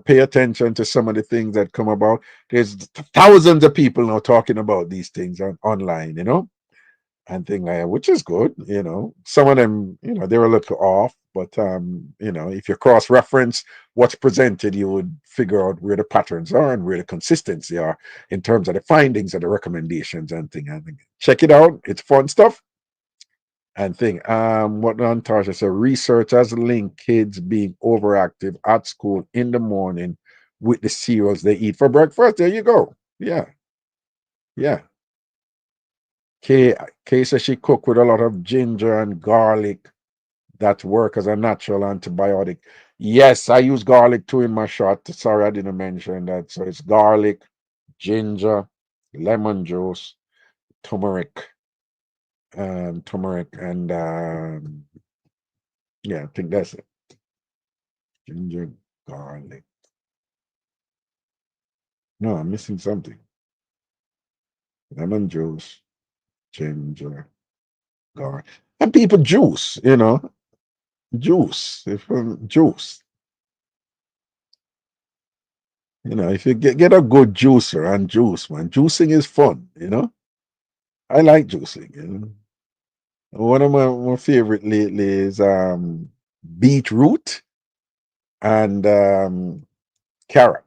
pay attention to some of the things that come about. There's thousands of people now talking about these things online, and thing like that, which is good. Some of them, they're a little off, but if you cross-reference what's presented, you would figure out where the patterns are and where the consistency are in terms of the findings and the recommendations and thing. And check it out. It's fun stuff. And thing. What Natasha said, research has linked kids being overactive at school in the morning with the cereals they eat for breakfast. There you go. Yeah. Yeah. Kay says she cooked with a lot of ginger and garlic that work as a natural antibiotic. Yes, I use garlic too in my shot. Sorry, I didn't mention that. So it's garlic, ginger, lemon juice, turmeric, and yeah, I think that's it. Ginger, garlic. No, I'm missing something. Lemon juice, ginger, garlic. And people juice. Juice. Juice. If you get a good juicer and juice, man, juicing is fun. I like juicing. One of my favorite lately is beetroot and carrot.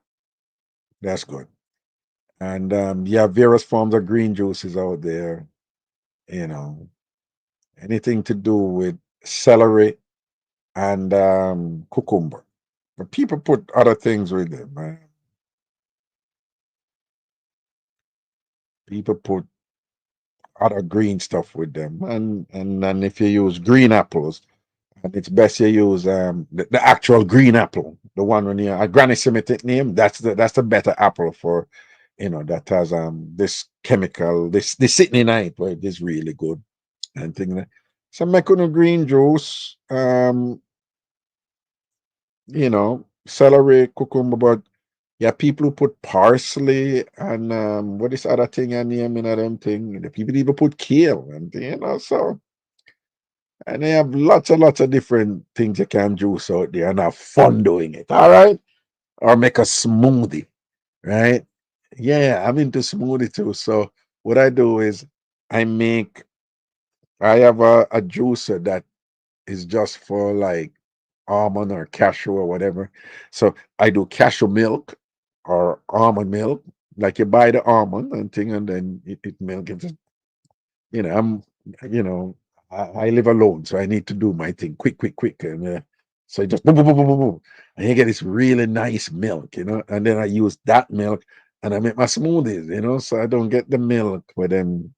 That's good. And you have various forms of green juices out there, you know, anything to do with celery and cucumber. But people put other things with them, man. People put other green stuff with them. And if you use green apples, and it's best you use the actual green apple, the one when you a Granny Semitic name. That's the better apple for that has this chemical, this sitting in it, where it is really good and thing like. So make a green juice, celery, cucumber, but yeah, people who put parsley and what is other thing I name in them thing. The people even put kale and so. And they have lots of different things you can juice out there and have fun doing it. All right. Or make a smoothie. Right. Yeah, I'm into smoothie too. So what I do is I make I have a juicer that is just for like almond or cashew or whatever. So I do cashew milk or almond milk. Like you buy the almond and thing and then it milk it just you know, I'm, you know, I live alone, so I need to do my thing quick, and so just boom, boom, boom, boom, boom, boom, and you get this really nice milk, and then I use that milk and I make my smoothies, so I don't get the milk when I'm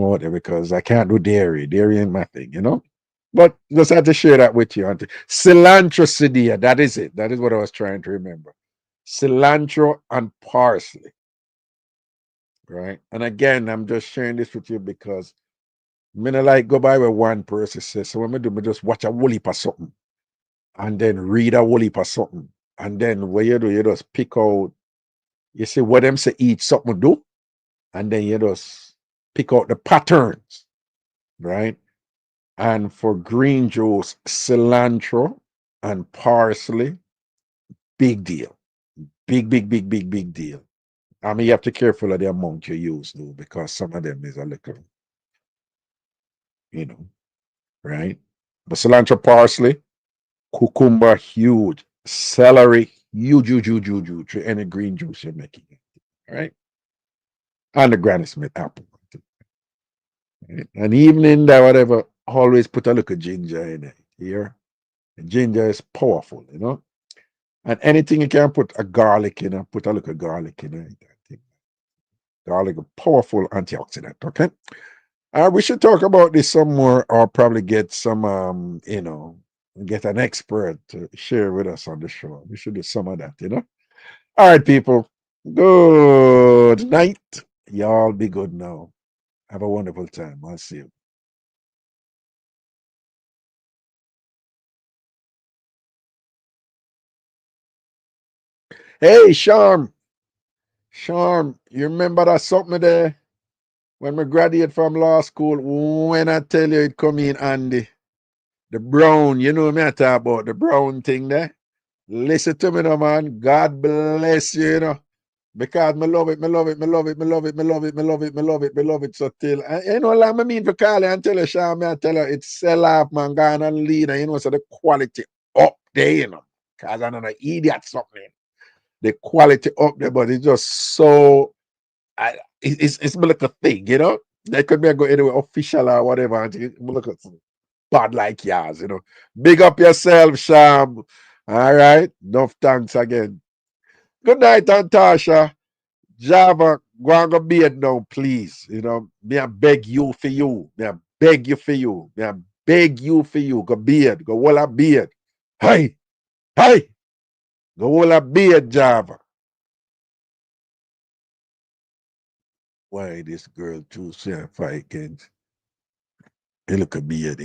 out there because I can't do dairy. Dairy ain't my thing. But just had to share that with you, Auntie. Cilantro sedia, that is it. That is what I was trying to remember. Cilantro and parsley, right? And again, I'm just sharing this with you because me no like go by where one person says. So when me just watch a whole heap of something and then read a whole heap of something. And then what you do, you just pick out, you see what them say each something do, and then you just pick out the patterns, right? And for green juice, cilantro and parsley, Big deal. Big deal. I mean, you have to be careful of the amount you use, though, because some of them is a little, you know, right? But cilantro, parsley, cucumber, huge. Celery, huge. Any green juice you're making, right? And the Granny Smith apple. Right? And even in that, whatever, always put a little ginger in it. Here, ginger is powerful, And anything you can put a garlic in, put a little garlic in it. Garlic, a powerful antioxidant. Okay. We should talk about this some more, or probably get some, get an expert to share with us on the show. We should do some of that. All right, people. Good night. Y'all be good now. Have a wonderful time. I'll see you. Hey, Sharm, you remember that something there when we graduate from law school? When I tell you it come in handy, the brown, me I talk about the brown thing there. Listen to me now, man. God bless you, because me love it, me love it, me love it, me love it, me love it, me love it, me love it, me love it. So till like me mean for Carly and tell her, Sean, me I tell her it's sell off, man, gone and lead, so the quality up there, because I'm not an idiot something. The quality up there, but it's just so it's like a thing. They could be go anywhere official or whatever, and it look at bad like yours. Big up yourself, Sham. All right. Enough thanks again. Good night, Antasha. Java, go and go bed now, please. Me I beg you for you. Me I beg you for you. Me I beg you for you. Go bed. Go hold a bed. Hey, go hold a bed, Java. Why this girl too say fight against? He look a beard,